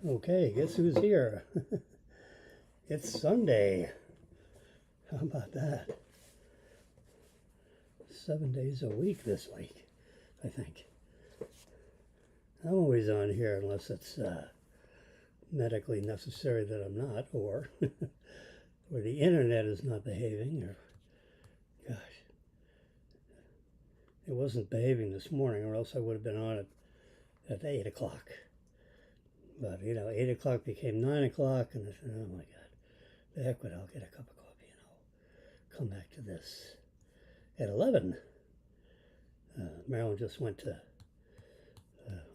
Okay, guess who's here? It's Sunday. How about that? 7 days a week this week, I think. I'm always on here unless it's medically necessary that I'm not, or or the internet is not behaving, or gosh, it wasn't behaving this morning, or else I would have been on it at 8 o'clock. But 8 o'clock became 9 o'clock, and I said, oh my God, the heck with it, I'll get a cup of coffee and I'll come back to this at 11. Marilyn just went to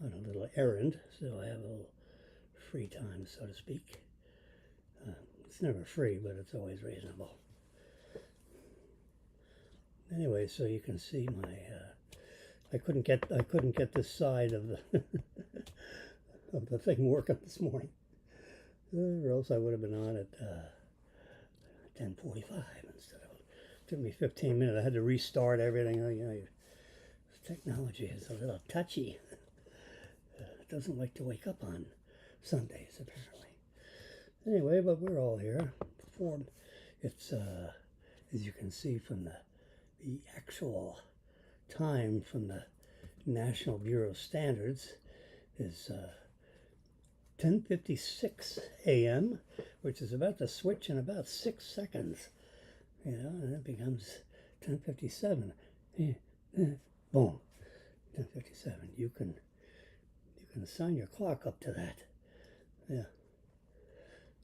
on a little errand, so I have a little free time, so to speak. It's never free, but it's always reasonable. Anyway, so you can see my I couldn't get this side of the of the thing working this morning, or else I would have been on at 10:45 instead of. It took me 15 minutes. I had to restart everything. Technology is a little touchy. It doesn't like to wake up on Sundays, apparently. Anyway, but we're all here. It's as you can see from the actual time from the National Bureau of Standards is 10:56 a.m., which is about to switch in about 6 seconds. And it becomes 10:57. Boom, 10:57. You can assign your clock up to that. Yeah.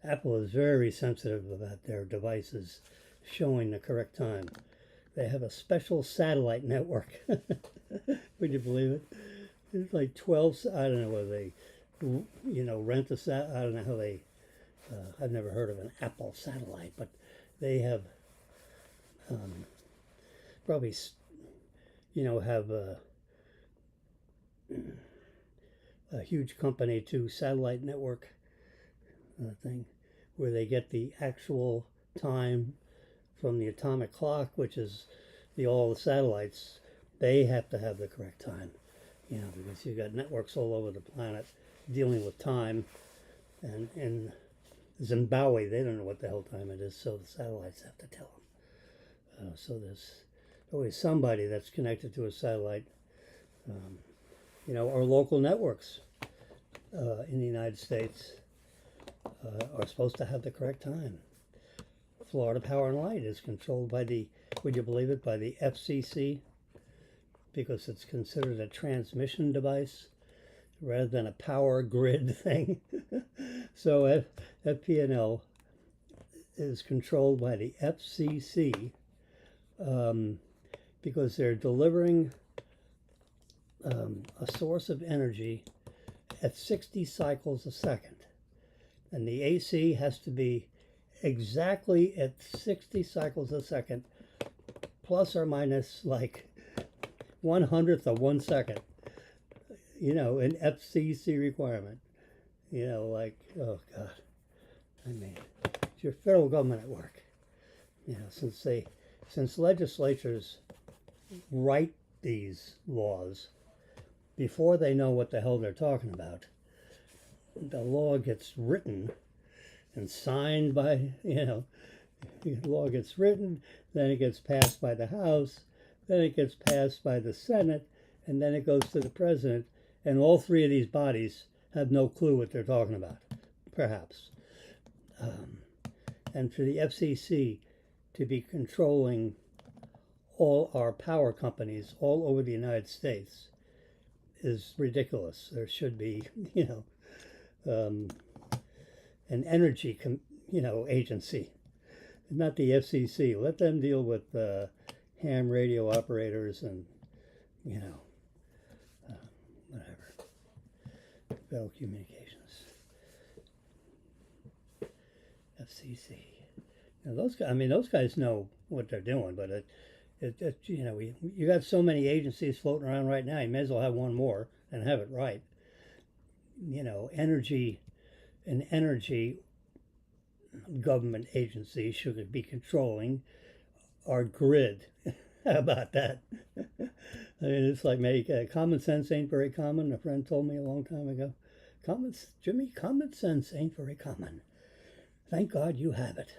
Apple is very sensitive about their devices showing the correct time. They have a special satellite network. Would you believe it? It's like 12. I don't know whether they, rent a sat. I don't know how they. I've never heard of an Apple satellite, but they have probably, have a huge company to satellite network thing, where they get the actual time from the atomic clock, which is all the satellites. They have to have the correct time, because you've got networks all over the planet dealing with time, and in Zimbabwe they don't know what the hell time it is, so the satellites have to tell them. So there's always somebody that's connected to a satellite. Our local networks in the United States are supposed to have the correct time. Florida Power and Light is controlled by would you believe it, by the FCC, because it's considered a transmission device rather than a power grid thing. So FPNL is controlled by the FCC because they're delivering a source of energy at 60 cycles a second. And the AC has to be exactly at 60 cycles a second, plus or minus like 1/100th of 1 second. An FCC requirement. Oh God. I mean, it's your federal government at work. Since legislatures write these laws before they know what the hell they're talking about, the law gets written and signed by, the law gets written, then it gets passed by the House, then it gets passed by the Senate, and then it goes to the President, and all three of these bodies have no clue what they're talking about, perhaps. And for the FCC to be controlling all our power companies all over the United States is ridiculous. There should be, an energy, agency, not the FCC. Let them deal with ham radio operators and, whatever. Federal Communications, FCC. Those guys know what they're doing, but you got so many agencies floating around right now. You may as well have one more and have it right. An energy government agency should be controlling our grid. How about that? It's like common sense ain't very common. A friend told me a long time ago. Jimmy, common sense ain't very common. Thank God you have it.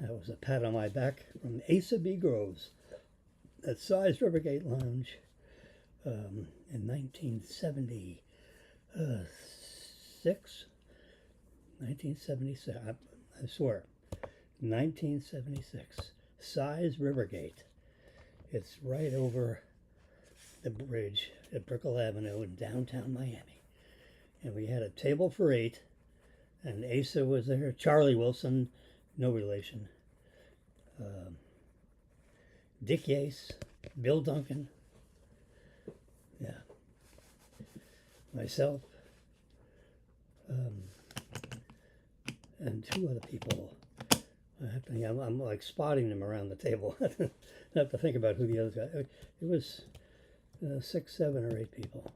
That was a pat on my back from Asa B. Groves at Size Rivergate Lounge in 1976. 1976, I swear. 1976. Size Rivergate. It's right over the bridge at Brickell Avenue in downtown Miami. And we had a table for 8, and Asa was there. Charlie Wilson, no relation. Dick Yace, Bill Duncan, yeah, myself, and 2 other people. I'm like spotting them around the table. I have to think about who the other guy. It was 6, 7, or 8 people.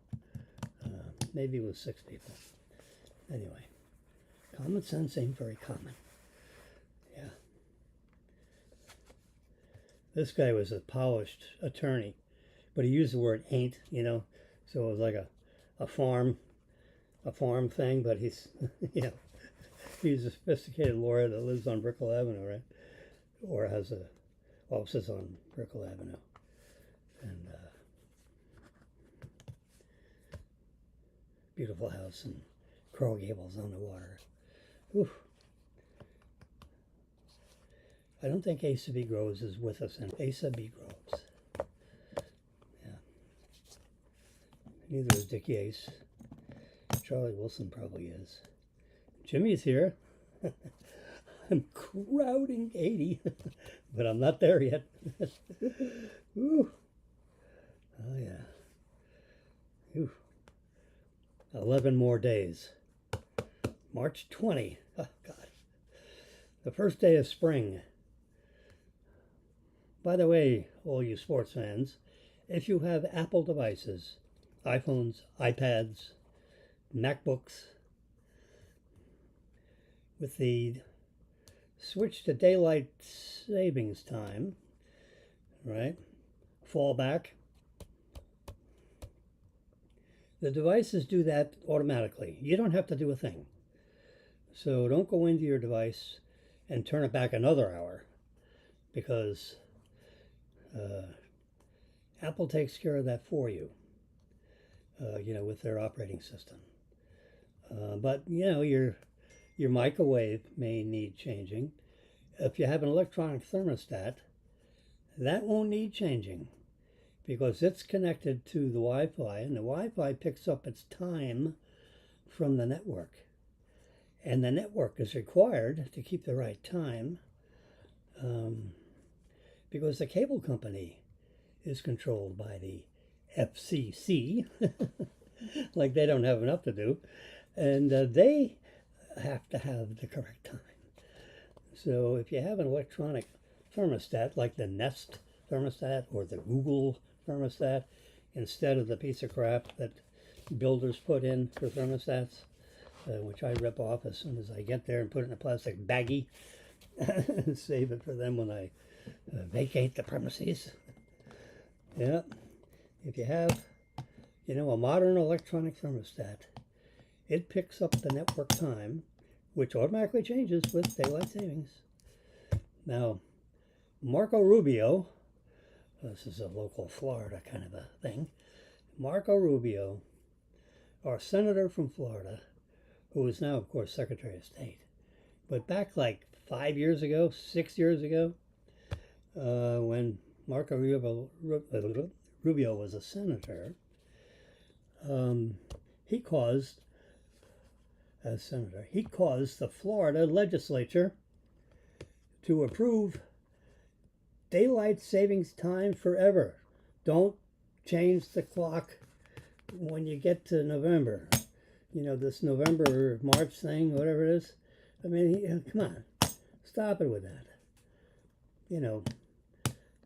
Maybe it was 6 people. Anyway, common sense ain't very common. Yeah. This guy was a polished attorney, but he used the word ain't, so it was like a farm thing, but he's, he's a sophisticated lawyer that lives on Brickell Avenue, right? Or has offices on Brickell Avenue. And beautiful house and Coral Gables on the water. Whew. I don't think Asa B. Groves is with us, and Asa B. Groves. Yeah. Neither is Dick Yace. Charlie Wilson probably is. Jimmy's here. I'm crowding 80, but I'm not there yet. Ooh. Oh, yeah. Ooh. 11 more days. March 20. Oh, God. The first day of spring. By the way, all you sports fans, if you have Apple devices, iPhones, iPads, MacBooks, with the switch to daylight savings time, right, fallback, the devices do that automatically. You don't have to do a thing. So don't go into your device and turn it back another hour, because Apple takes care of that for you, with their operating system. But, your microwave may need changing. If you have an electronic thermostat, that won't need changing, because it's connected to the Wi-Fi, and the Wi-Fi picks up its time from the network. And the network is required to keep the right time, because the cable company is controlled by the FCC, like they don't have enough to do, and they have to have the correct time. So if you have an electronic thermostat, like the Nest thermostat or the Google thermostat, instead of the piece of crap that builders put in for thermostats, which I rip off as soon as I get there and put it in a plastic baggie and save it for them when I vacate the premises. Yeah, if you have, a modern electronic thermostat, it picks up the network time, which automatically changes with daylight savings. Now, Marco Rubio, this is a local Florida kind of a thing, Marco Rubio, our senator from Florida, who is now, of course, Secretary of State, but back like 5 years ago, 6 years ago, when Marco Rubio was a senator, he caused the Florida legislature to approve daylight savings time forever. Don't change the clock when you get to November. This November, March thing, whatever it is. I mean, come on, stop it with that.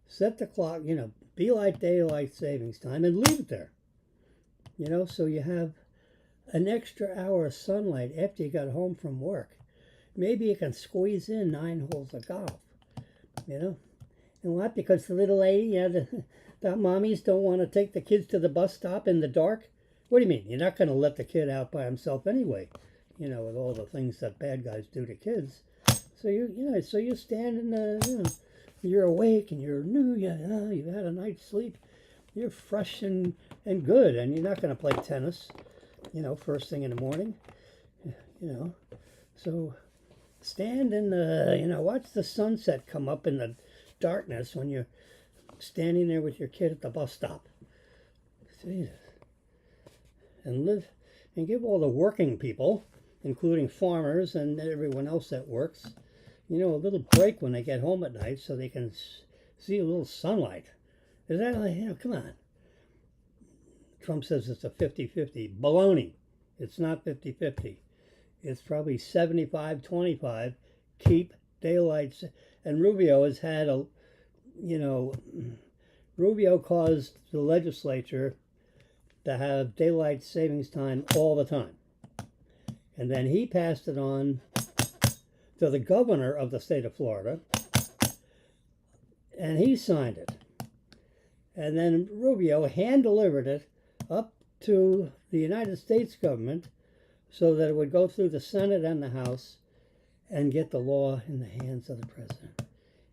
Set the clock, be like daylight savings time and leave it there. So you have an extra hour of sunlight after you got home from work. Maybe you can squeeze in 9 holes of golf, And what? Because the little lady, the mommies don't want to take the kids to the bus stop in the dark? What do you mean? You're not going to let the kid out by himself anyway, with all the things that bad guys do to kids. So you stand in the, you're awake and you're new, you've had a night's sleep, you're fresh and good, and you're not going to play tennis, first thing in the morning, So stand in the, watch the sunset come up in the darkness when you're standing there with your kid at the bus stop. Jesus. And live and give all the working people, including farmers and everyone else that works, a little break when they get home at night so they can see a little sunlight. Is that like, come on. Trump says it's a 50-50. Baloney. It's not 50-50. It's probably 75-25. Keep daylight. And Rubio has had Rubio caused the legislature to have daylight savings time all the time. And then he passed it on to the governor of the state of Florida, and he signed it. And then Rubio hand-delivered it up to the United States government so that it would go through the Senate and the House and get the law in the hands of the president.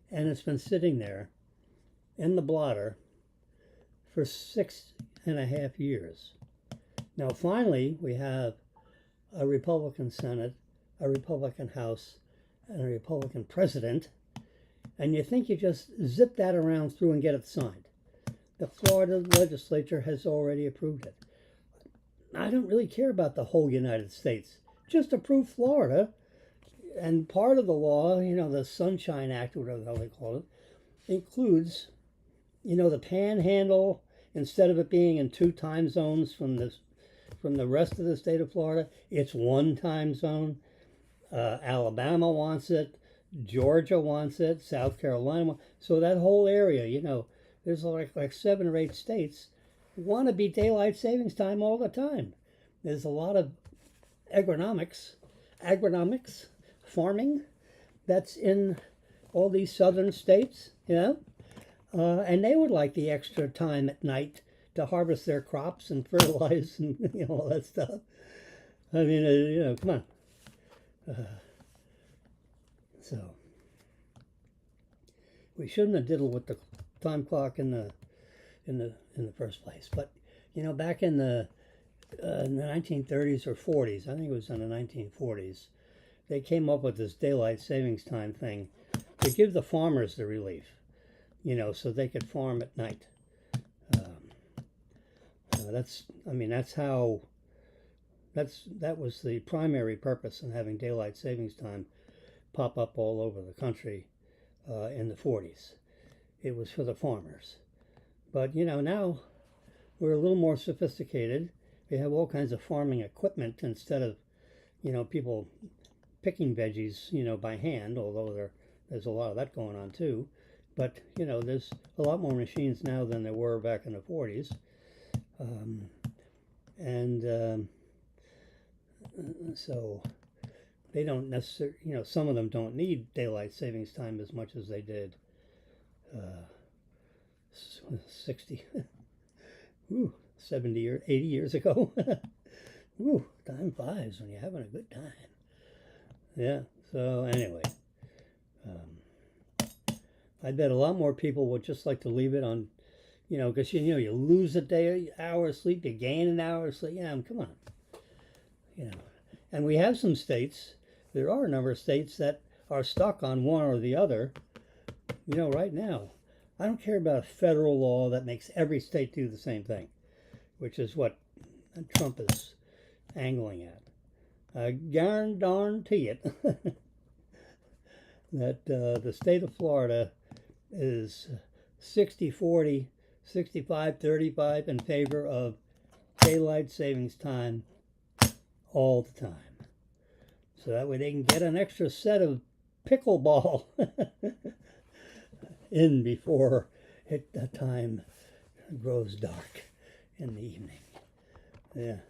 And it's been sitting there in the blotter for 6.5 years. Now, finally, we have a Republican Senate, a Republican House, and a Republican President, and you think you just zip that around through and get it signed. The Florida legislature has already approved it. I don't really care about the whole United States. Just approve Florida, and part of the law, the Sunshine Act, or whatever the hell they call it, includes, the panhandle. Instead of it being in 2 time zones from the rest of the state of Florida, it's 1 time zone. Alabama wants it, Georgia wants it, South Carolina wants it. So that whole area, there's like 7 or 8 states want to be daylight savings time all the time. There's a lot of agronomics, farming that's in all these southern states, and they would like the extra time at night to harvest their crops and fertilize and all that stuff. I mean, come on. So we shouldn't have diddled with the time clock in the first place. But back in the 1930s or 40s, I think it was in the 1940s, they came up with this daylight savings time thing to give the farmers the relief. So they could farm at night. That was the primary purpose in having daylight savings time pop up all over the country in the 40s. It was for the farmers. But, now we're a little more sophisticated. We have all kinds of farming equipment instead of, people picking veggies, by hand, although there's a lot of that going on too. But, there's a lot more machines now than there were back in the 40s. So they don't necessarily, some of them don't need daylight savings time as much as they did 60, 70 or 80 years ago. Time flies when you're having a good time. Yeah, so anyway. I bet a lot more people would just like to leave it on, because you lose an hour of sleep, you gain an hour of sleep. Yeah, come on. And we have some states, there are a number of states that are stuck on one or the other, right now. I don't care about a federal law that makes every state do the same thing, which is what Trump is angling at. I guarantee it that the state of Florida is 60-40, 65-35 in favor of daylight savings time all the time. So that way they can get an extra set of pickleball in before the time grows dark in the evening. Yeah.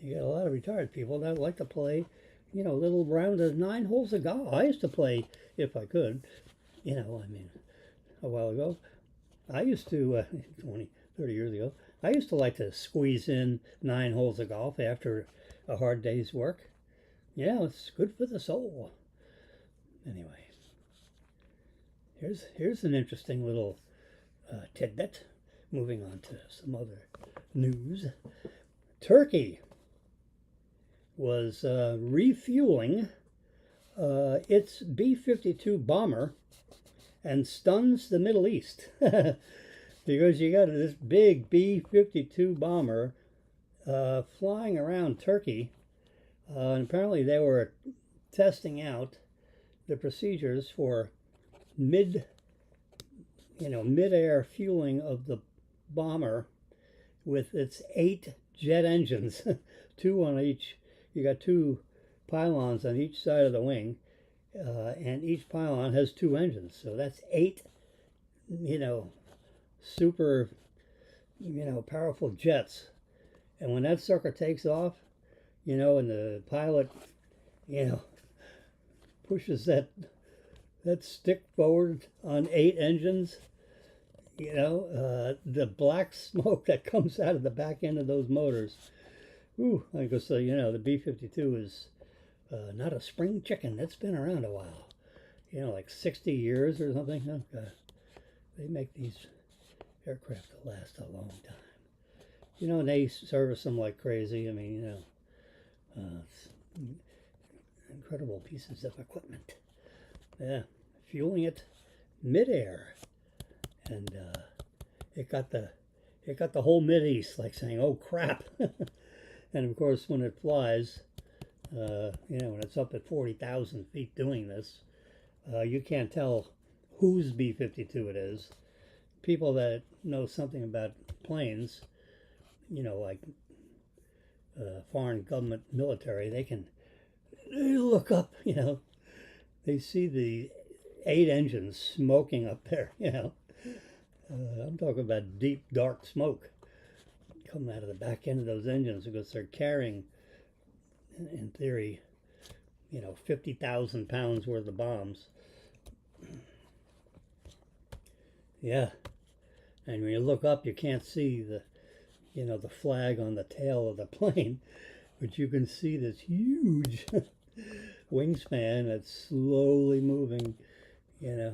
You got a lot of retired people that like to play, little round of 9 holes of golf. I used to play, if I could, a while ago. I used to, 30 years ago. I used to like to squeeze in 9 holes of golf after a hard day's work. Yeah, it's good for the soul. Anyway, here's an interesting little tidbit. Moving on to some other news. Turkey was refueling its B-52 bomber and stuns the Middle East. Because you got this big B-52 bomber flying around Turkey. And apparently they were testing out the procedures for mid-air fueling of the bomber with its 8 jet engines, 2 on each. You got 2 pylons on each side of the wing, and each pylon has 2 engines. So that's 8, super, powerful jets. And when that sucker takes off, and the pilot, pushes that stick forward on 8 engines, the black smoke that comes out of the back end of those motors. Ooh, I guess the B-52 is not a spring chicken. It's been around a while, like 60 years or something. Oh, God. They make these aircraft to last a long time. And they service them like crazy. I mean, it's incredible pieces of equipment. Yeah, fueling it midair, and it got the whole Mideast like saying, "Oh crap!" And of course, when it flies, when it's up at 40,000 feet doing this, you can't tell whose B-52 it is. People that know something about planes, like foreign government military, they look up, they see the 8 engines smoking up there, I'm talking about deep, dark smoke coming out of the back end of those engines because they're carrying, in theory, 50,000 pounds worth of bombs. Yeah. And when you look up, you can't see the flag on the tail of the plane, but you can see this huge wingspan that's slowly moving, at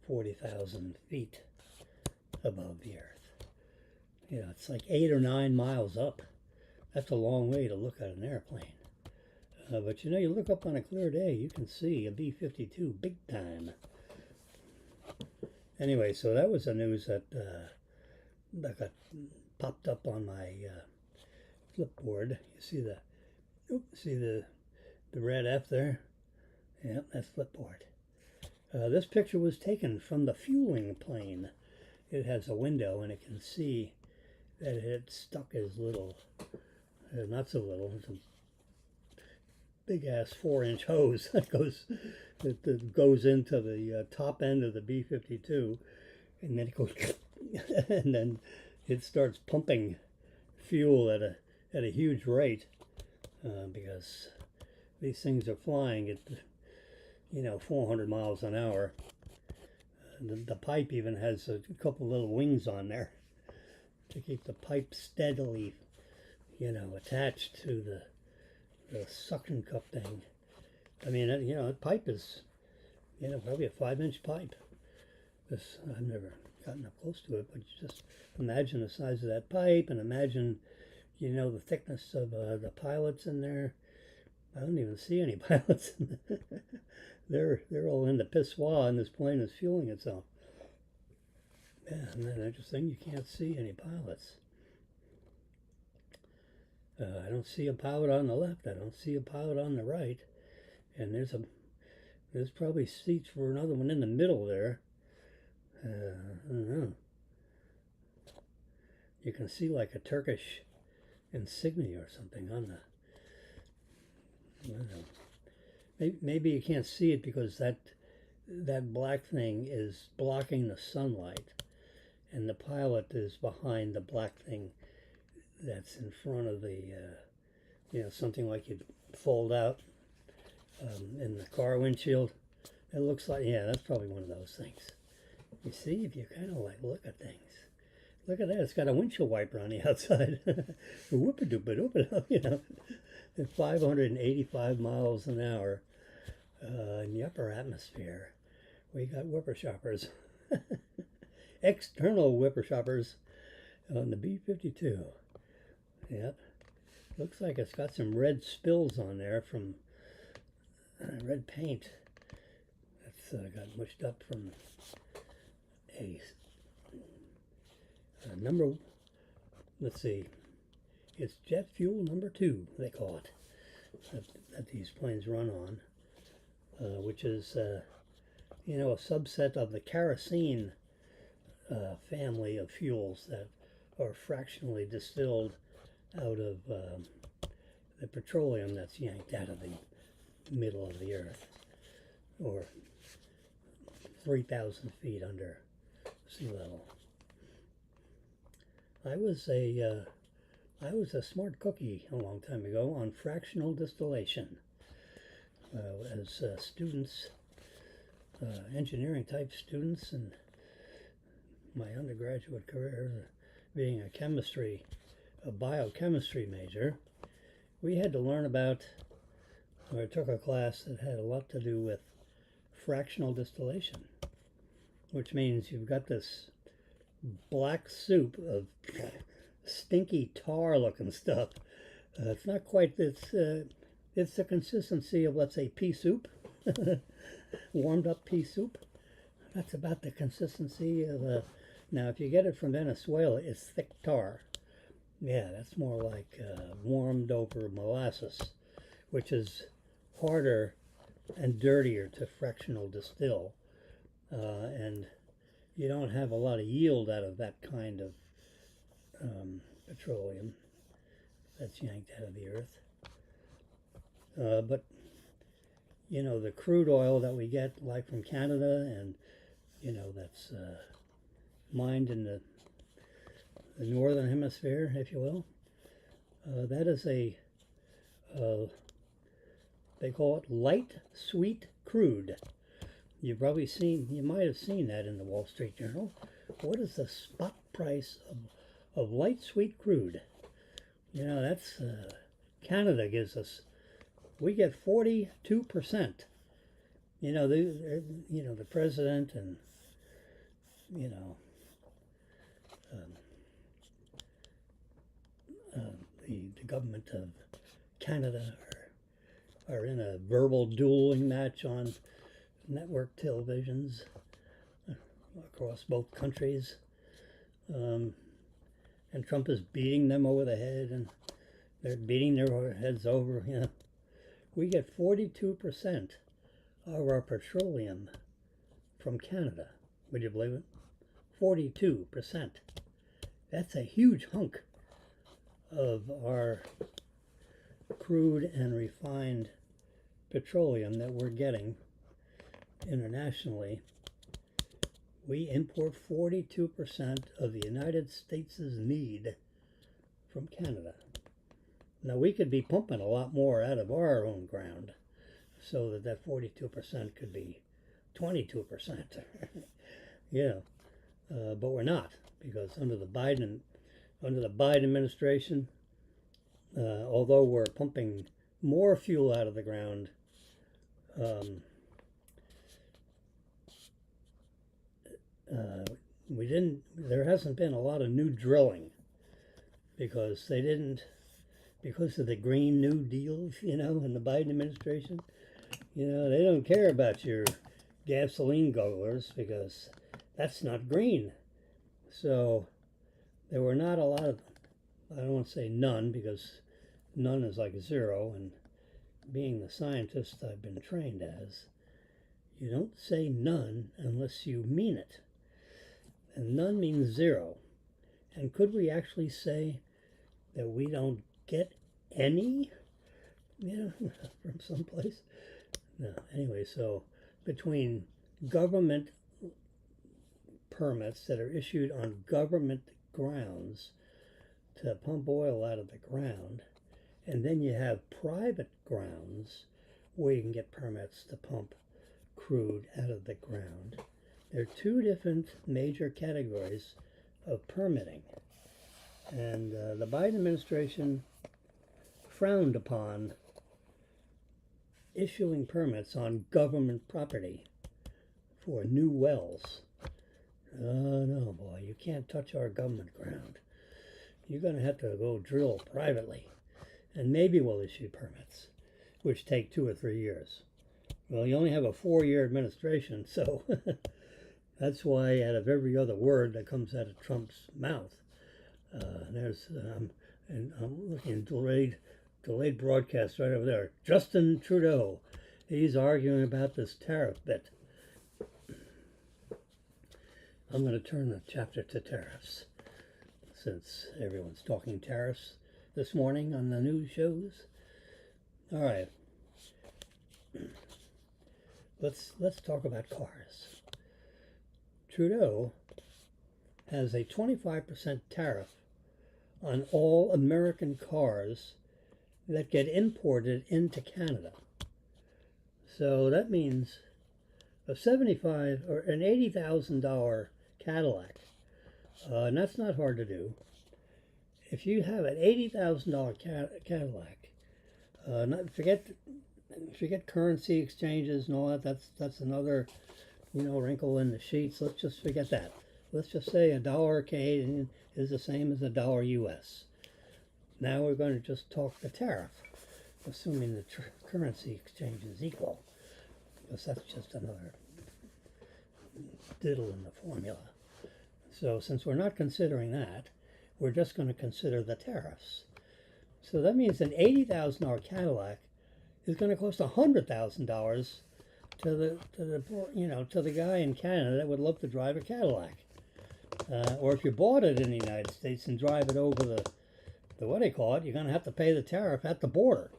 40,000 feet above the earth. It's like 8 or 9 miles up. That's a long way to look at an airplane. But you look up on a clear day, you can see a B-52 big time. Anyway, so that was the news that got popped up on my flipboard. You see the red F there? Yep, that's flipboard. This picture was taken from the fueling plane. It has a window and it can see that it had stuck his little, not so little, it's a big ass 4-inch hose that goes into the top end of the B-52, and then it goes and then it starts pumping fuel at a huge rate because these things are flying at 400 miles an hour. The pipe even has a couple little wings on there to keep the pipe steadily attached to the suction cup thing. I mean, the pipe is probably a 5-inch pipe. I've never gotten up close to it, but you just imagine the size of that pipe and imagine the thickness of the pilots in there. I don't even see any pilots in there. They're all in the pissoir and this plane is fueling itself. Yeah, isn't that interesting? You can't see any pilots. I don't see a pilot on the left. I don't see a pilot on the right. And there's probably seats for another one in the middle there. I don't know. You can see like a Turkish insignia or something on the. I don't know. Maybe you can't see it because that black thing is blocking the sunlight, and the pilot is behind the black thing that's in front of the, something like you'd fold out in the car windshield. It looks like, yeah, that's probably one of those things. You see, if you kind of like look at things. Look at that, it's got a windshield wiper on the outside. Whoop-a-doop-a-doop-a-doop, you know, at 585 miles an hour in the upper atmosphere. We got whippershoppers, external whippershoppers on the B-52. Yep, looks like it's got some red spills on there from red paint that's got mushed up from a number, let's see, it's jet fuel number 2, they call it, that these planes run on, which is, you know, a subset of the kerosene family of fuels that are fractionally distilled out of the petroleum that's yanked out of the middle of the earth, or 3,000 feet under sea level. I was a smart cookie a long time ago on fractional distillation. As students, engineering type students, and my undergraduate career being a biochemistry major, we had to learn about, or I took a class that had a lot to do with fractional distillation, which means you've got this black soup of stinky tar looking stuff. It's not quite, it's the consistency of, let's say, pea soup, warmed up pea soup. That's about the consistency of now if you get it from Venezuela, it's thick tar. Yeah, that's more like warmed over molasses, which is harder and dirtier to fractional distill, and you don't have a lot of yield out of that kind of petroleum that's yanked out of the earth. But you know, the crude oil that we get, like from Canada, and you know, that's mined in the northern hemisphere, if you will, that is a they call it light sweet crude. You've probably seen, you might have seen that in the Wall Street Journal. What is the spot price of light sweet crude? You know, that's Canada gives us. We get 42%. You know, the president and you know the government of Canada are in a verbal dueling match on network televisions across both countries, and Trump is beating them over the head, and they're beating their heads over. You know, we get 42% of our petroleum from Canada. Would you believe it? 42%. That's a huge hunk of our crude and refined petroleum that we're getting internationally. We import 42% of the United States' need from Canada. Now, we could be pumping a lot more out of our own ground so that 42% could be 22%. Yeah, but we're not, because under the Biden administration, although we're pumping more fuel out of the ground, there hasn't been a lot of new drilling because of the Green New Deal, you know, in the Biden administration. You know, they don't care about your gasoline guzzlers because that's not green. So there were not a lot of, I don't want to say none, because none is like zero, and being the scientist I've been trained as, you don't say none unless you mean it. And none means zero. And could we actually say that we don't get any, you know, from someplace? No. Anyway, so between government permits that are issued on government grounds to pump oil out of the ground, and then you have private grounds where you can get permits to pump crude out of the ground, There are two different major categories of permitting. And the Biden administration frowned upon issuing permits on government property for new wells. Oh, no, boy, you can't touch our government ground. You're going to have to go drill privately. And maybe we'll issue permits, which take 2 or 3 years. Well, you only have a 4-year administration, so that's why out of every other word that comes out of Trump's mouth, and I'm looking at delayed broadcast right over there. Justin Trudeau, he's arguing about this tariff bit. I'm going to turn the chapter to tariffs, since everyone's talking tariffs this morning on the news shows. All right, let's talk about cars. Trudeau has a 25% tariff on all American cars that get imported into Canada. So that means a $75,000 or an $80,000 Cadillac, and that's not hard to do. If you have an $80,000 Cadillac, forget currency exchanges and all that. That's another, wrinkle in the sheets. Let's just forget that. Let's just say $1 Canadian is the same as $1 US. Now we're going to just talk the tariff, assuming the currency exchange is equal, because that's just another diddle in the formula. So since we're not considering that, we're just going to consider the tariffs. So that means an $80,000 Cadillac is going to cost $100,000 to the guy in Canada that would love to drive a Cadillac. Or if you bought it in the United States and drive it over the what they call it, you're going to have to pay the tariff at the border.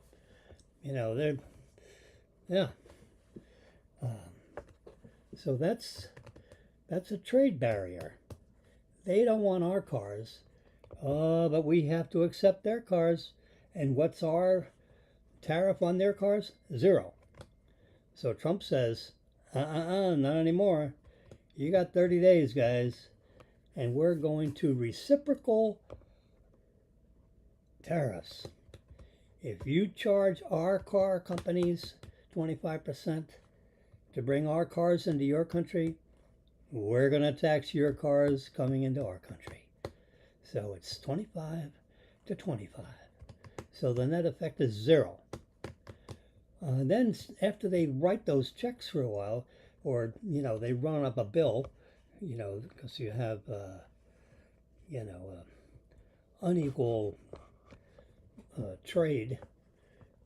So that's a trade barrier. They don't want our cars, but we have to accept their cars. And what's our tariff on their cars? 0. So Trump says, not anymore. You got 30 days, guys, and we're going to reciprocal tariffs. If you charge our car companies 25% to bring our cars into your country, we're going to tax your cars coming into our country. So it's 25 to 25. So the net effect is 0. Then after they write those checks for a while, or they run up a bill, because you have unequal trade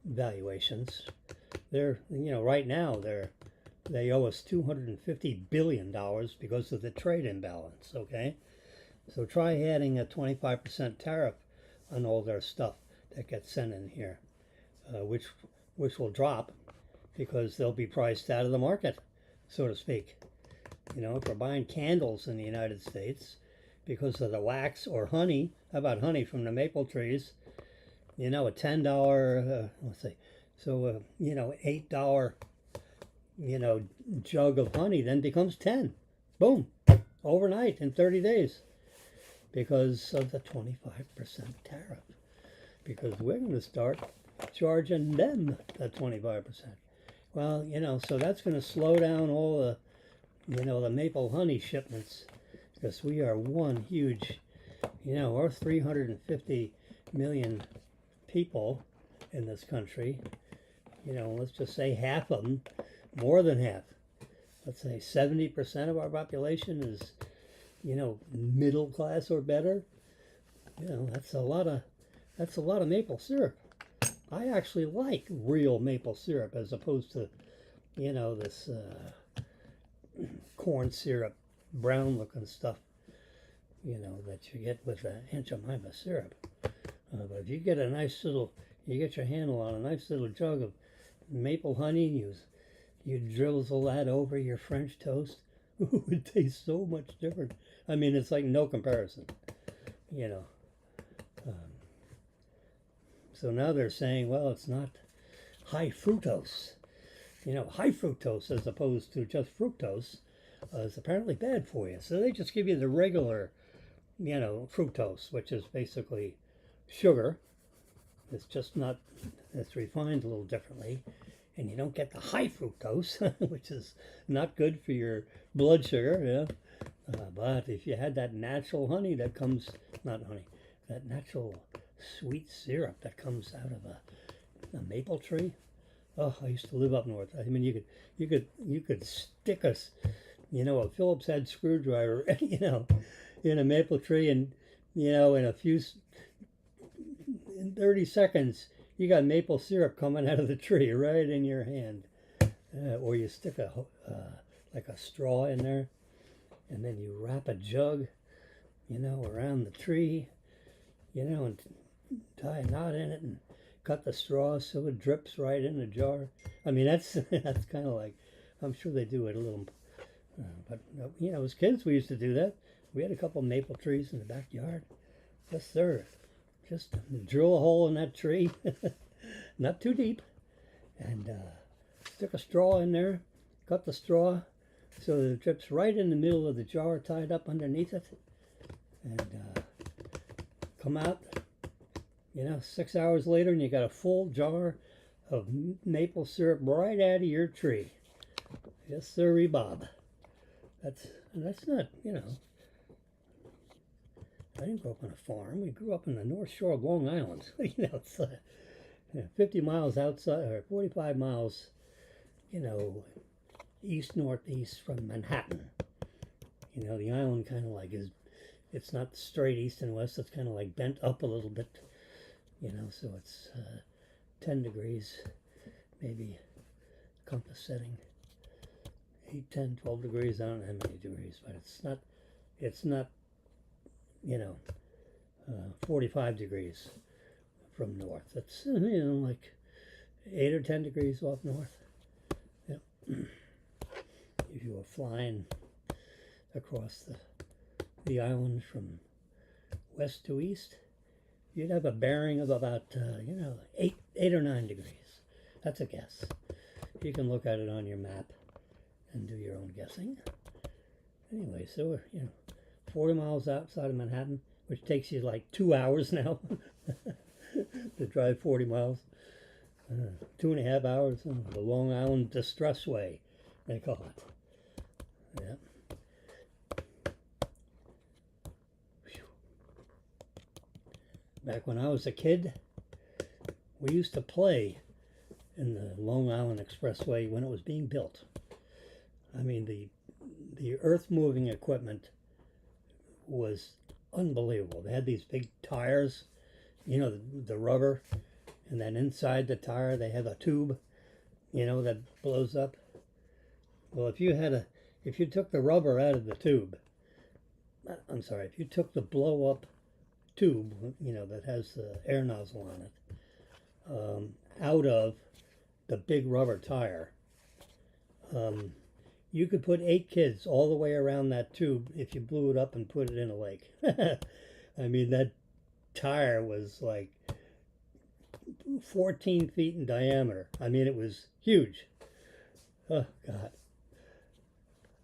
valuations. They're right now they owe us $250 billion because of the trade imbalance. Okay, so try adding a 25% tariff on all their stuff that gets sent in here, which will drop because they'll be priced out of the market, so to speak. If we're buying candles in the United States because of the wax or honey, how about honey from the maple trees? A $10, let's say, so $8, jug of honey then becomes 10. Boom, overnight in 30 days, because of the 25% tariff. Because we're going to start charging them that 25%. Well, so that's going to slow down all the, the maple honey shipments, because we are one huge, our 350 million people in this country, let's just say half of them, more than half, let's say 70% of our population is, middle class or better. That's a lot of maple syrup. I actually like real maple syrup as opposed to, this corn syrup, brown looking stuff, that you get with Aunt Jemima syrup. But if you get you get your handle on a nice little jug of maple honey, you drizzle that over your French toast. Ooh, it tastes so much different. I mean, it's like no comparison, So now they're saying, well, it's not high fructose. High fructose as opposed to just fructose. is apparently bad for you. So they just give you the regular, fructose, which is basically sugar. It's just not, it's refined a little differently. And you don't get the high fructose, which is not good for your blood sugar. But if you had that natural honey that comes, not honey, that natural sweet syrup that comes out of a maple tree. Oh, I used to live up north. I mean, you could stick a Phillips head screwdriver, in a maple tree, and in 30 seconds, you got maple syrup coming out of the tree right in your hand. Or you stick like a straw in there, and then you wrap a jug, around the tree, and tie a knot in it and cut the straw so it drips right in the jar. I mean, that's that's kind of like, I'm sure they do it a little, but as kids we used to do that. We had a couple of maple trees in the backyard. Yes, sir. Just drill a hole in that tree, not too deep, and stick a straw in there, cut the straw so that it drips right in the middle of the jar, tied up underneath it, and come out, 6 hours later, and you got a full jar of maple syrup right out of your tree. Yes, sirree, Bob. That's not, I didn't grow up on a farm. We grew up in the North Shore of Long Island. It's 50 miles outside, or 45 miles, east-northeast from Manhattan. The island kind of like it's not straight east and west. It's kind of like bent up a little bit, so it's 10 degrees, maybe compass setting, 8, 10, 12 degrees. I don't know how many degrees, but it's not 45 degrees from north. It's, like 8 or 10 degrees off north. Yep. If you were flying across the island from west to east, you'd have a bearing of about, 8 or 9 degrees. That's a guess. You can look at it on your map and do your own guessing. Anyway, so we're, 40 miles outside of Manhattan, which takes you like 2 hours now to drive 40 miles. 2.5 hours, the Long Island Distress Way, they call it. Yep. Back when I was a kid, we used to play in the Long Island Expressway when it was being built. I mean, the earth-moving equipment was unbelievable. They had these big tires, the rubber, and then inside the tire they have a tube, that blows up. Well, if you took the rubber out of the tube, if you took the blow-up tube, that has the air nozzle on it, out of the big rubber tire, you could put 8 kids all the way around that tube if you blew it up and put it in a lake. I mean, that tire was like 14 feet in diameter. I mean, it was huge. Oh, God.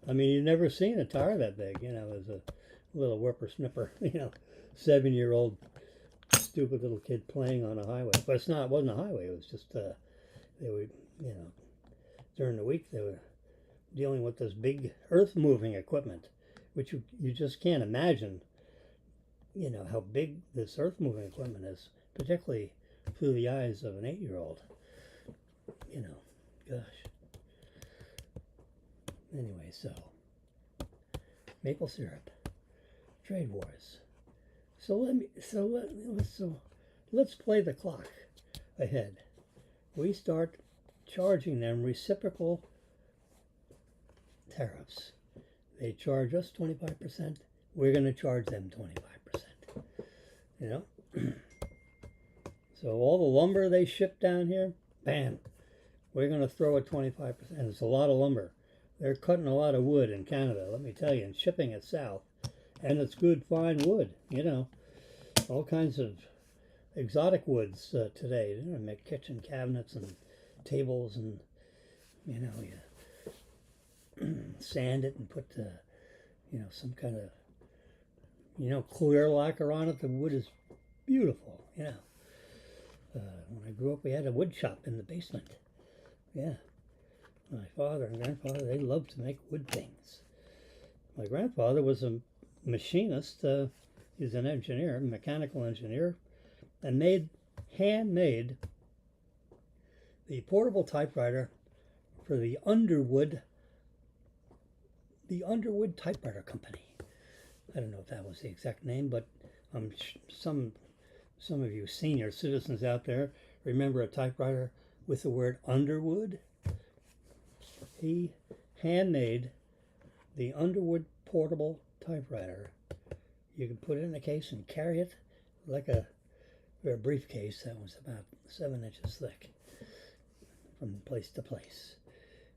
I mean, you've never seen a tire that big, as a little whippersnapper, 7-year-old stupid little kid playing on a highway. But it wasn't a highway. It was just, they were, during the week they were dealing with this big earth-moving equipment, which you just can't imagine, how big this earth-moving equipment is, particularly through the eyes of an 8-year-old. Gosh. Anyway, so maple syrup, trade wars. So let's play the clock ahead. We start charging them reciprocal tariffs. They charge us 25%. We're going to charge them 25%. So all the lumber they ship down here, bam, we're going to throw it 25%. It's a lot of lumber. They're cutting a lot of wood in Canada, let me tell you, and shipping it south. And it's good, fine wood, all kinds of exotic woods today. They make kitchen cabinets and tables and, sand it and put some kind of clear lacquer on it. The wood is beautiful. When I grew up, we had a wood shop in the basement. Yeah, my father and grandfather, they loved to make wood things. My grandfather was a machinist. He's an engineer, mechanical engineer, and handmade the portable typewriter for the Underwood Typewriter Company. I don't know if that was the exact name, but some of you senior citizens out there remember a typewriter with the word Underwood. He handmade the Underwood portable typewriter. You could put it in a case and carry it like a briefcase that was about 7 inches thick from place to place.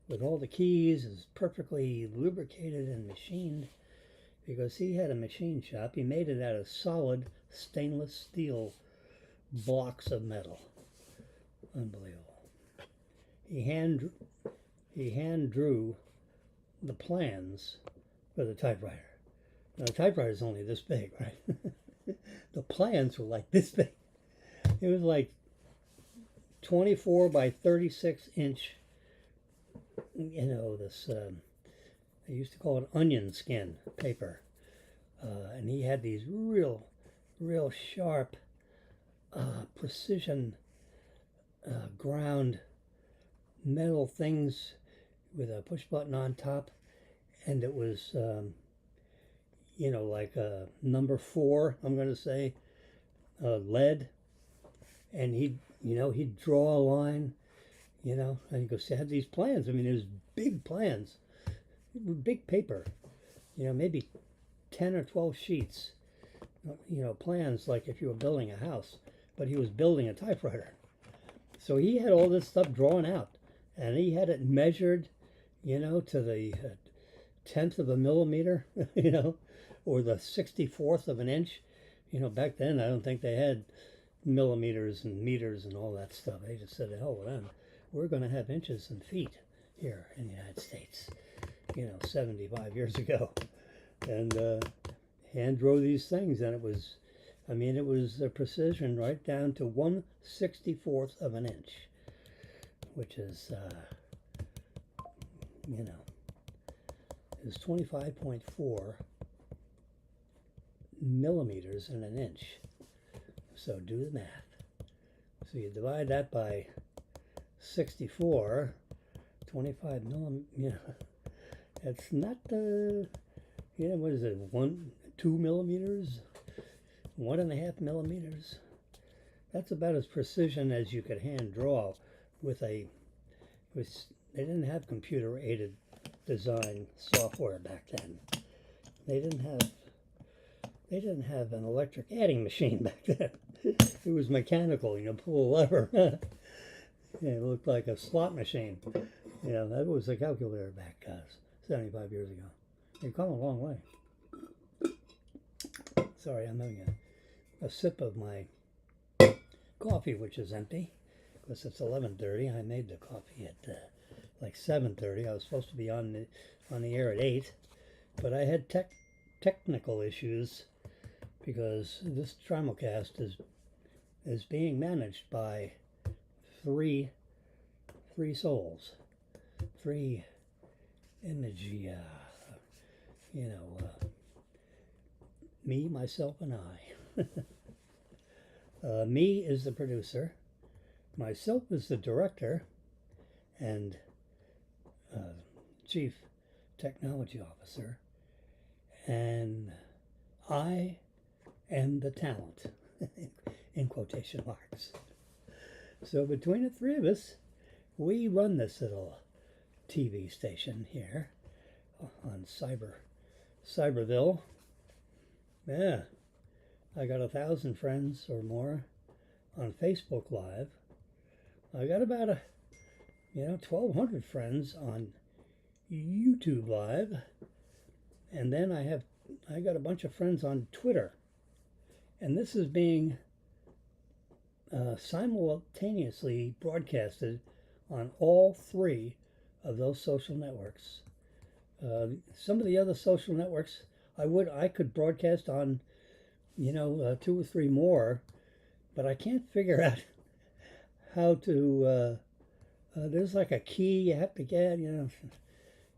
With all the keys, is perfectly lubricated and machined, because he had a machine shop. He made it out of solid stainless steel blocks of metal. Unbelievable. He hand drew the plans for the typewriter. Now the typewriter is only this big, right? The plans were like this big. It was like 24 by 36 inch. This they used to call it onion skin paper, and he had these real sharp, precision ground metal things with a push button on top, and it was like number 4, I'm going to say, lead, and he'd draw a line, and he goes, "I had these plans." I mean, there's big plans, big paper, maybe 10 or 12 sheets, plans like if you were building a house, but he was building a typewriter. So he had all this stuff drawn out, and he had it measured, to the 10th of a millimeter, or the 64th of an inch. Back then, I don't think they had millimeters and meters and all that stuff. They just said, "Hell with them. We're going to have inches and feet here in the United States," 75 years ago. And hand drew these things, and it was the precision right down to 1/64th of an inch, which is, is 25.4 millimeters in an inch. So do the math. So you divide that by 64, 25 millimeters. It's not what is it? 2 millimeters, 1.5 millimeters. That's about as precision as you could hand draw with they didn't have computer aided design software back then. They didn't have an electric adding machine back then. It was mechanical, pull a lever. It looked like a slot machine. That was a calculator back 75 years ago. They've come a long way. Sorry, I'm having a sip of my coffee, which is empty, because it's 11:30. I made the coffee at like 7:30. I was supposed to be on the air at 8, but I had technical issues, because this Simulcast is being managed by three souls, 3 image, me, myself, and I. Me is the producer, myself is the director and chief technology officer, and I am the talent, in quotation marks. So between the 3 of us, we run this little TV station here on Cyberville. Yeah, I got 1,000 friends or more on Facebook Live. I got about 1,200 friends on YouTube Live, and then I got a bunch of friends on Twitter, and this is being simultaneously broadcasted on all 3 of those social networks Some of the other social networks, I could broadcast on, 2 or 3 more, but I can't figure out how to. There's like a key you have to get.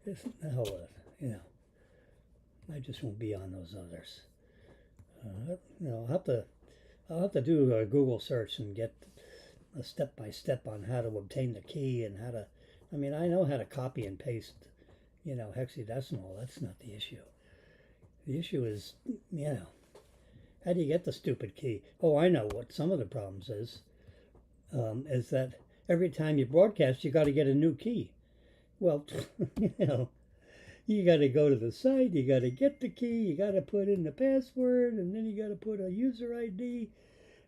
It's the hell with it. I just won't be on those others. I'll have to do a Google search and get a step by step on how to obtain the key and how to. I mean, I know how to copy and paste, hexadecimal. That's not the issue. The issue is, how do you get the stupid key? Oh, I know what some of the problems is that every time you broadcast, you got to get a new key. Well, you got to go to the site, you got to get the key, you got to put in the password, and then you got to put a user ID,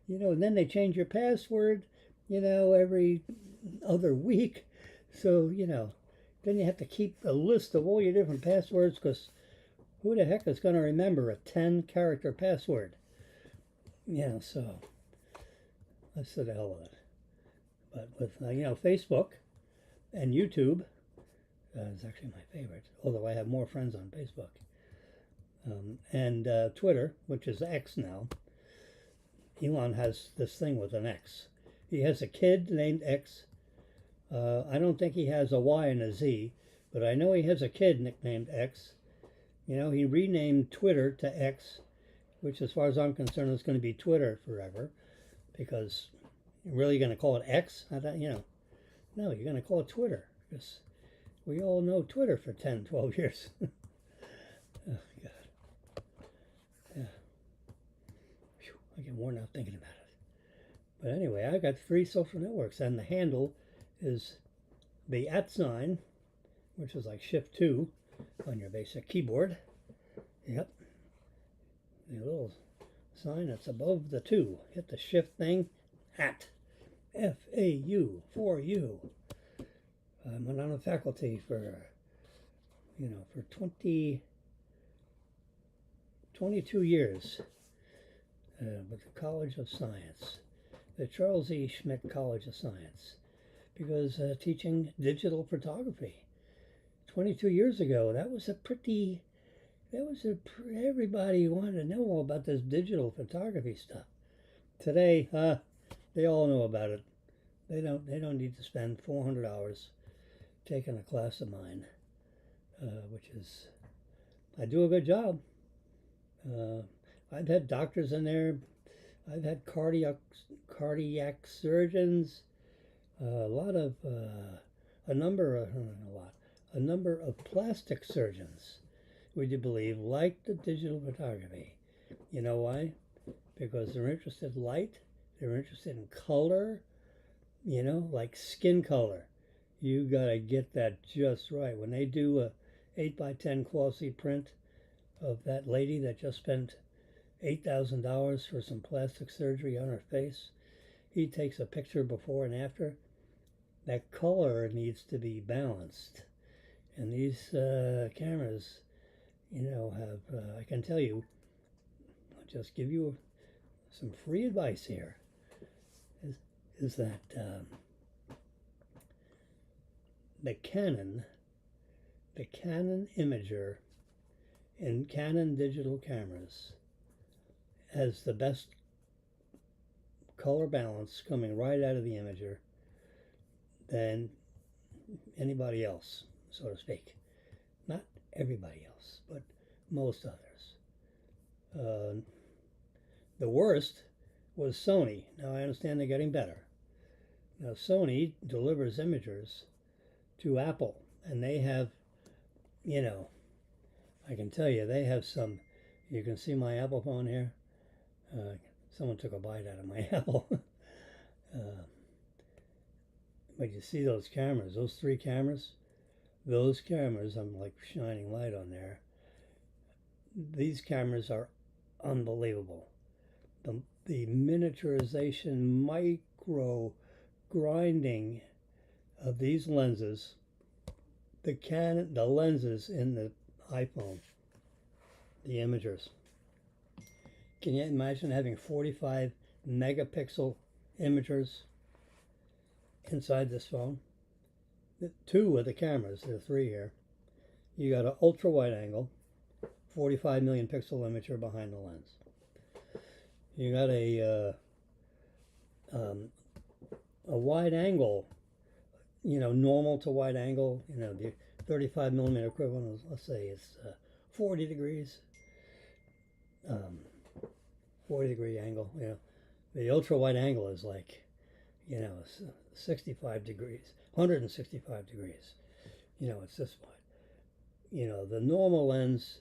and then they change your password, every other week. So, then you have to keep a list of all your different passwords because who the heck is going to remember a 10-character password? So let's to the hell with it. But with, Facebook and YouTube, is actually my favorite, although I have more friends on Facebook. And Twitter, which is X now. Elon has this thing with an X. He has a kid named X. I don't think he has a Y and a Z, but I know he has a kid nicknamed X. He renamed Twitter to X, which as far as I'm concerned is going to be Twitter forever, because you're really going to call it X? No, you're going to call it Twitter, because we all know Twitter for 10, 12 years. Oh, God. Yeah. Whew, I get worn out thinking about it. But anyway, I got 3 social networks, and the handle is the @ sign, which is like Shift 2 on your basic keyboard. Yep. The little sign that's above the 2. Hit the Shift thing. @ FAU for you. I'm on the faculty for 22 years with the College of Science, the Charles E. Schmidt College of Science, because teaching digital photography. 22 years ago, everybody wanted to know all about this digital photography stuff. Today, they all know about it. They don't need to spend $400 taking a class of mine, which is, I do a good job. I've had doctors in there. I've had cardiac surgeons, a number of plastic surgeons, would you believe, like the digital photography. You know why? Because they're interested in light, they're interested in color, like skin color. You gotta get that just right. When they do a 8x10 glossy print of that lady that just spent $8,000 for some plastic surgery on her face, he takes a picture before and after. That color needs to be balanced. And these cameras, have, I can tell you, I'll just give you some free advice here, is that the Canon imager in Canon digital cameras has the best color balance coming right out of the imager than anybody else, so to speak. Not everybody else, but most others. The worst was Sony. Now I understand they're getting better. Now Sony delivers imagers to Apple, and they have, I can tell you, they have some. You can see my Apple phone here. Someone took a bite out of my Apple. But you see those cameras, those 3 cameras? Those cameras, I'm like shining light on there. These cameras are unbelievable. The miniaturization, micro grinding of these lenses, the lenses in the iPhone, the imagers. Can you imagine having 45 megapixel imagers inside this phone? 2 of the cameras, there are 3 here. You got an ultra wide angle, 45 million pixel imager behind the lens. You got a wide angle, normal to wide angle, the 35 millimeter equivalent, let's say it's 40 degrees, 40 degree angle. The ultra wide angle is like, 65 degrees, 165 degrees. It's this wide. The normal lens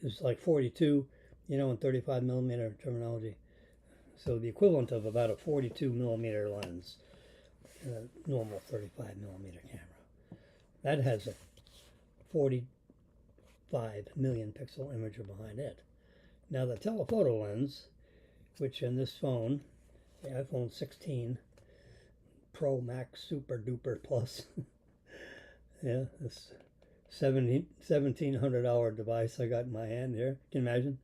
is like 42, in 35 millimeter terminology. So the equivalent of about a 42 millimeter lens in a normal 35 millimeter camera. That has a 45 million pixel imager behind it. Now the telephoto lens, which in this phone, the iPhone 16 Pro Max Super Duper Plus, this $1,700 device I got in my hand here, can you imagine?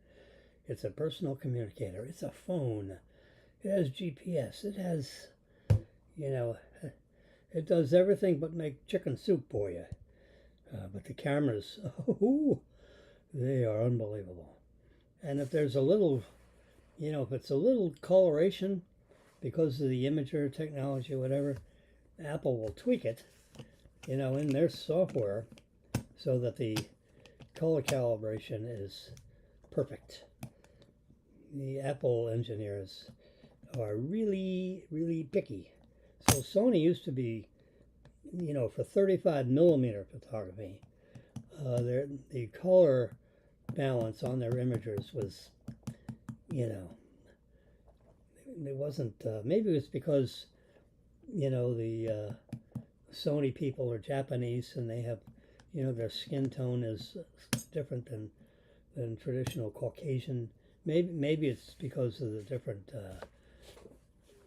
It's a personal communicator. It's a phone. It has GPS. It has, it does everything but make chicken soup for you. But the cameras, they are unbelievable. And if there's a little, if it's a little coloration because of the imager technology or whatever, Apple will tweak it, in their software so that the color calibration is perfect. The Apple engineers are really, really picky. So Sony used to be, for 35 millimeter photography, the color balance on their imagers was, it wasn't, maybe it was because, the Sony people are Japanese and they have, their skin tone is different than traditional Caucasian. Maybe it's because of the different,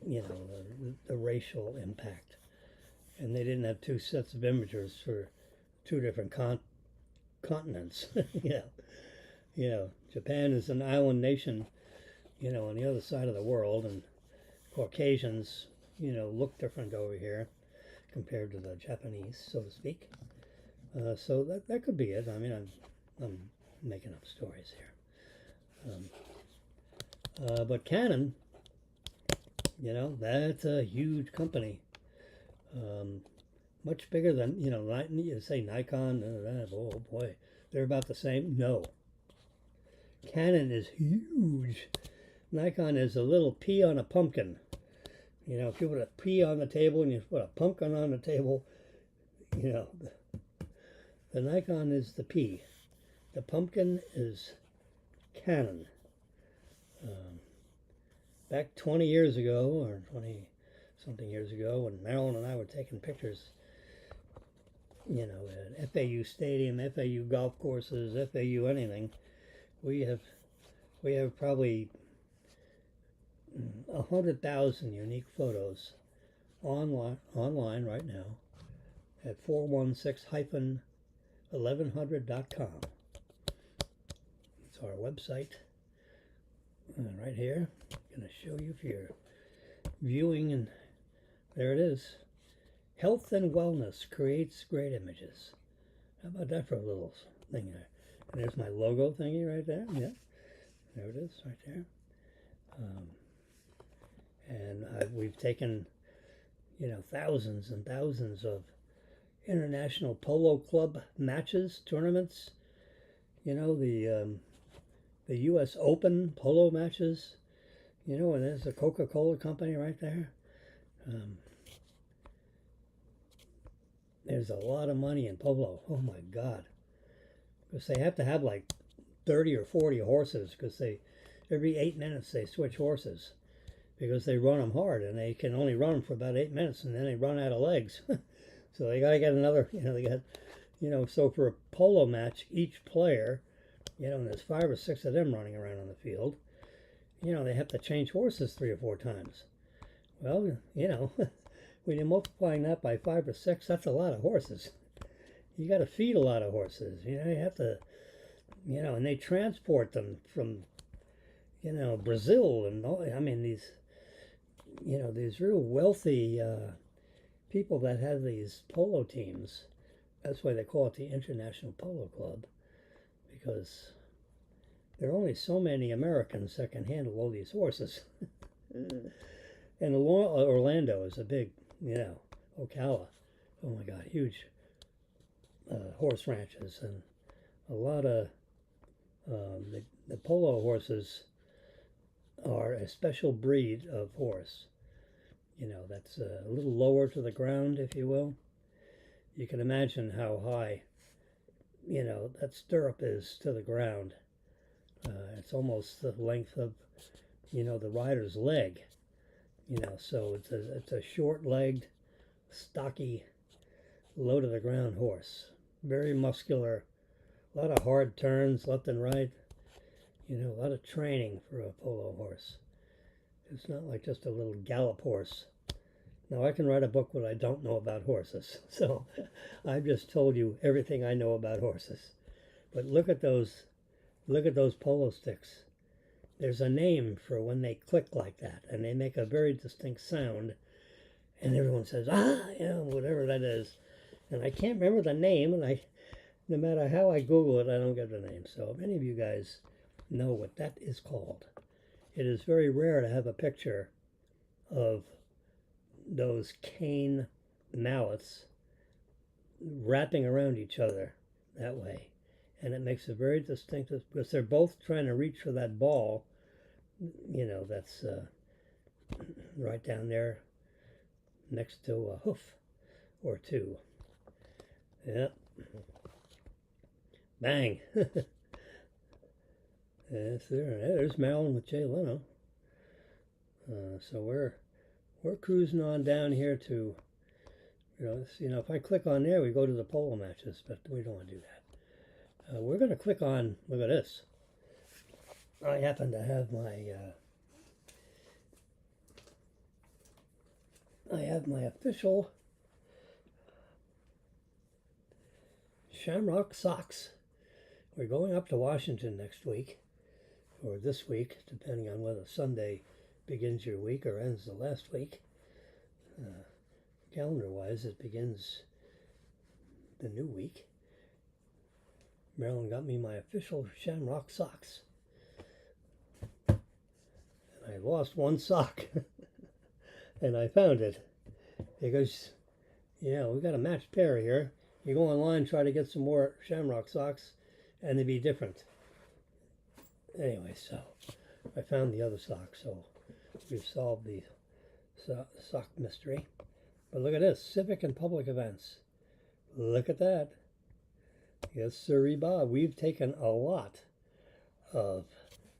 the racial impact. And they didn't have two sets of imagers for two different continents. Japan is an island nation, on the other side of the world, and Caucasians, look different over here compared to the Japanese, so to speak. So that could be it. I mean, I'm making up stories here. But Canon, that's a huge company. Much bigger than, you say Nikon, oh boy, they're about the same. No. Canon is huge. Nikon is a little pea on a pumpkin. If you put a pea on the table and you put a pumpkin on the table, the Nikon is the pea. The pumpkin is Canon. Back 20 years ago, or 20 something years ago, when Marilyn and I were taking pictures, at FAU Stadium, FAU golf courses, FAU anything, we have probably 100,000 unique photos online right now at 416-1100.com. It's our website. Right here, I'm going to show you for your viewing, and there it is. Health and wellness creates great images. How about that for a little thing there? And there's my logo thingy right there. Yeah, there it is right there. And we've taken, thousands and thousands of international polo club matches, tournaments. The U.S. Open polo matches. And there's a Coca-Cola company right there. There's a lot of money in polo. Oh my God. Because they have to have like 30 or 40 horses, because every 8 minutes they switch horses, because they run them hard, and they can only run them for about 8 minutes, and then they run out of legs. So they got to get another, so for a polo match, each player, and there's 5 or 6 of them running around on the field, they have to change horses 3 or 4 times. Well, when you're multiplying that by 5 or 6, that's a lot of horses. You got to feed a lot of horses. You have to, and they transport them from, Brazil and all. I mean, these real wealthy people that have these polo teams, That's why they call it the International Polo Club, because there are only so many Americans that can handle all these horses. And Orlando is a big, Ocala. Oh my God, huge horse ranches, and a lot of the polo horses are a special breed of horse. That's a little lower to the ground, if you will. You can imagine how high, that stirrup is to the ground. It's almost the length of, the rider's leg. So it's a short-legged, stocky, low to the ground horse. Very muscular, a lot of hard turns left and right. A lot of training for a polo horse. It's not like just a little gallop horse. Now, I can write a book what I don't know about horses. So I've just told you everything I know about horses. But look at those polo sticks. There's a name for when they click like that, and they make a very distinct sound. And everyone says, whatever that is. And I can't remember the name, and no matter how I Google it, I don't get the name. So if any of you guys know what that is called, it is very rare to have a picture of those cane mallets wrapping around each other that way. And it makes it very distinctive because they're both trying to reach for that ball, that's right down there next to a hoof or two. Yep. Bang. Yes, there's Marilyn with Jay Leno. So we're cruising on down here to, if I click on there, we go to the polo matches, but we don't want to do that. We're going to click on, look at this. I happen to have my official Shamrock socks. We're going up to Washington next week, or this week, depending on whether Sunday begins your week or ends the last week. Calendar-wise, it begins the new week. Marilyn got me my official Shamrock socks. And I lost one sock, and I found it. Because, we got a matched pair here. You go online, try to get some more Shamrock socks, and they'd be different. Anyway, so I found the other sock, so we've solved the sock mystery. But look at this, civic and public events. Look at that. Yes, sirree, Bob. We've taken a lot of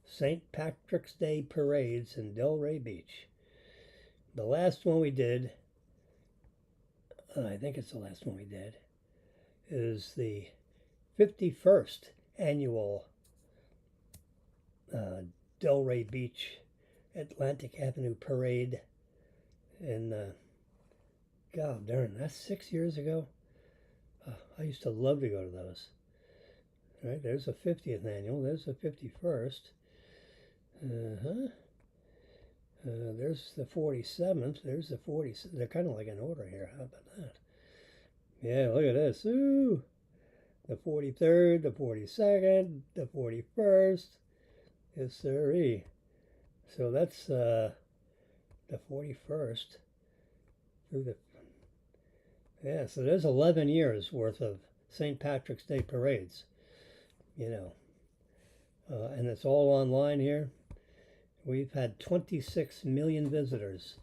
St. Patrick's Day parades in Delray Beach. The last one we did, I think it's the last one we did, is the 51st annual Delray Beach Atlantic Avenue Parade. And God darn, that's 6 years ago. I used to love to go to those. Right, there's the 50th annual. There's the 51st. There's the 47th. There's the 40th. They're kind of like in order here. How about that? Yeah, look at this. Ooh, the 43rd, the 42nd, the 41st. Yes, sirree. So that's the 41st through the. Yeah, so there's 11 years worth of St. Patrick's Day parades, and it's all online here. We've had 26 million visitors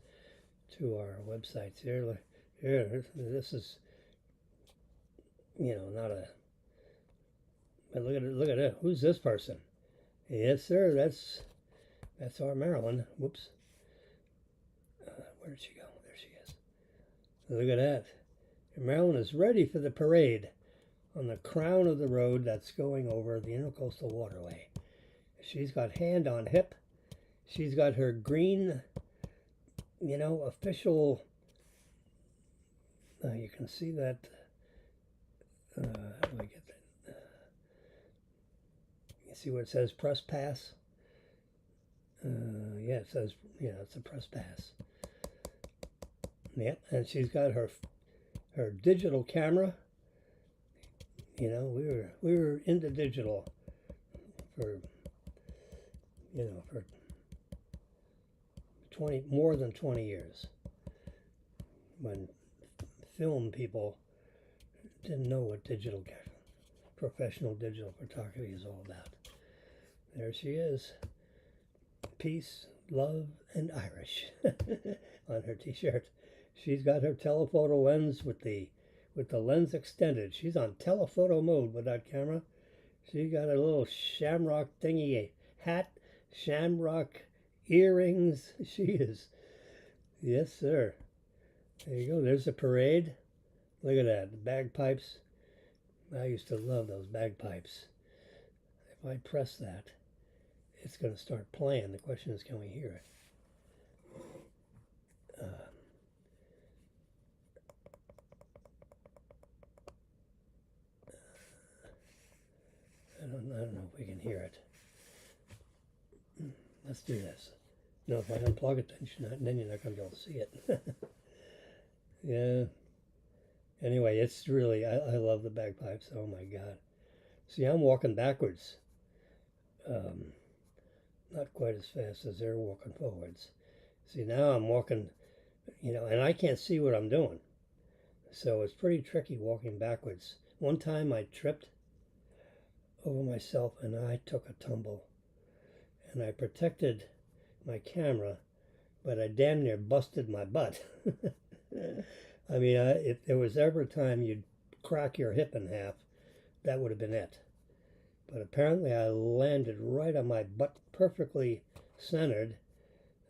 to our websites here. Here, this is, not a. But look at it. Who's this person? Yes, sir. That's our Marilyn. Whoops. Where did she go? There she is. Look at that. Marilyn is ready for the parade on the crown of the road that's going over the Intercoastal Waterway. She's got hand on hip. She's got her green, official, you can see that, how do I get that? You see where it says press pass? Yeah, it says, it's a press pass. Yep, and she's got her digital camera You know, we were into digital for, you know, for 20 more than 20 years, when film people didn't know what professional digital photography is all about. There she is, peace, love, and Irish on her t-shirt. She's got her telephoto lens with the lens extended. She's on telephoto mode with that camera. She got a little shamrock thingy hat, shamrock earrings. She is, yes sir. There you go. There's a parade. Look at that, the bagpipes. I used to love those bagpipes. If I press that, it's going to start playing. The question is, can we hear it? I don't know if we can hear it. Let's do this. No, if I unplug it, then you're not going to be able to see it. Yeah. Anyway, it's really, I love the bagpipes. Oh my God. See, I'm walking backwards. Not quite as fast as they're walking forwards. See, now I'm walking, you know, and I can't see what I'm doing. So it's pretty tricky walking backwards. One time I tripped over myself and I took a tumble. And I protected my camera, but I damn near busted my butt. I mean, if there was ever a time you'd crack your hip in half, that would have been it. But apparently I landed right on my butt, perfectly centered,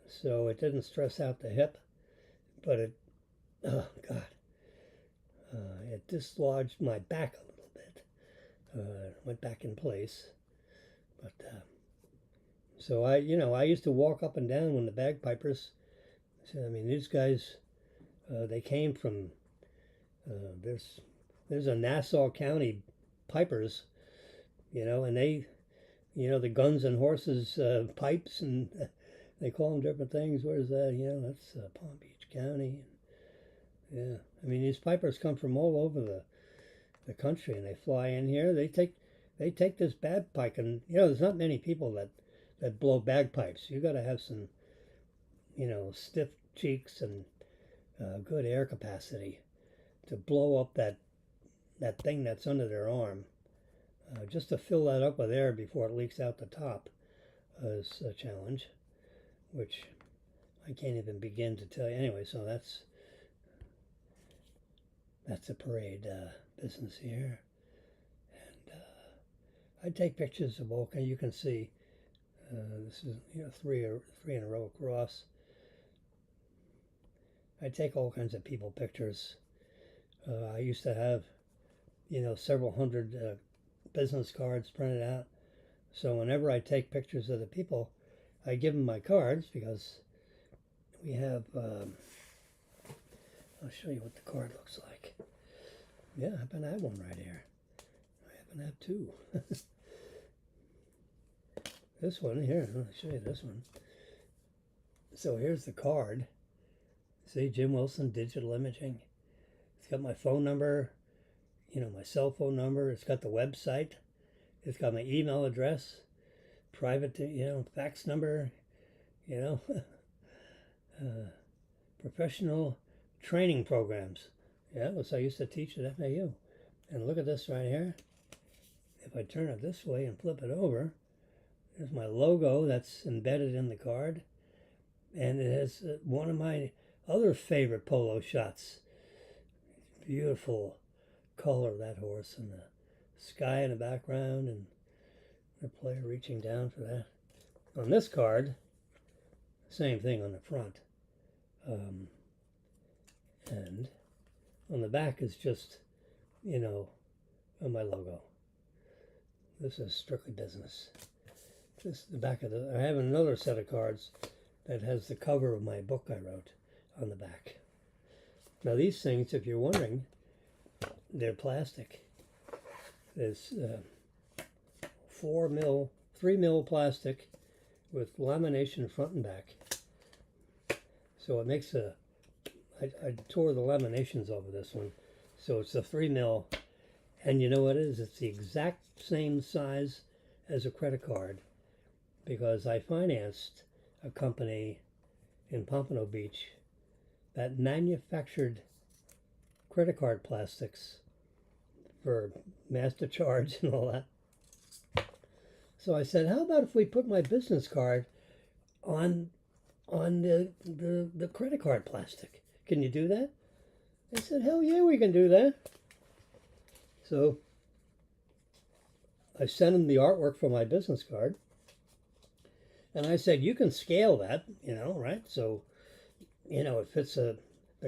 so it didn't stress out the hip, but it, oh God, it dislodged my back a little bit, went back in place. But so I used to walk up and down when the bagpipers, I mean, these guys, they came from, there's a Nassau County pipers, you know, and they, you know, the guns and horses pipes, and they call them different things. Where's that? You know, that's Palm Beach County. Yeah, I mean, these pipers come from all over the country, and they fly in here. They take this bagpipe, and you know, there's not many people that blow bagpipes. You got to have some, you know, stiff cheeks and good air capacity to blow up that thing that's under their arm. Just to fill that up with air before it leaks out the top is a challenge, which I can't even begin to tell you. Anyway, so that's a parade business here, and I take pictures of all kinds. You can see this is, you know, three in a row across. I take all kinds of people pictures. I used to have, you know, several hundred business cards printed out. So whenever I take pictures of the people, I give them my cards, because we have, I'll show you what the card looks like. Yeah, I happen to have one right here. I happen to have two. This one here, I'll show you this one. So here's the card. See, Jim Wilson Digital Imaging. It's got my phone number, you know, my cell phone number. It's got the website. It's got my email address, private, you know, fax number, you know, professional training programs. Yeah, that's what I used to teach at FAU. And look at this right here. If I turn it this way and flip it over, there's my logo that's embedded in the card. And it has one of my other favorite polo shots. Beautiful color of that horse, and the sky in the background, and the player reaching down for that. On this card, same thing on the front. And on the back is just, you know, my logo. This is strictly business. This is the back of I have another set of cards that has the cover of my book I wrote on the back. Now these things, if you're wondering, they're plastic. There's 3 mil plastic with lamination front and back. So it makes I tore the laminations over this one. So it's a 3 mil, And you know what it is? It's the exact same size as a credit card because I financed a company in Pompano Beach that manufactured credit card plastics for master charge and all that. So I said, how about if we put my business card on the credit card plastic? Can you do that? They said, hell yeah, we can do that. So I sent them the artwork for my business card. And I said, you can scale that, right? So, it fits the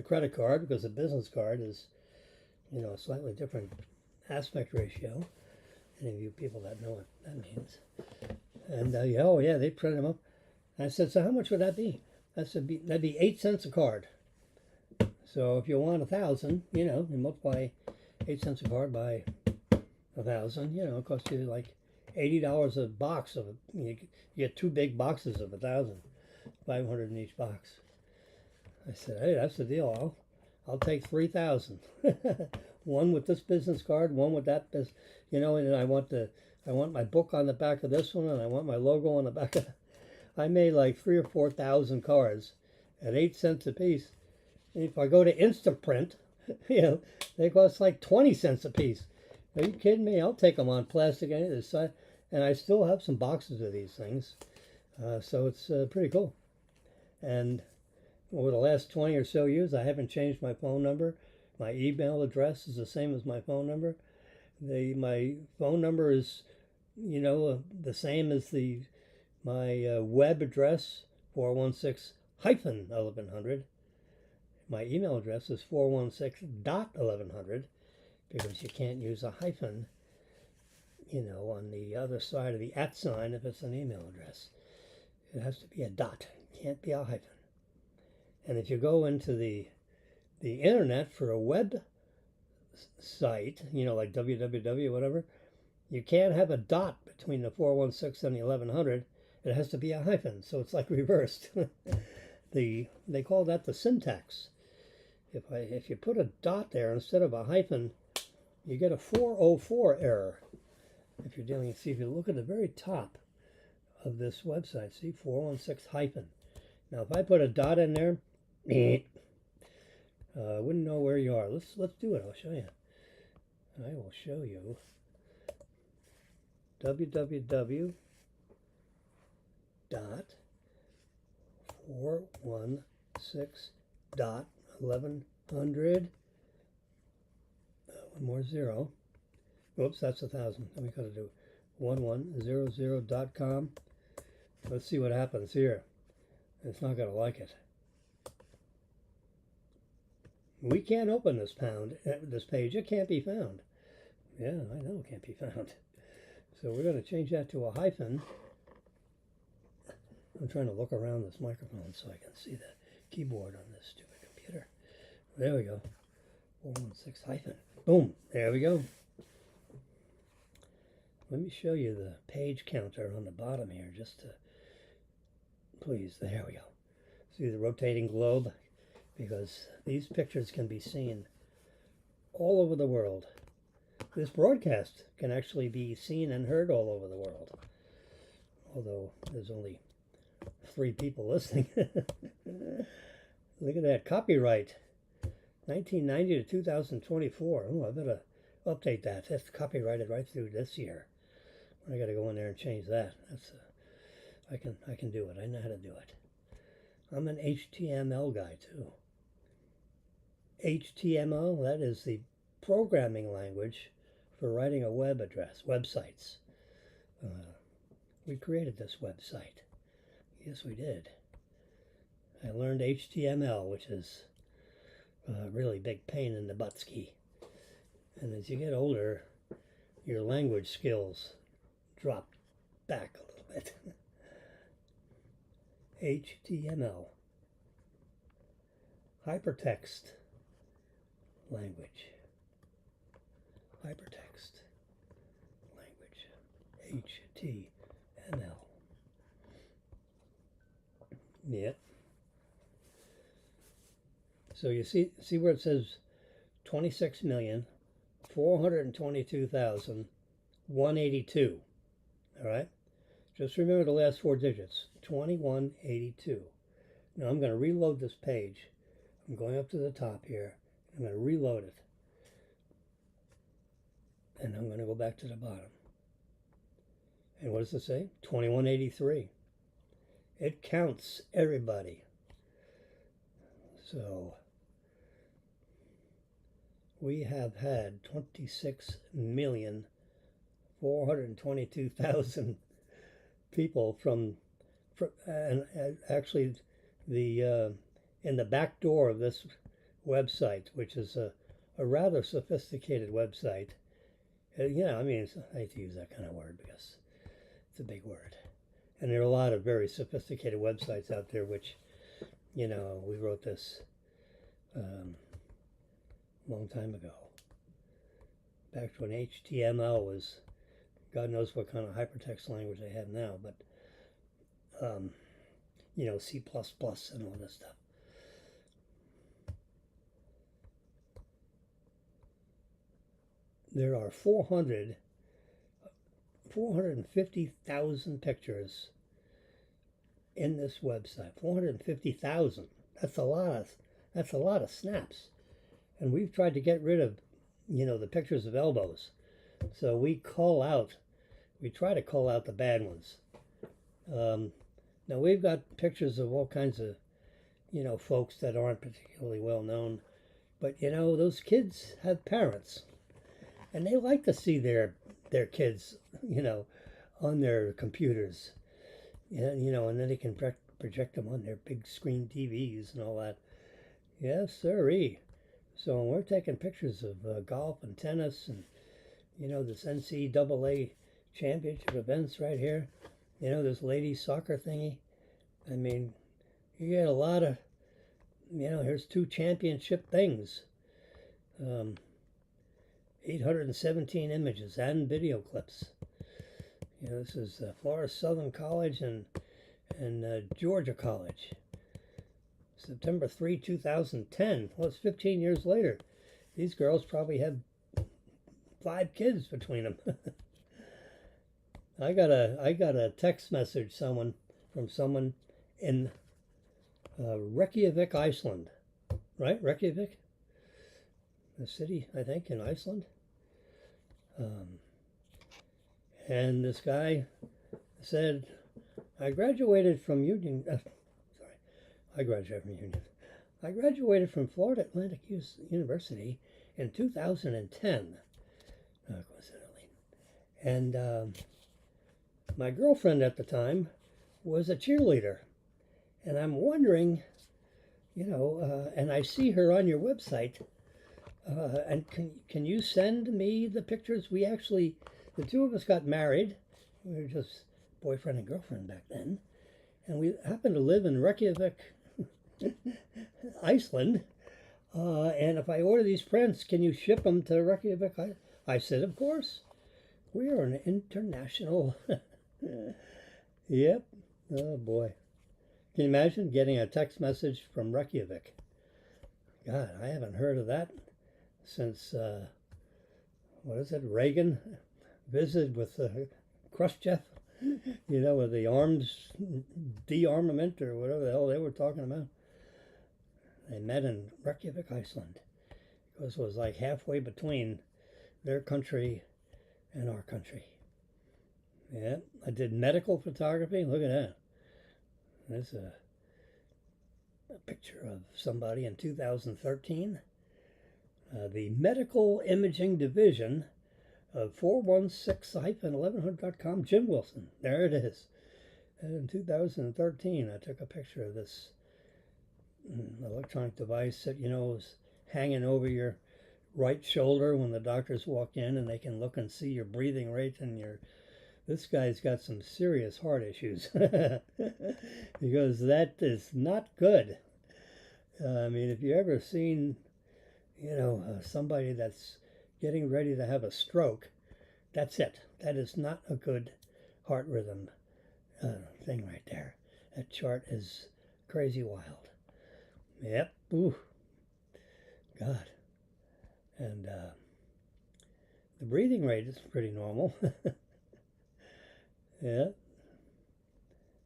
credit card because the business card is, a slightly different aspect ratio. Any of you people that know what that means. And, oh yeah, they printed them up. I said, so how much would that be? I said, that'd be 8 cents a card. So if you want 1,000, you multiply 8 cents a card by 1,000, it costs you like $80 a box of it. You get 2 big boxes of 1,000, 500 in each box. I said, hey, that's the deal. I'll take 3,000. One with this business card, one with that business, and I want my book on the back of this one, and I want my logo on the back of. I made like 3,000 or 4,000 cards at 8 cents a piece. And if I go to Instaprint, they cost like 20 cents a piece. Are you kidding me? I'll take them on plastic and I still have some boxes of these things. So it's pretty cool. And over the last 20 or so years, I haven't changed my phone number. My email address is the same as my phone number. My phone number is, the same as my web address, 416-1100. My email address is 416.1100 because you can't use a hyphen, on the other side of the @ sign if it's an email address. It has to be a dot. It can't be a hyphen. And if you go into the internet for a web site, like www, whatever, you can't have a dot between the 416 and the 1100. It has to be a hyphen, so it's like reversed. They call that the syntax. If you put a dot there instead of a hyphen, you get a 404 error. If you're dealing, see, if you look at the very top of this website, see, 416 hyphen. Now, if I put a dot in there, I wouldn't know where you are. Let's do it. I'll show you. I will show you www.416.1100. One more zero. Oops, that's 1,000. Let me got to do 1100.com. Let's see what happens here. It's not going to like it. We can't open this page. It can't be found. Yeah, I know it can't be found. So we're going to change that to a hyphen. I'm trying to look around this microphone so I can see the keyboard on this stupid computer. There we go. 416 hyphen. Boom. There we go. Let me show you the page counter on the bottom here, just to, please, there we go. See the rotating globe? Because these pictures can be seen all over the world. This broadcast can actually be seen and heard all over the world. Although there's only 3 people listening. Look at that, copyright. 1990 to 2024. Oh, I better update that. That's copyrighted right through this year. I got to go in there and change that. That's I can do it. I know how to do it. I'm an HTML guy too. HTML, that is the programming language for writing a web address, websites. We created this website. Yes, we did. I learned HTML, which is a really big pain in the buttski. And as you get older, your language skills drop back a little bit. HTML. Hypertext language. Hypertext language. HTML. Yep. So you see where it says 26 million 422,182. All right? Just remember the last four digits, 2182. Now I'm going to reload this page. I'm going up to the top here. I'm going to reload it. And I'm going to go back to the bottom. And what does it say? 2183. It counts everybody. So we have had 26,422,000 people from and actually the in the back door of this website, which is a rather sophisticated website. Yeah, I mean, I hate to use that kind of word because it's a big word. And there are a lot of very sophisticated websites out there, which, you know, we wrote this a long time ago. Back when HTML was, God knows what kind of hypertext language they have now, but, you know, C++ and all this stuff. There are 450,000 pictures in this website. 450,000. That's a lot of snaps. And we've tried to get rid of, you know, the pictures of elbows. So we try to call out the bad ones. Now we've got pictures of all kinds of, you know, folks that aren't particularly well known. But, you know, those kids have parents. And they like to see their kids, you know, on their computers, and you know, and then they can project them on their big screen TVs and all that. Yes, sirree. So we're taking pictures of golf and tennis, and you know, this NCAA championship events right here. You know, this ladies soccer thingy. I mean, you get a lot of, you know, here's two championship things. 817 images and video clips. You know, this is Florida Southern College and Georgia College. September 3, 2010. Well, it's 15 years later. These girls probably have 5 kids between them. I got a text message from someone in Reykjavik, Iceland. Right? Reykjavik? The city, I think, in Iceland. And this guy said, I graduated from I graduated from Florida Atlantic University in 2010, coincidentally. And my girlfriend at the time was a cheerleader. And I'm wondering, you know, and I see her on your website. And can you send me the pictures? We actually, the two of us got married. We were just boyfriend and girlfriend back then. And we happened to live in Reykjavik, Iceland. And if I order these prints, can you ship them to Reykjavik? I said, of course. We are an international. Yep. Oh, boy. Can you imagine getting a text message from Reykjavik? God, I haven't heard of that since, what is it, Reagan visited with Khrushchev, you know, with the arms de-armament or whatever the hell they were talking about. They met in Reykjavik, Iceland, because it was like halfway between their country and our country. Yeah, I did medical photography. Look at that. There's a picture of somebody in 2013. The Medical Imaging Division of 416-1100.com, Jim Wilson. There it is. And in 2013, I took a picture of this electronic device that, you know, was hanging over your right shoulder when the doctors walk in and they can look and see your breathing rate and your... This guy's got some serious heart issues because that is not good. I mean, if you ever seen, you know, somebody that's getting ready to have a stroke, that's it. That is not a good heart rhythm thing right there. That chart is crazy wild. Yep. Ooh. God. And The breathing rate is pretty normal. Yeah,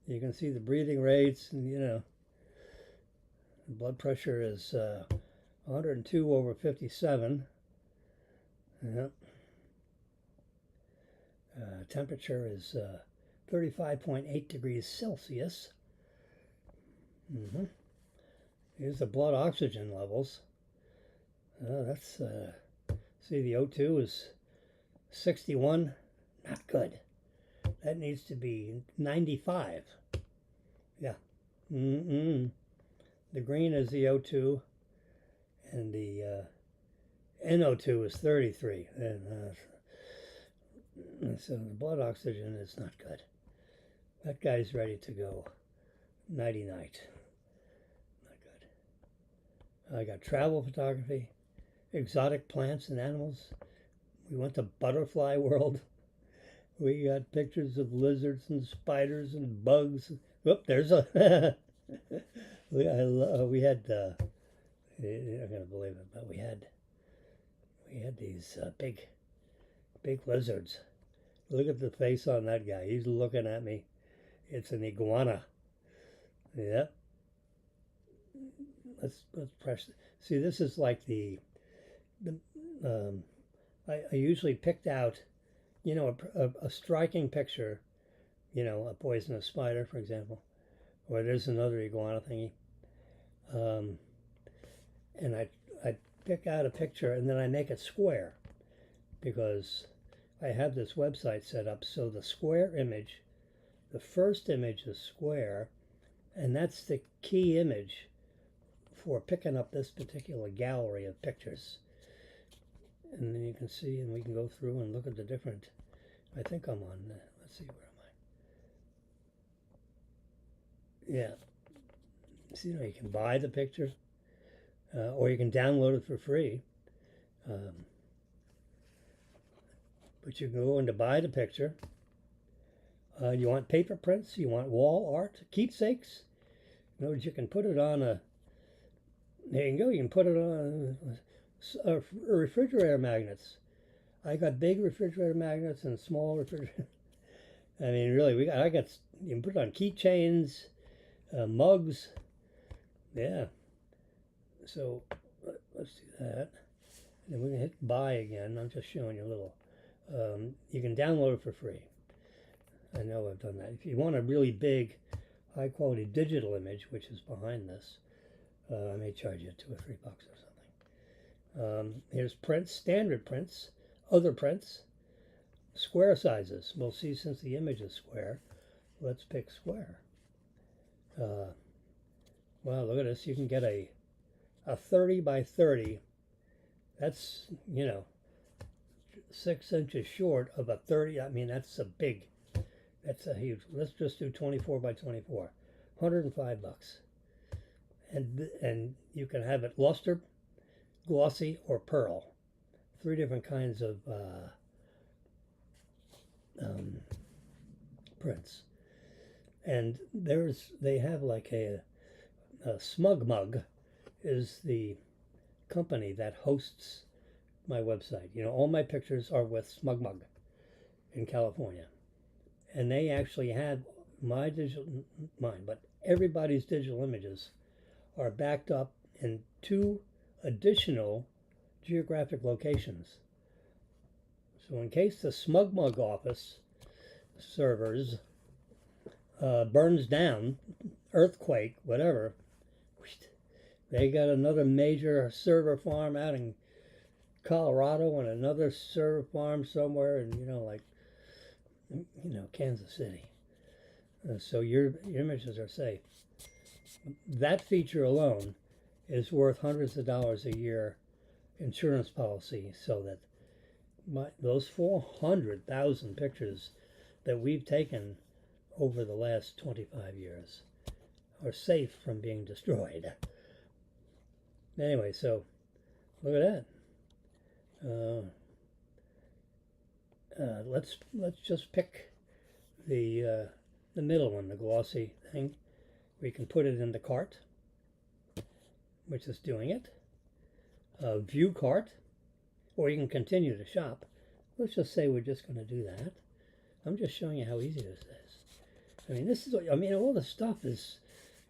you can see the breathing rates, and the blood pressure is 102 over 57. Yeah. Temperature is 35.8 degrees Celsius. Here's the blood oxygen levels. That's see, the O2 is 61. Not good. That needs to be 95. Yeah. The green is the O2, and the NO2 is 33. And so the blood oxygen is not good. That guy's ready to go. Nighty night. Not good. I got travel photography, exotic plants and animals. We went to Butterfly World. We got pictures of lizards and spiders and bugs. Whoop, there's a. we had. You're not gonna believe it, but we had these big lizards. Look at the face on that guy. He's looking at me. It's an iguana. Yeah. Let's press. See, this is like I usually picked out, a striking picture, a poisonous spider, for example, or there's another iguana thingy. And I pick out a picture and then I make it square, because I have this website set up so the square image, the first image is square, and that's the key image for picking up this particular gallery of pictures. And then you can see, and we can go through and look at the different. I think I'm on, let's see, where am I? Yeah. See, you can buy the picture, or you can download it for free. But you can go in to buy the picture. You want paper prints, you want wall art, keepsakes. In other words, you can put it on a, there you go, you can put it on refrigerator magnets. I got big refrigerator magnets and small refrigerator. I mean, really, you can put it on keychains, mugs. Yeah. So let's do that. And we're gonna hit buy again. I'm just showing you a little. You can download it for free. I know I've done that. If you want a really big, high quality digital image, which is behind this, I may charge you $2 or $3 or something. Here's prints, standard prints, other prints, square sizes. We'll see, since the image is square, let's pick square. Wow, look at this. You can get a 30 by 30. That's, 6 inches short of a 30. I mean, that's a huge. Let's just do 24 by 24. $105. And you can have it luster, glossy, or pearl. 3 different kinds of prints. And they have like a Smug Mug is the company that hosts my website. All my pictures are with Smug Mug in California. And they actually have mine, but everybody's digital images are backed up in 2 additional geographic locations. So in case the Smug Mug office servers burns down, earthquake, whatever, they got another major server farm out in Colorado and another server farm somewhere in, Kansas City. So your images are safe. That feature alone is worth hundreds of dollars a year insurance policy, so that those 400,000 pictures that we've taken over the last 25 years are safe from being destroyed. Anyway, so look at that. Let's just pick the middle one, the glossy thing. We can put it in the cart, which is doing it. View cart, or you can continue to shop. let's just say we're just going to do that. I'm just showing you how easy this is. I mean, this is, I mean, all the stuff is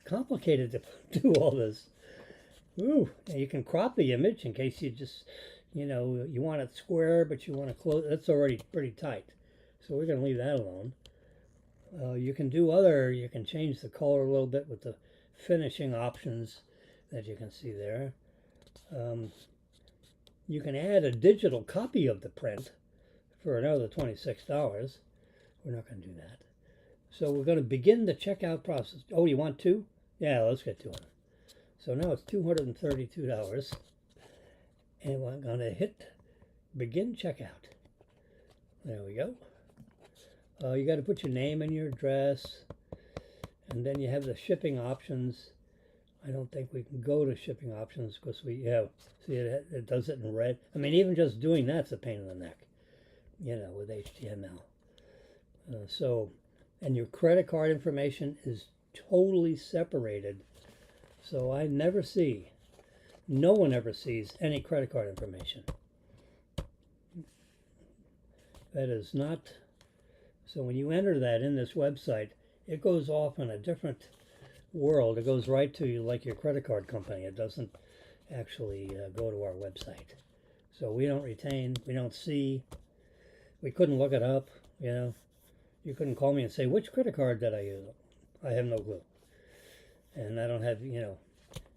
complicated to do all this. Ooh, you can crop the image in case you just, you know, you want it square, but you want to close. That's already pretty tight. So we're going to leave that alone. You can do other, you can change the color a little bit with the finishing options that you can see there. You can add a digital copy of the print for another $26. We're not going to do that. So we're going to begin the checkout process. Oh, you want two? Yeah, let's get to it. So now it's $232. And we're going to hit begin checkout. There we go. You got to put your name and your address. And then you have the shipping options. I don't think we can go to shipping options because we have, see it does it in red. I mean, even just doing that's a pain in the neck, you know, with HTML. And your credit card information is totally separated. So I never see, no one ever sees any credit card information. That is not, so when you enter that in this website, it goes off in a different world. It goes right to you like your credit card company. It doesn't actually go to our website. So we don't retain, we don't see, we couldn't look it up, you know. You couldn't call me and say, which credit card did I use? I have no clue. And I don't have, you know,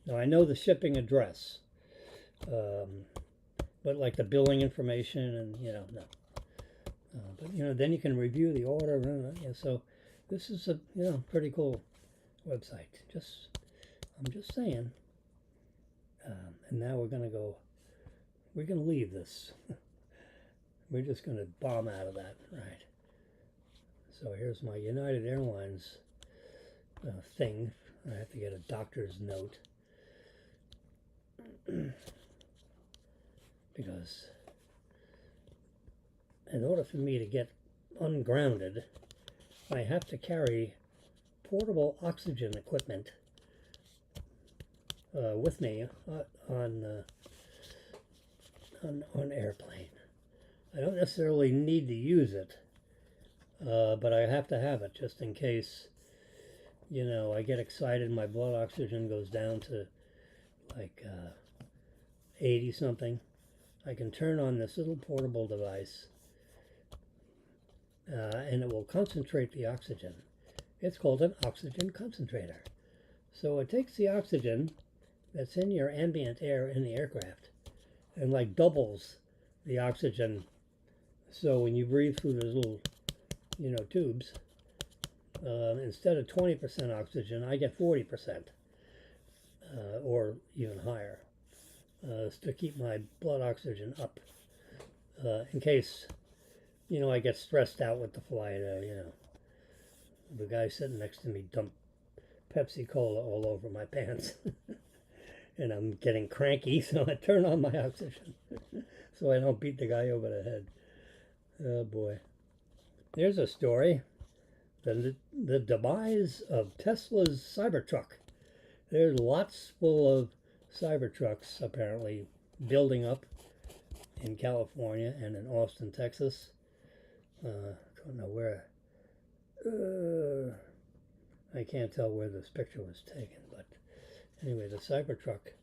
now I know the shipping address, but like the billing information and, you know, no. But, you know, then you can review the order. And so this is a, you know, pretty cool website. I'm just saying. And now we're going to go, we're going to leave this. We're just going to bomb out of that, right? So here's my United Airlines thing. I have to get a doctor's note because in order for me to get ungrounded, I have to carry portable oxygen equipment with me on airplane. I don't necessarily need to use it, but I have to have it just in case, you know, I get excited, my blood oxygen goes down to like 80 something. I can turn on this little portable device and it will concentrate the oxygen. It's called an oxygen concentrator. So it takes the oxygen that's in your ambient air in the aircraft and like doubles the oxygen. So when you breathe through those little, you know, tubes, instead of 20% oxygen, I get 40%, or even higher, to keep my blood oxygen up, in case, you know, I get stressed out with the flight. You know, the guy sitting next to me dumped Pepsi Cola all over my pants, and I'm getting cranky, so I turn on my oxygen, so I don't beat the guy over the head. Oh boy. There's a story. The demise of Tesla's Cybertruck. There's lots full of Cybertrucks apparently building up in California and in Austin, Texas. Don't know where. I can't tell where this picture was taken, but anyway, the Cybertruck,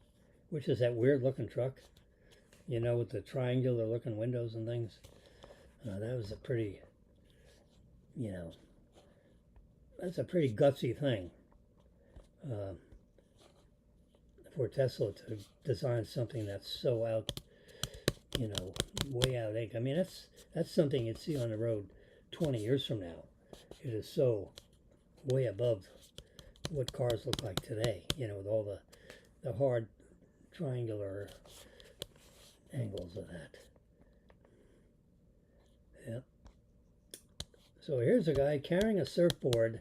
which is that weird looking truck, you know, with the triangular looking windows and things. That was a pretty, you know, that's a pretty gutsy thing for Tesla to design something that's so out, you know, way out. I mean, that's something you'd see on the road 20 years from now. It is so way above what cars look like today, you know, with all the hard triangular angles of that. Yep. So here's a guy carrying a surfboard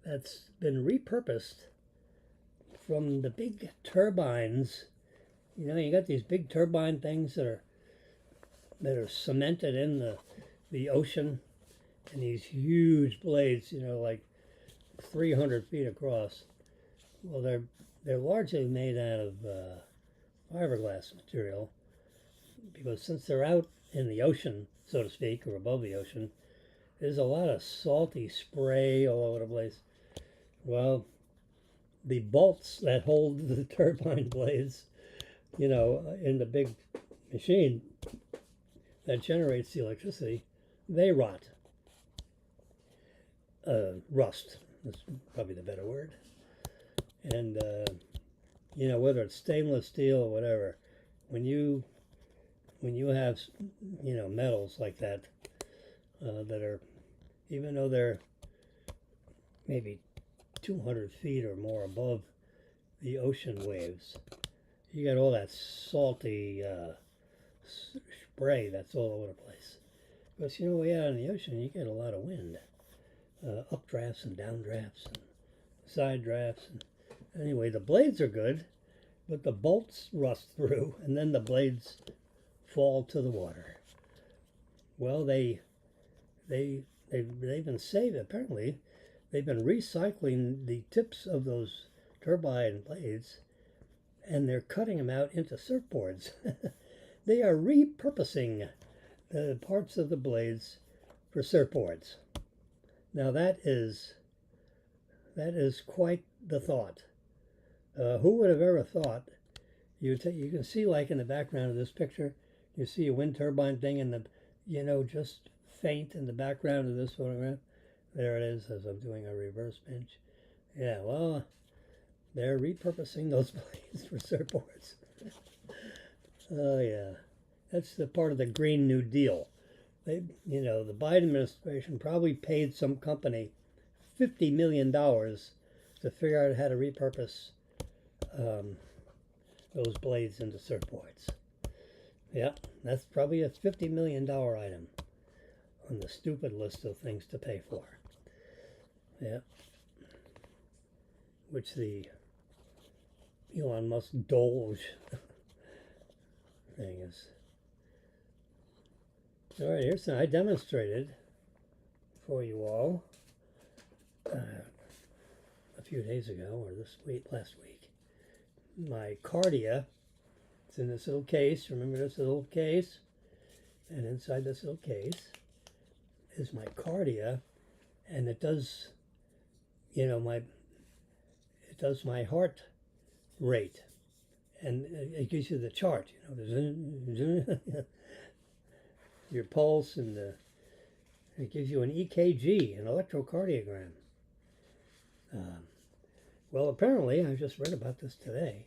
that's been repurposed from the big turbines. You know, you got these big turbine things that are cemented in the ocean, and these huge blades, you know, like 300 feet across. Well, they're largely made out of fiberglass material, because since they're out in the ocean so to speak, or above the ocean, there's a lot of salty spray all over the place. Well, the bolts that hold the turbine blades, in the big machine that generates the electricity, they rot. Rust is probably the better word. And, whether it's stainless steel or whatever, when you have, metals like that, that are, even though they're maybe 200 feet or more above the ocean waves, you got all that salty spray that's all over the place. Because, way out in the ocean, you get a lot of wind. Updrafts and downdrafts and side drafts. And anyway, the blades are good, but the bolts rust through, and then the blades fall to the water. Well, they've been saved, apparently. They've been recycling the tips of those turbine blades, and they're cutting them out into surfboards. They are repurposing the parts of the blades for surfboards. Now that is quite the thought. Who would have ever thought? You can see, like in the background of this picture, you see a wind turbine thing in the, just faint in the background of this photograph. There it is, as I'm doing a reverse pinch. Yeah, well, they're repurposing those blades for surfboards. Oh yeah, that's the part of the Green New Deal. The Biden administration probably paid some company $50 million to figure out how to repurpose those blades into surfboards. Yeah, that's probably a $50 million item on the stupid list of things to pay for. Yeah. Which the Elon Musk Doge thing is. All right, here's I demonstrated for you all a few days ago, or last week, my Cardia. It's in this little case. Remember this little case? And inside this little case is my Cardia, and it does, it does my heart rate, and it gives you the chart. Your pulse, and it gives you an EKG, an electrocardiogram. Well, apparently, I just read about this today.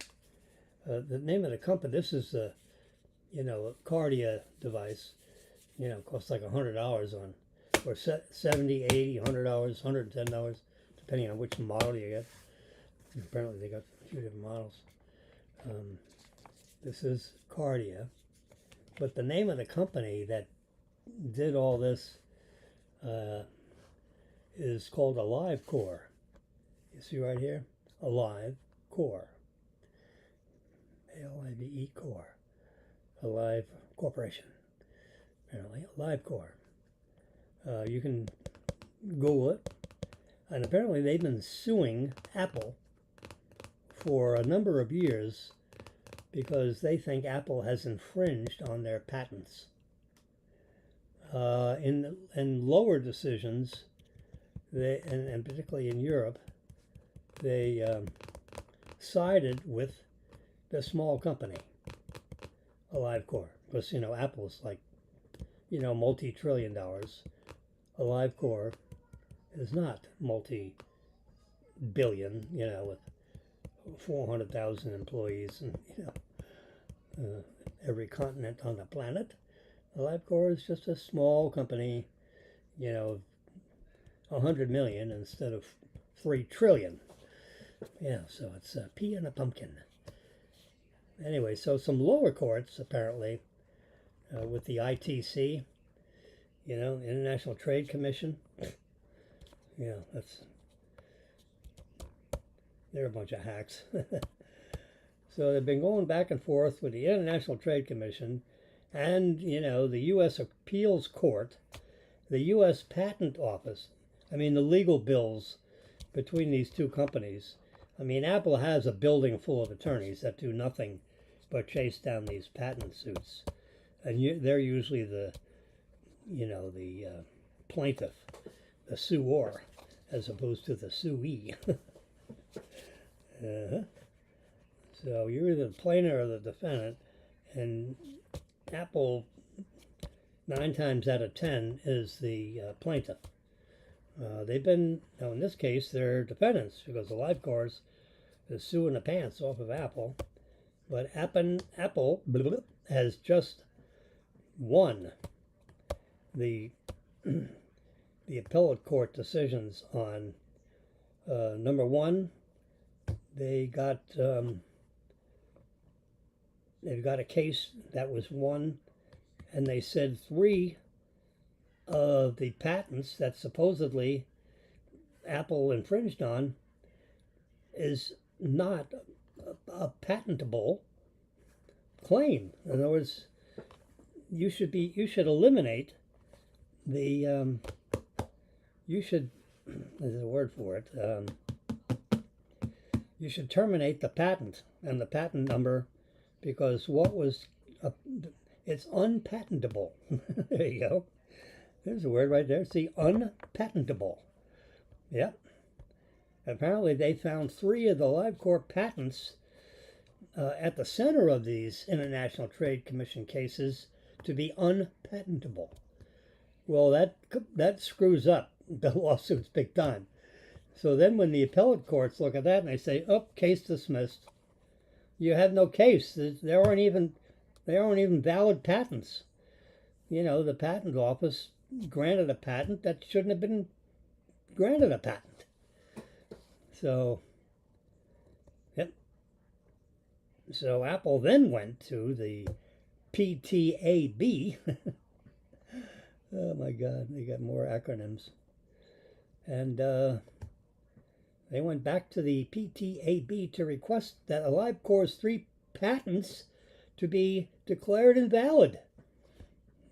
The name of the company, this is a Cardia device, costs like $100 or $70, $80, $100, $110, depending on which model you get. Apparently, they got a few different models. This is Cardia. But the name of the company that did all this is called AliveCor. You see right here? AliveCor. ALIVE Core. Alive Corporation. Apparently, AliveCor. You can Google it. And apparently they've been suing Apple for a number of years because they think Apple has infringed on their patents. In lower decisions, and particularly in Europe, they sided with the small company, AliveCor, because Apple's like multi-trillion dollars. AliveCor is not multi-billion, with 400,000 employees and every continent on the planet. AliveCor is just a small company, 100 million instead of 3 trillion. Yeah, so it's a pea and a pumpkin. Anyway, so some lower courts apparently with the ITC, International Trade Commission. Yeah, they're a bunch of hacks. So they've been going back and forth with the International Trade Commission and, the U.S. Appeals Court, the U.S. Patent Office. I mean, the legal bills between these two companies. I mean, Apple has a building full of attorneys that do nothing but chase down these patent suits. And they're usually the the plaintiff, the suor, as opposed to the suee. So you're either the plaintiff or the defendant, and Apple, 9 times out of 10, is the plaintiff. Now in this case, they're defendants because the live cars is suing the pants off of Apple. But Apple has just won the appellate court decisions on number one. They've got a case that was won, and they said 3 of the patents that supposedly Apple infringed on is not a patentable claim. In other words, you should eliminate the there's a word for it. You should terminate the patent and the patent number because it's unpatentable. There you go. There's a word right there. See, unpatentable. Yep. Apparently they found 3 of the LiveCore patents at the center of these International Trade Commission cases to be unpatentable. Well, that screws up the lawsuits big time. So then when the appellate courts look at that and they say, oh, case dismissed, you have no case. They aren't even valid patents. The patent office granted a patent that shouldn't have been granted a patent. So, yep. So Apple then went to the PTAB. Oh my God, they got more acronyms. And they went back to the PTAB to request that AliveCore's 3 patents to be declared invalid.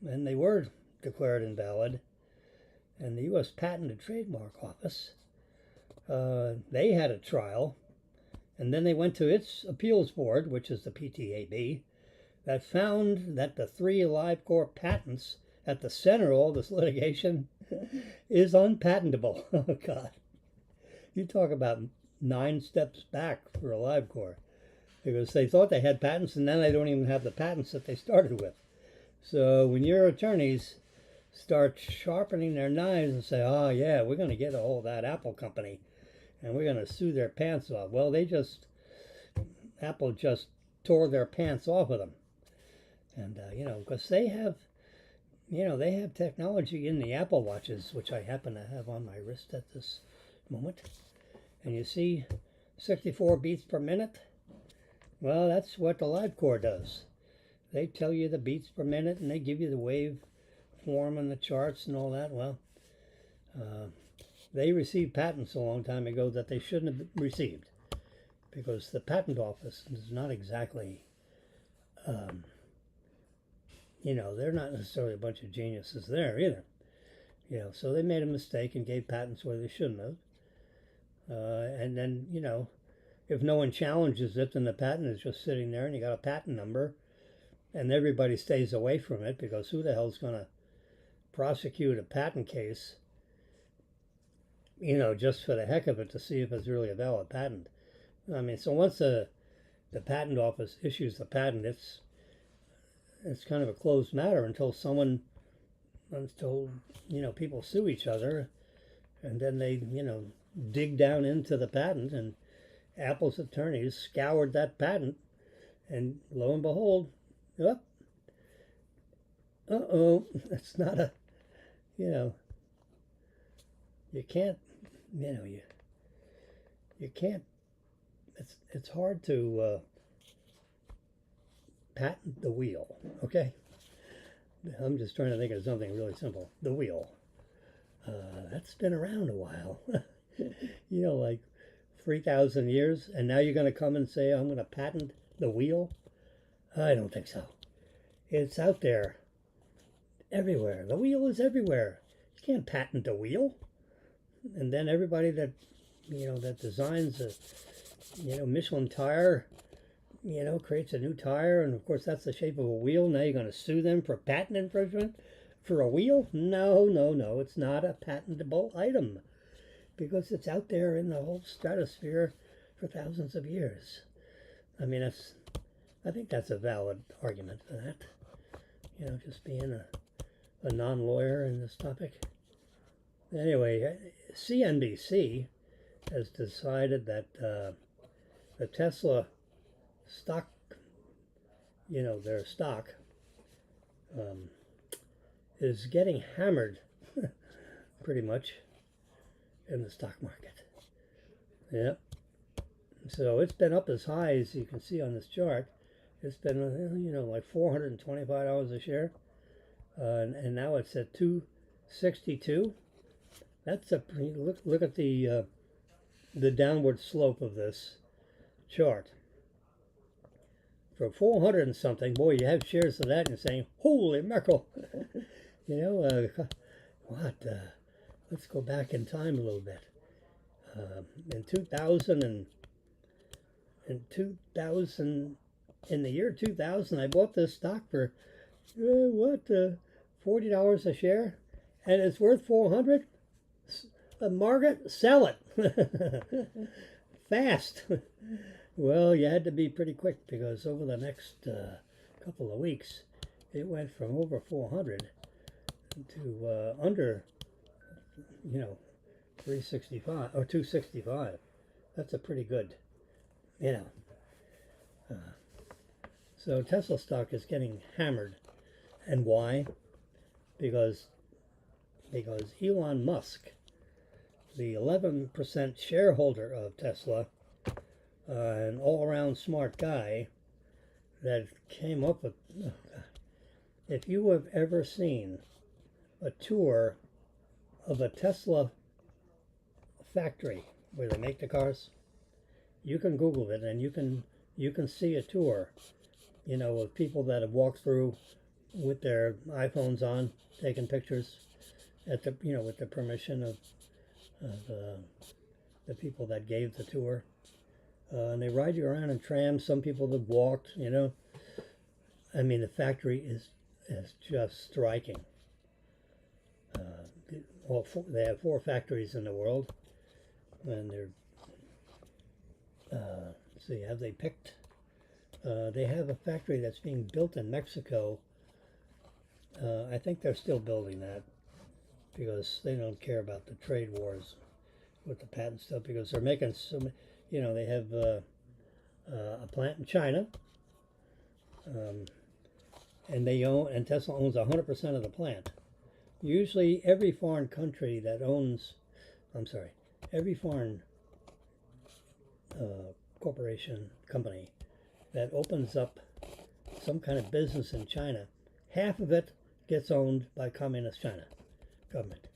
And they were declared invalid. And the U.S. Patent and Trademark Office, they had a trial, and then they went to its appeals board, which is the PTAB, that found that the 3 AliveCore patents at the center of all this litigation is unpatentable. Oh, God. You talk about 9 steps back for AliveCore, because they thought they had patents, and now they don't even have the patents that they started with. So when your attorneys start sharpening their knives and say, oh, yeah, we're going to get a hold of that Apple company, and we're going to sue their pants off. Well, Apple just tore their pants off of them. And, because they have technology in the Apple Watches, which I happen to have on my wrist at this moment. And you see 64 beats per minute. Well, that's what the LiveCore does. They tell you the beats per minute, and they give you the wave form and the charts and all that. Well, they received patents a long time ago that they shouldn't have received, because the patent office is not exactly, they're not necessarily a bunch of geniuses there either. So they made a mistake and gave patents where they shouldn't have. And then, if no one challenges it, then the patent is just sitting there, and you got a patent number, and everybody stays away from it, because who the hell's going to prosecute a patent case, just for the heck of it to see if it's really a valid patent. I mean, so once the patent office issues the patent, it's kind of a closed matter until people sue each other, and then they, dig down into the patent, and Apple's attorneys scoured that patent, and lo and behold, it's not a, you can't, you can't, it's hard to patent the wheel, okay? I'm just trying to think of something really simple. The wheel. That's been around a while. Like 3,000 years, and now you're going to come and say, I'm going to patent the wheel? I don't think so. It's out there everywhere. The wheel is everywhere. You can't patent the wheel. And then everybody that, that designs a, Michelin tire, creates a new tire, and of course that's the shape of a wheel. Now you're going to sue them for patent infringement for a wheel? No, no, no. It's not a patentable item because it's out there in the whole stratosphere for thousands of years. I mean, I think that's a valid argument for that. You know, just being a non-lawyer in this topic. Anyway, CNBC has decided that the Tesla stock, you know, their stock is getting hammered pretty much in the stock market. Yep. So it's been up as high as you can see on this chart. It's been, you know, like $425 a share. And now it's at 262. That's a look at the downward slope of this chart. For 400 and something, boy, you have shares of that and you're saying, holy mackerel. You know, what? Let's go back in time a little bit. In 2000 in the year 2000, I bought this stock for $40 a share, and it's worth 400. Margaret, sell it fast. Well, you had to be pretty quick because over the next couple of weeks, it went from over 400 to under, you know, 365 or 265. That's a pretty good, you know. So Tesla stock is getting hammered, and why? Because Elon Musk, the 11% shareholder of Tesla, an all-around smart guy that came up with, oh God, if you have ever seen a tour of a Tesla factory where they make the cars, you can Google it and you can see a tour, you know, of people that have walked through with their iPhones on, taking pictures at the, you know, with the permission of the people that gave the tour. And they ride you around in trams. Some people have walked, you know. I mean, the factory is just striking. They have 4 factories in the world, and they're let's see, have they picked? They have a factory that's being built in Mexico. I think they're still building that because they don't care about the trade wars with the patent stuff, because they're making so many, you know, they have a plant in China, and Tesla owns 100% of the plant. Usually every foreign country that owns, every foreign corporation, company that opens up some kind of business in China, half of it gets owned by Communist China government.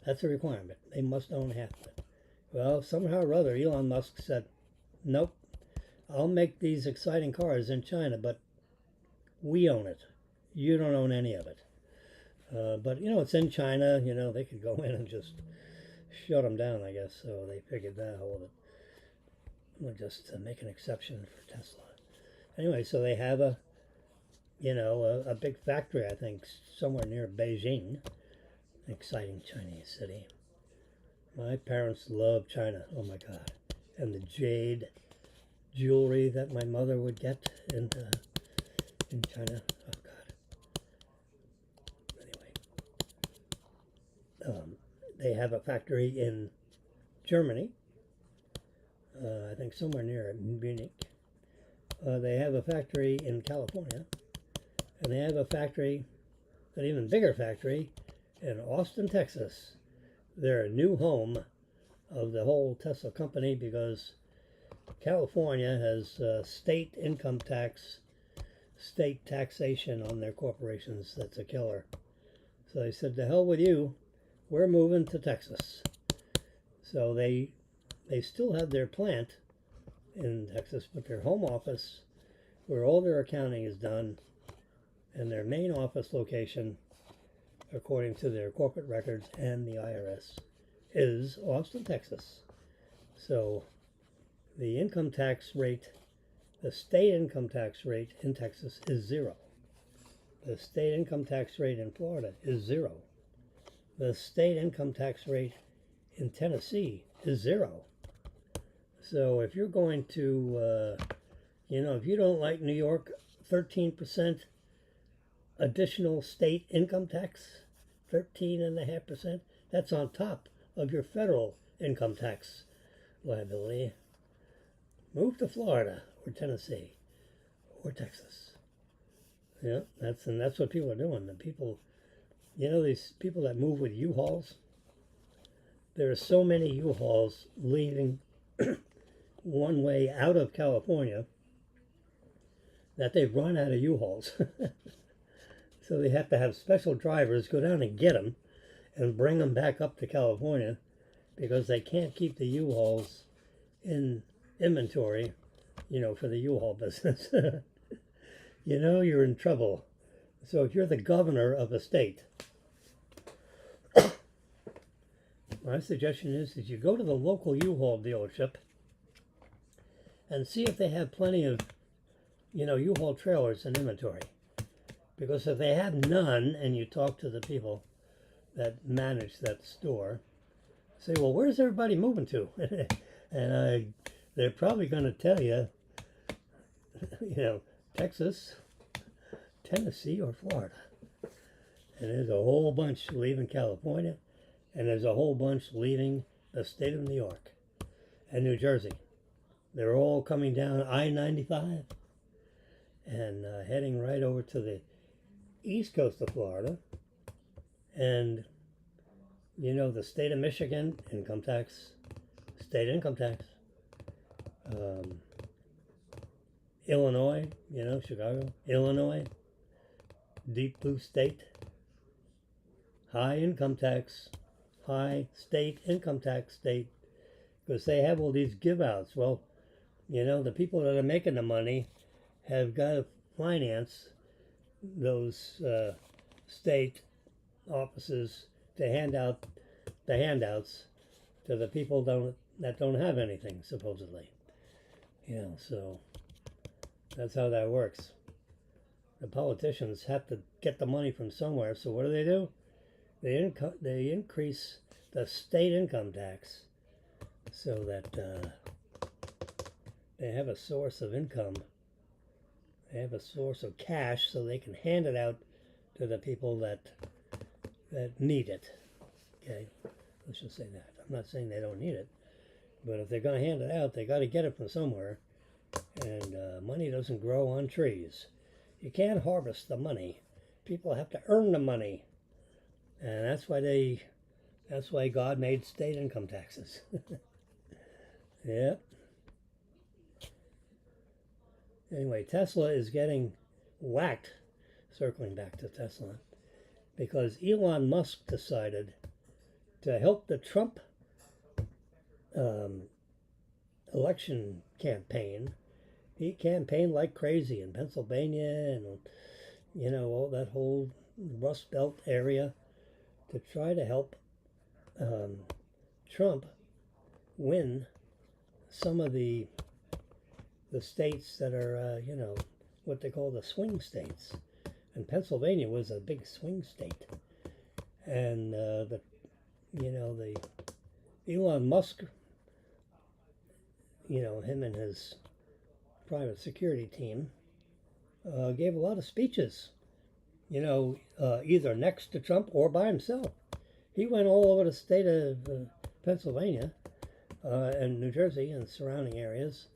That's a requirement. They must own half of it. Well, somehow or other, Elon Musk said, nope, I'll make these exciting cars in China, but we own it. You don't own any of it. But, you know, it's in China. You know, they could go in and just shut them down, I guess. So they figured that whole it. We'll just make an exception for Tesla. Anyway, so they have a big factory, I think, somewhere near Beijing. Exciting Chinese city. My parents love China. Oh my God. And the jade jewelry that my mother would get in China. Oh God. Anyway, they have a factory in Germany. I think somewhere near Munich. They have a factory in California. And they have a factory, an even bigger factory, in Austin, Texas. They're a new home of the whole Tesla company because California has state income tax, state taxation on their corporations. That's a killer. So they said, to hell with you, we're moving to Texas. So they still have their plant in Texas, but their home office, where all their accounting is done, and their main office location, according to their corporate records and the IRS, is Austin, Texas. So the income tax rate, the state income tax rate in Texas is 0. The state income tax rate in Florida is 0. The state income tax rate in Tennessee is 0. So if you're going to, if you don't like New York, 13% additional state income tax, 13.5%, that's on top of your federal income tax liability. Move to Florida or Tennessee or Texas. Yeah, that's what people are doing. The people, these people that move with U-Hauls, there are so many U-Hauls leaving one way out of California that they've run out of U-Hauls. So they have to have special drivers go down and get them and bring them back up to California because they can't keep the U-Hauls in inventory, for the U-Haul business. You're in trouble. So if you're the governor of a state, my suggestion is you go to the local U-Haul dealership and see if they have plenty of, U-Haul trailers in inventory. Because if they have none, and you talk to the people that manage that store, say, well, where's everybody moving to? And they're probably going to tell you, Texas, Tennessee, or Florida. And there's a whole bunch leaving California, and there's a whole bunch leaving the state of New York and New Jersey. They're all coming down I-95 and heading right over to the east coast of Florida. And the state of Michigan, income tax, state income tax. Illinois, Chicago, Illinois, deep blue state, high income tax, high state income tax state, because they have all these give outs. Well, the people that are making the money have got to finance those state offices to hand out the handouts to the people that don't have anything, supposedly. So that's how that works. The politicians have to get the money from somewhere, so what do? They increase the state income tax so that they have a source of income. They have a source of cash so they can hand it out to the people that need it. Okay, let's just say that. I'm not saying they don't need it, but if they're going to hand it out, they got to get it from somewhere. And money doesn't grow on trees. You can't harvest the money. People have to earn the money, and that's why God made state income taxes. Yeah. Anyway, Tesla is getting whacked, circling back to Tesla, because Elon Musk decided to help the Trump election campaign. He campaigned like crazy in Pennsylvania and, all that whole Rust Belt area to try to help Trump win some of the states that are, what they call the swing states. And Pennsylvania was a big swing state. And the Elon Musk, him and his private security team gave a lot of speeches, either next to Trump or by himself. He went all over the state of Pennsylvania and New Jersey and surrounding areas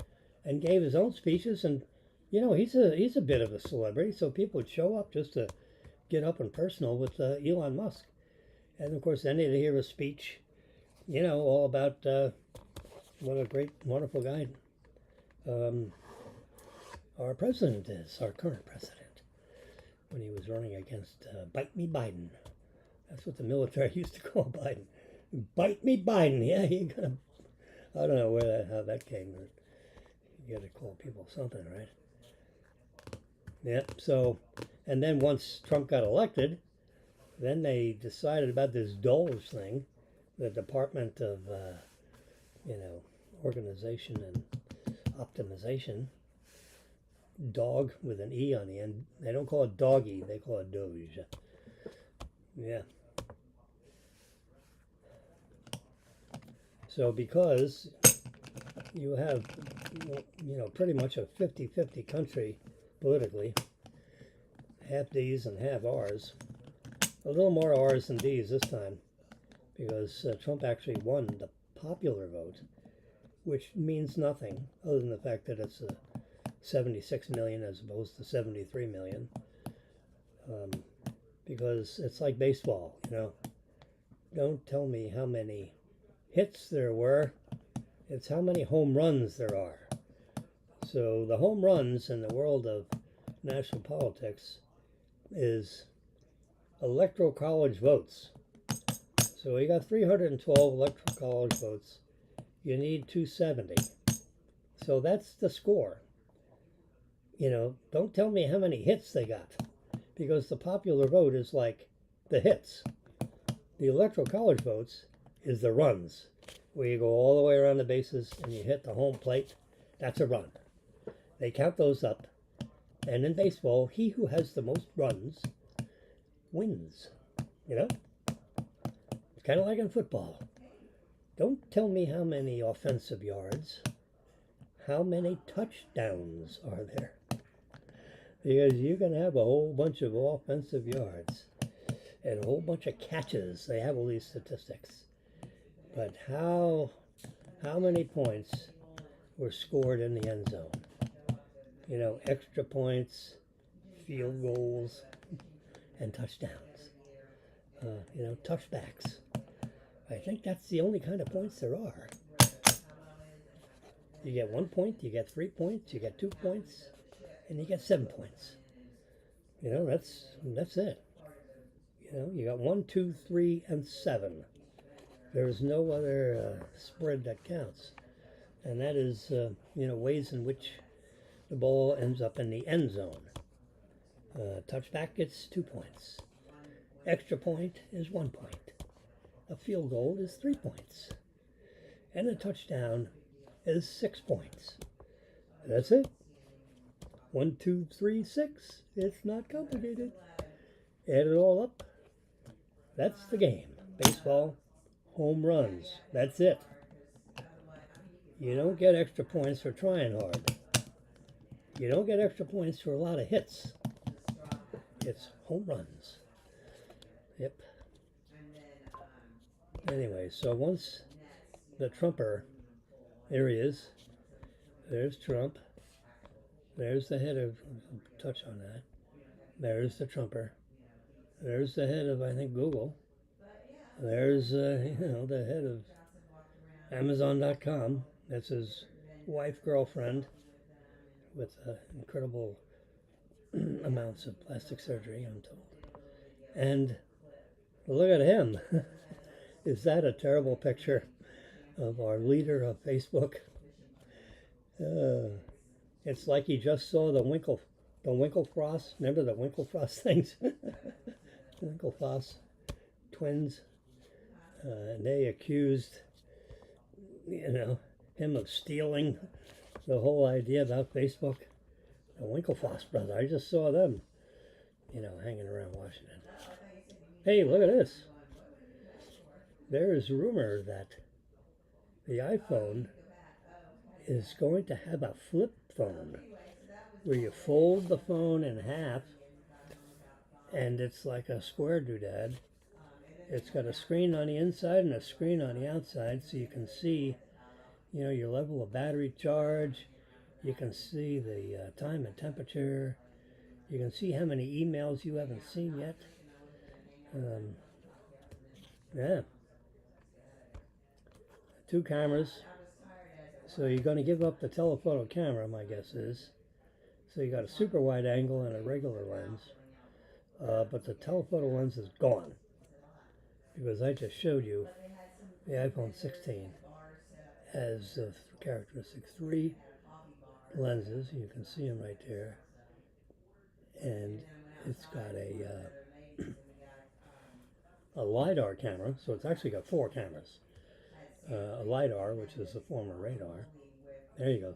and gave his own speeches. And he's a bit of a celebrity, so people would show up just to get up and personal with Elon Musk. And of course then they'd hear a speech, all about what a great, wonderful guy our president is, our current president, when he was running against Bite Me Biden. That's what the military used to call Biden. Bite me Biden. Yeah, I don't know how that came. You got to call people something, right? Yeah, so, and then once Trump got elected, then they decided about this Doge thing, the Department of, Organization and Optimization. dog with an E on the end. They don't call it doggy, they call it Doge. Yeah. So because you have, pretty much a 50-50 country politically, half D's and half R's, a little more R's than D's this time, because Trump actually won the popular vote, which means nothing other than the fact that it's 76 million as opposed to 73 million. Because it's like baseball, Don't tell me how many hits there were, it's how many home runs there are. So the home runs in the world of national politics is electoral college votes. So you got 312 electoral college votes. You need 270. So that's the score. Don't tell me how many hits they got, because the popular vote is like the hits. The electoral college votes is the runs, where you go all the way around the bases and you hit the home plate. That's a run. They count those up. And in baseball, he who has the most runs wins. It's kind of like in football. Don't tell me how many offensive yards. How many touchdowns are there? Because you can have a whole bunch of offensive yards and a whole bunch of catches. They have all these statistics. But how many points were scored in the end zone? Extra points, field goals, and touchdowns. Touchbacks. I think that's the only kind of points there are. You get 1 point, you get 3 points, you get 2 points, and you get 7 points. That's it. You got 1, 2, 3, and 7. There's no other spread that counts. And that is, ways in which the ball ends up in the end zone. Touchback gets 2 points. Extra point is 1 point. A field goal is 3 points. And a touchdown is 6 points. That's it. 1, 2, 3, 6. It's not complicated. Add it all up. That's the game. Baseball, home runs. That's it. You don't get extra points for trying hard. You don't get extra points for a lot of hits. It's home runs. Yep. Anyway, so once the Trumper, there he is. There's Trump. There's the head of, touch on that. There's the Trumper. There's the head of, I think, Google. There's, the head of Amazon.com. That's his wife, girlfriend, with incredible amounts of plastic surgery, I'm told. And look at him. Is that a terrible picture of our leader of Facebook? It's like he just saw the Winklevoss. Remember the Winklevoss things? Winklevoss twins. And they accused, him of stealing the whole idea about Facebook. The Winklevoss brothers. I just saw them, hanging around Washington. Hey, look at this. There is rumor that the iPhone is going to have a flip phone where you fold the phone in half and it's like a square doodad. It's got a screen on the inside and a screen on the outside, so you can see, your level of battery charge. You can see the time and temperature. You can see how many emails you haven't seen yet. Yeah. 2 cameras. So you're going to give up the telephoto camera, my guess is. So you got a super wide angle and a regular lens. But the telephoto lens is gone, because I just showed you the iPhone 16 has characteristics 3 lenses. You can see them right there. And it's got a LiDAR camera, so it's actually got 4 cameras. A LiDAR, which is a form of radar. There you go.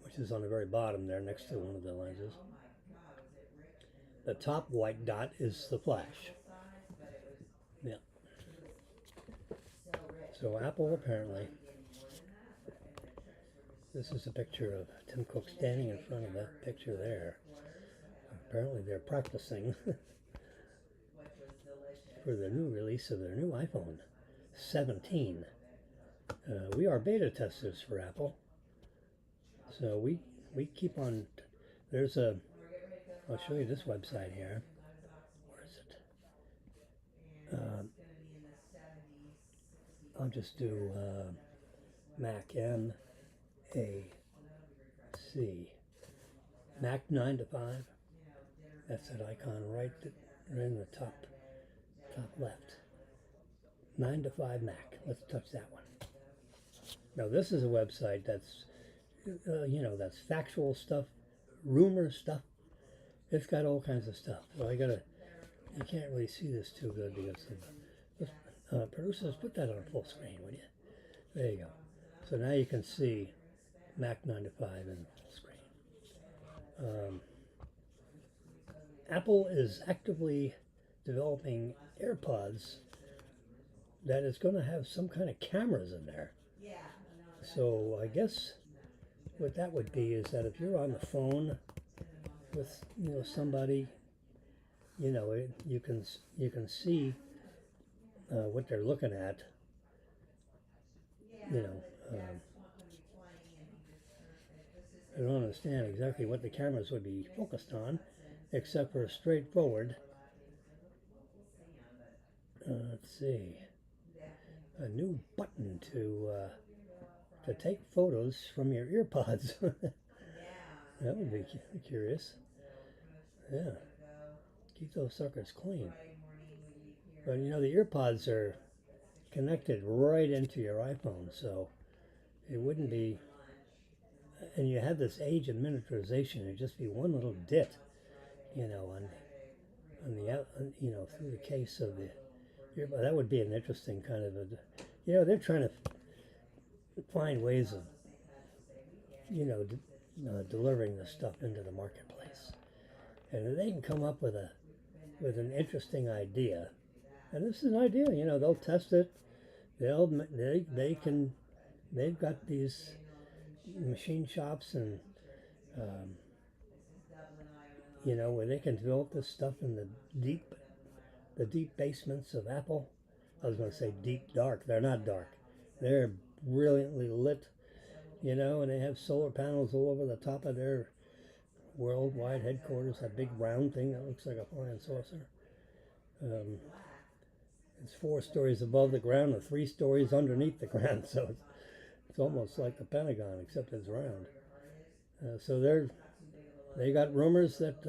Which which is on the very bottom there next to one of the lenses. The top white dot is the flash. Yeah. So Apple apparently, this is a picture of Tim Cook standing in front of that picture there. Apparently they're practicing for the new release of their new iPhone 17. We are beta testers for Apple. So we keep on, there's a, I'll show you this website here. Where is it? I'll just do Mac M A C. Mac 9 to 5. That's that icon right in the top left. 9 to 5 Mac. Let's touch that one. Now this is a website that's, that's factual stuff, rumor stuff. It's got all kinds of stuff. So you can't really see this too good because of, producers, put that on full screen, would you? There you go. So now you can see Mac 9 to 5 in full screen. Apple is actively developing AirPods that is going to have some kind of cameras in there. So I guess what that would be is that if you're on the phone with somebody, you can see what they're looking at. I don't understand exactly what the cameras would be focused on, except for straightforward. Let's see, a new button to take photos from your earpods. That would be curious. Yeah, keep those suckers clean. But the earpods are connected right into your iPhone, so it wouldn't be. And you have this age of miniaturization. It'd just be one little dit, on the out, through the case of the earbud. That would be an interesting kind of a. They're trying to find ways of, delivering this stuff into the marketplace, and if they can come up with an interesting idea, and this is an idea, they'll test it. They've got these machine shops and where they can develop this stuff in the deep basements of Apple. I was going to say deep dark. They're not dark. They're brilliantly lit, and they have solar panels all over the top of their worldwide headquarters. That big round thing that looks like a flying saucer. It's 4 stories above the ground and 3 stories underneath the ground, so it's almost like the Pentagon, except it's round. So they got rumors that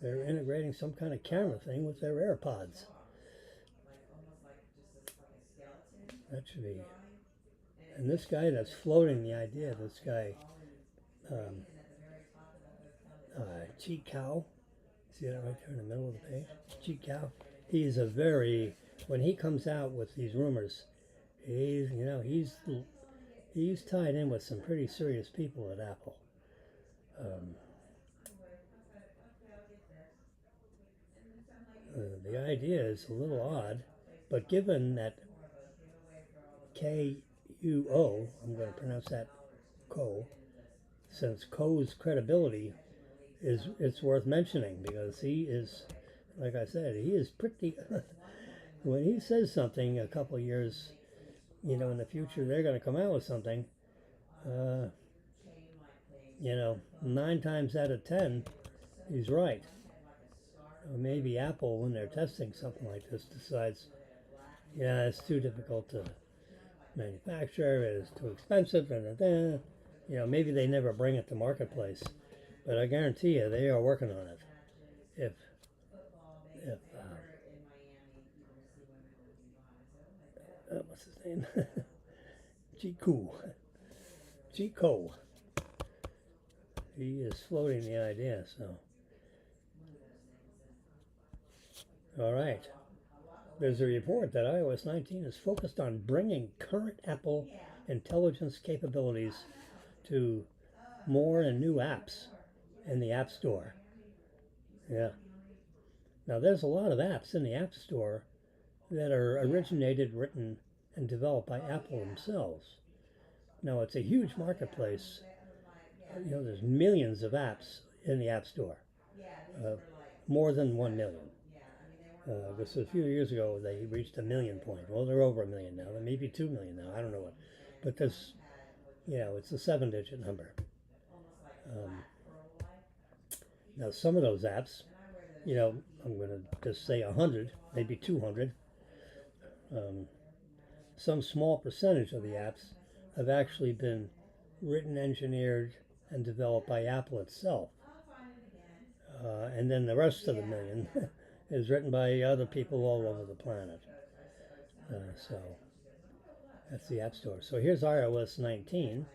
they're integrating some kind of camera thing with their AirPods. That should be. And this guy that's floating the idea, this guy, Chi Cow, see that right there in the middle of the page? Chi Cow. He's when he comes out with these rumors, he's tied in with some pretty serious people at Apple. The idea is a little odd, but given that KUO, I'm going to pronounce that Ko, since Ko's credibility it's worth mentioning, because he is, like I said, he is pretty. When he says something a couple of years, in the future, they're going to come out with something. 9 times out of 10, he's right. Or maybe Apple, when they're testing something like this, decides, it's too difficult to manufacture, it's too expensive, and maybe they never bring it to marketplace. But I guarantee you, they are working on it. If what's his name? Chico. He is floating the idea, so. All right. There's a report that iOS 19 is focused on bringing current Apple intelligence capabilities to more and new apps in the App Store. Yeah. Now there's a lot of apps in the App Store that are originated, written, and developed by Apple themselves. Now it's a huge marketplace. There's millions of apps in the App Store, uh, more than 1 million. This a few years ago they reached a million point. Well, they're over a million now. They may be 2 million now. I don't know what, but there's, it's a 7-digit number. Now some of those apps, I'm going to just say 100, maybe 200. Some small percentage of the apps have actually been written, engineered, and developed by Apple itself. And then the rest of the million is written by other people all over the planet. So that's the App Store. So here's iOS 19.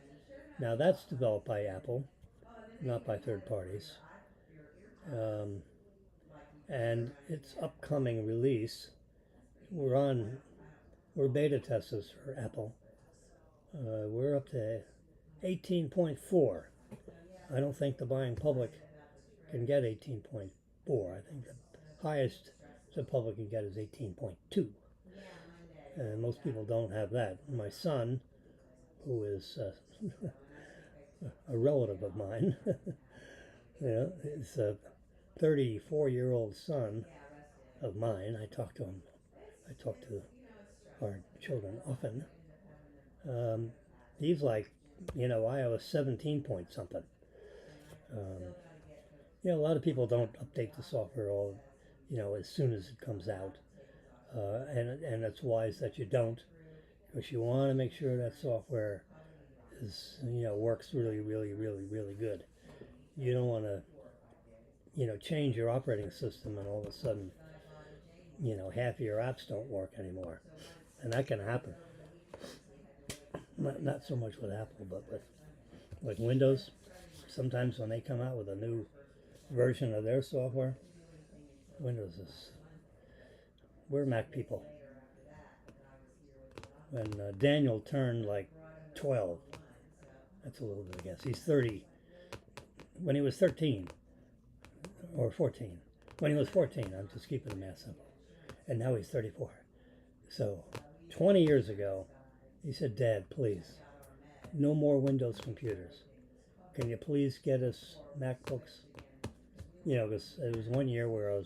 Now that's developed by Apple, not by third parties. And its upcoming release, we're beta testers for Apple. We're up to 18.4. I don't think the buying public can get 18.4. I think the highest the public can get is 18.2. And most people don't have that. My son, who is a relative of mine, is a 34-year-old son of mine. I talk to him. I talk to our children often. He's like, iOS 17 point something. A lot of people don't update the software as soon as it comes out. And it's wise that you don't, because you want to make sure that software is, works really, really, really, really good. You don't want to, change your operating system and all of a sudden, half of your apps don't work anymore. And that can happen. Not so much with Apple, but with Windows. Sometimes when they come out with a new version of their software, we're Mac people. When Daniel turned like 12, that's a little bit, I guess. He's 30. When he was 13 or 14, when he was 14, I'm just keeping the math simple. And now he's 34. So 20 years ago, he said, "Dad, please, no more Windows computers. Can you please get us MacBooks?" Because it was one year where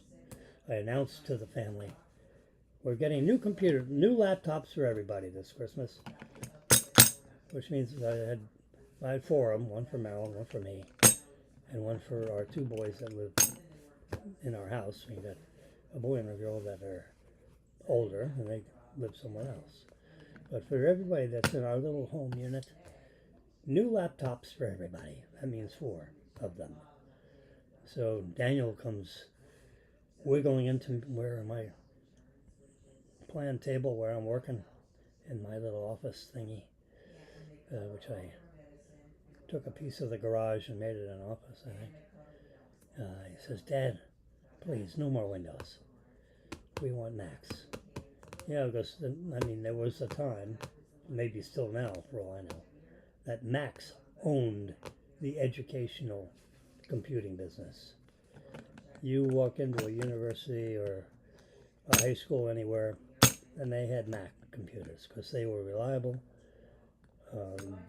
I announced to the family, we're getting new laptops for everybody this Christmas, which means I had 4 of them, one for Marilyn, one for me, and one for our 2 boys that live in our house. We got a boy and a girl that are older, and they live somewhere else. But for everybody that's in our little home unit, new laptops for everybody. That means 4 of them. So Daniel comes wiggling into my plan table where I'm working in my little office thingy, which I took a piece of the garage and made it an office, I think. He says, "Dad, please, no more Windows. We want Macs." Because, there was a time, maybe still now for all I know, that Macs owned the educational computing business. You walk into a university or a high school anywhere, and they had Mac computers because they were reliable,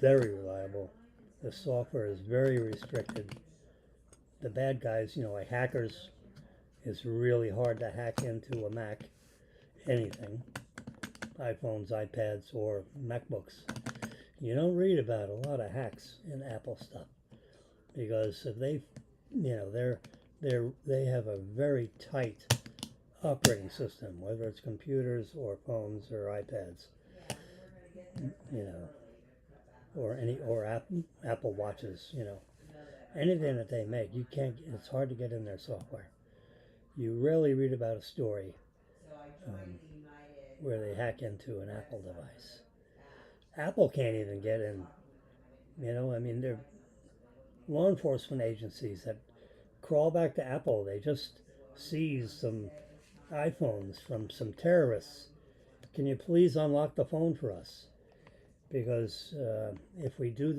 very reliable. The software is very restricted. The bad guys, like hackers, it's really hard to hack into a Mac, anything, iPhones, iPads, or MacBooks. You don't read about a lot of hacks in Apple stuff because if they have a very tight operating system, whether it's computers or phones or iPads, or Apple watches, anything that they make, it's hard to get in their software. You rarely read about a story where they hack into an Apple device. Apple can't even get in. They're law enforcement agencies that crawl back to Apple. They just seized some iPhones from some terrorists. Can you please unlock the phone for us? Because if we do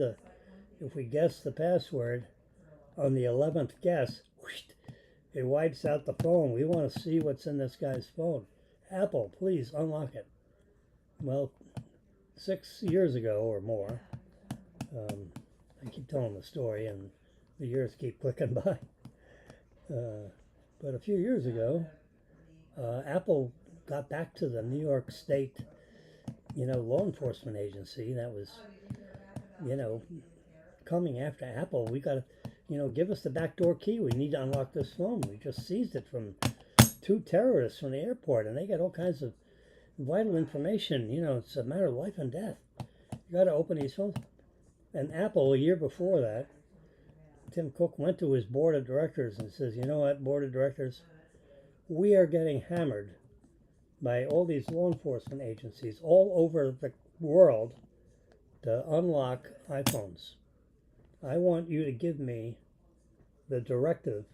if we guess the password on the 11th guess, whoosh, it wipes out the phone. We want to see what's in this guy's phone. Apple, please unlock it. Well, 6 years ago or more, I keep telling the story and the years keep clicking by. But a few years ago, Apple got back to the New York State, law enforcement agency that was, coming after Apple. We got to, give us the backdoor key. We need to unlock this phone. We just seized it from 2 terrorists from the airport, and they got all kinds of vital information. It's a matter of life and death. You got to open these phones. And Apple, a year before that, Tim Cook went to his board of directors and says, you know what, board of directors, we are getting hammered by all these law enforcement agencies all over the world to unlock iPhones. I want you to give me the directive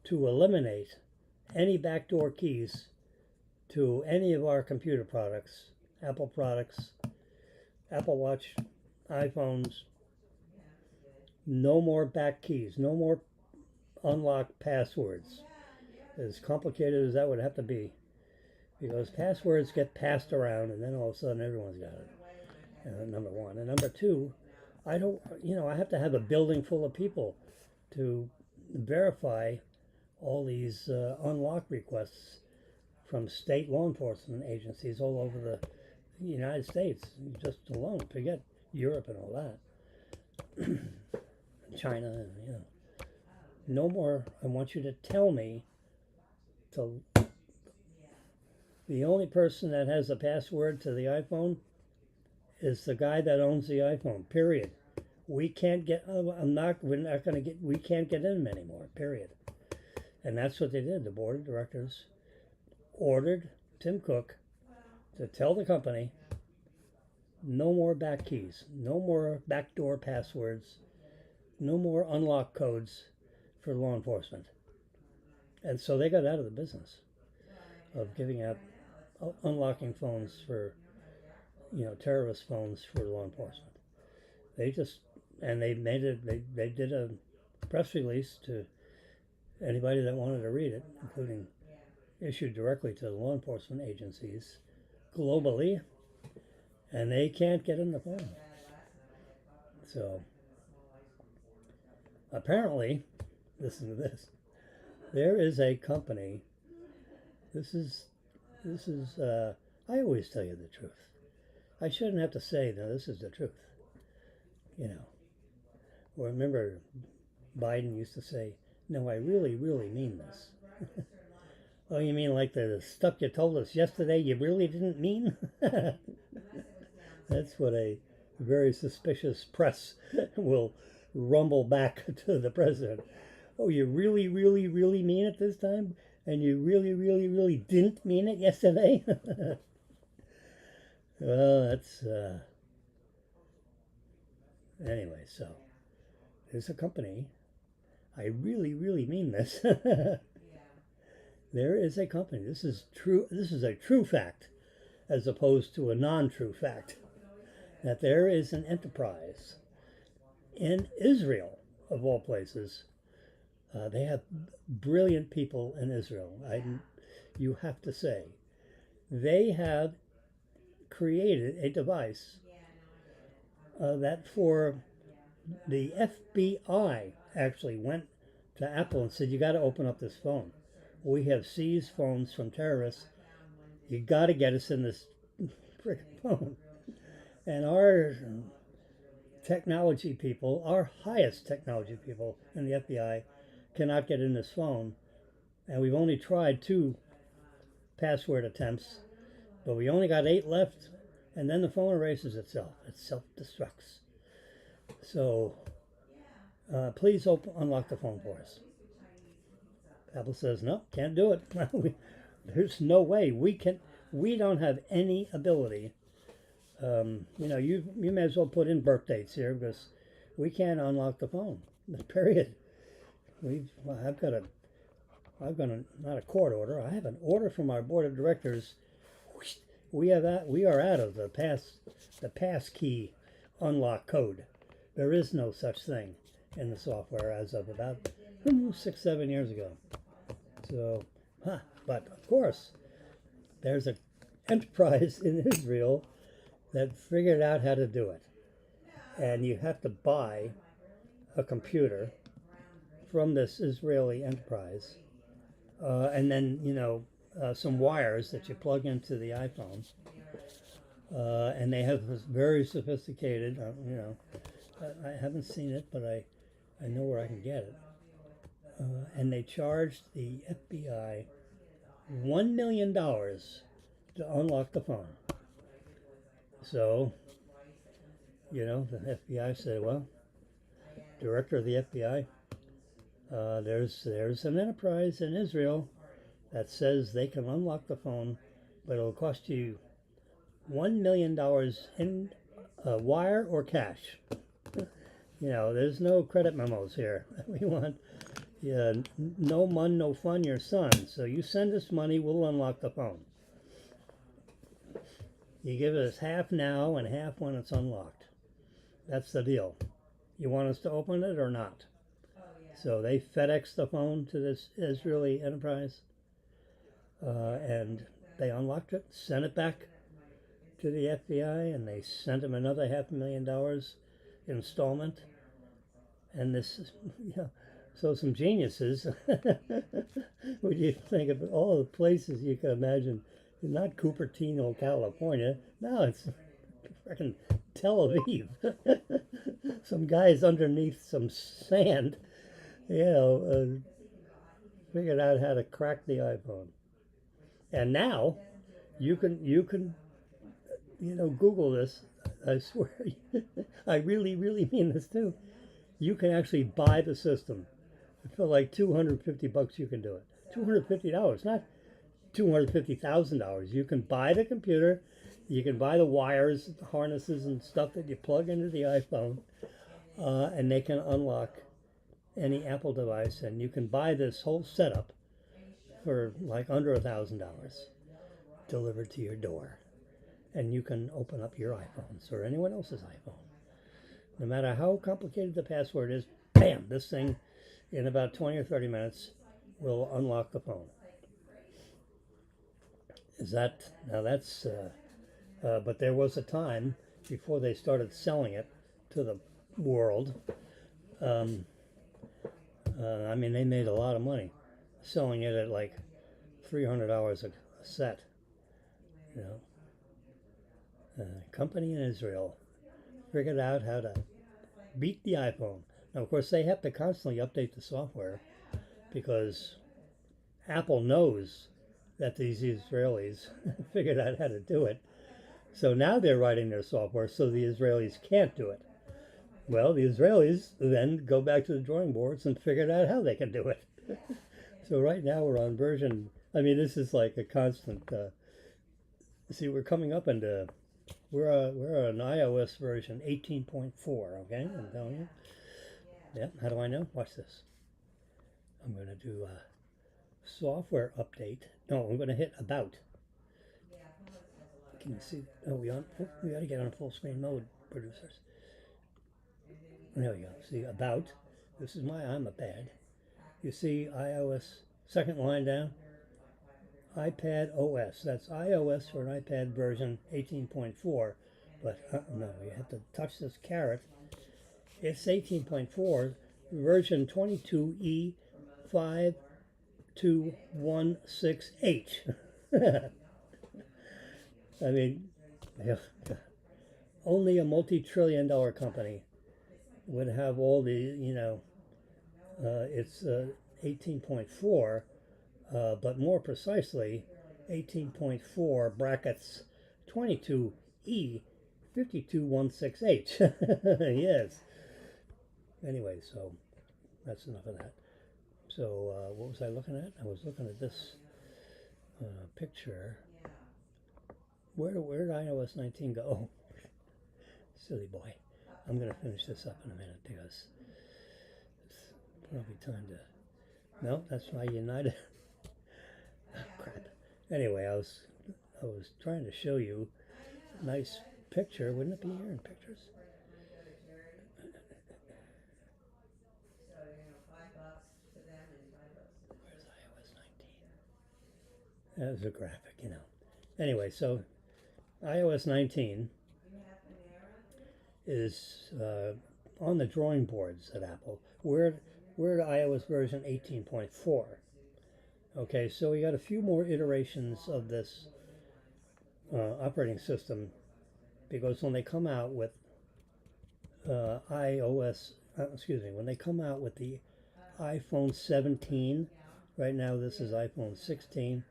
to eliminate any backdoor keys to any of our computer products, Apple products, Apple Watch, iPhones. No more back keys, no more unlock passwords. As complicated as that would have to be, because passwords get passed around and then all of a sudden everyone's got it. Number one. And number two, I have to have a building full of people to verify all these unlock requests from state law enforcement agencies all over the United States, just alone. Forget Europe and all that. China, no more. I want you to tell me the only person that has the password to the iPhone is the guy that owns the iPhone, period. We can't get, we can't get in anymore, period. And that's what they did. The board of directors ordered Tim Cook to tell the company no more back keys, no more backdoor passwords, no more unlock codes for law enforcement. And so they got out of the business of giving out unlocking phones for, terrorist phones for law enforcement. They did a press release to anybody that wanted to read it, including issued directly to the law enforcement agencies globally, and they can't get in the phone. So apparently, listen to this. There is a company. This is. I always tell you the truth. I shouldn't have to say, no, this is the truth. Well, remember, Biden used to say, no, I really, really mean this. Oh, you mean like the stuff you told us yesterday you really didn't mean? That's what a very suspicious press will rumble back to the president. Oh, you really, really, really mean it this time? And you really, really, really didn't mean it yesterday? Well, that's... Anyway, so there's a company. I really, really mean this. There is a company. This is true. This is a true fact, as opposed to a non-true fact. That there is an enterprise in Israel, of all places. They have brilliant people in Israel. You have to say, they have created a device that for the FBI actually went to Apple and said, you got to open up this phone. We have seized phones from terrorists. You got to get us in this freaking phone. And our technology people, our highest technology people in the FBI, cannot get in this phone. And we've only tried 2 password attempts, but we only got 8 left. And then the phone erases itself. It self-destructs. So please unlock the phone for us. Apple says, no, can't do it. There's no way. We don't have any ability. You may as well put in birth dates here, because we can't unlock the phone. Period. I've got not a court order. I have an order from our board of directors. We are out of the pass key unlock code. There is no such thing in the software as of about 6, 7 years ago. So, but of course, there's an enterprise in Israel that figured out how to do it. And you have to buy a computer from this Israeli enterprise, and then, some wires that you plug into the iPhone. And they have this very sophisticated, I haven't seen it, but I know where I can get it. And they charged the FBI $1 million to unlock the phone. So, the FBI said, well, director of the FBI, there's an enterprise in Israel that says they can unlock the phone, but it'll cost you $1 million in wire or cash. There's no credit memos here. We want no mun, no fun, your son. So you send us money, we'll unlock the phone. You give us half now and half when it's unlocked. That's the deal. You want us to open it or not? So they FedEx the phone to this Israeli enterprise, and they unlocked it, sent it back to the FBI, and they sent him another $500,000 installment. And this, so some geniuses. Would you think of all the places you can imagine? Not Cupertino, California. No, it's freaking Tel Aviv. Some guys underneath some sand, figured out how to crack the iPhone. And now you can Google this. I swear, I really, really mean this too. You can actually buy the system for like $250. You can do it. $250, not $250,000. You can buy the computer. You can buy the wires, the harnesses, and stuff that you plug into the iPhone, and they can unlock any Apple device. And you can buy this whole setup for like under $1,000 delivered to your door. And you can open up your iPhones or anyone else's iPhone. No matter how complicated the password is, bam, this thing in about 20 or 30 minutes will unlock the phone. But there was a time before they started selling it to the world. They made a lot of money selling it at like $300 a set. Company in Israel figured out how to beat the iPhone. Now, of course, they have to constantly update the software because Apple knows that these Israelis figured out how to do it. So now they're writing their software so the Israelis can't do it. Well, the Israelis then go back to the drawing boards and figured out how they can do it. So right now we're on version, this is like a constant, we're coming up into, we're on iOS version 18.4, okay? I'm telling you. Yeah, how do I know? Watch this. I'm going to do a software update. No, I'm going to hit about. Can you see? We got to get on full screen mode, producers. There we go. See, about. This is my iPad. You see iOS, second line down. iPad OS. That's iOS for an iPad version 18.4. But no, you have to touch this caret. It's 18.4, version 22E5216H. Only a multi-trillion-dollar company would have all the, it's 18.4, but more precisely, 18.4 brackets 22E5216H. Yes. Anyway, so that's enough of that. So what was I looking at? I was looking at this picture. Where did iOS 19 go? Oh, silly boy. I'm going to finish this up in a minute because it's probably time to... No, that's my United... Oh, crap. Anyway, I was trying to show you a nice picture. Wouldn't it be here in pictures? as a graphic, you know. Anyway, so iOS 19 is on the drawing boards at Apple. We're at iOS version 18.4. Okay, so we got a few more iterations of this operating system, because when they come out with when they come out with the iPhone 17, right now this is iPhone 16.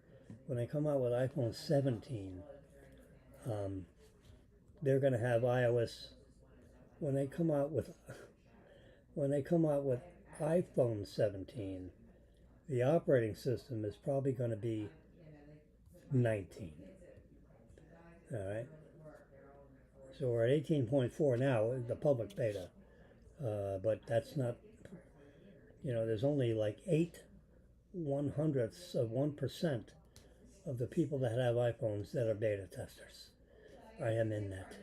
When they come out with iPhone 17, they're going to have iOS. When they come out with iPhone 17, the operating system is probably going to be 19. All right. So we're at 18.4 now, the public beta, but that's not. There's only like 8/100ths of 1% of the people that have iPhones that are beta testers. I am in that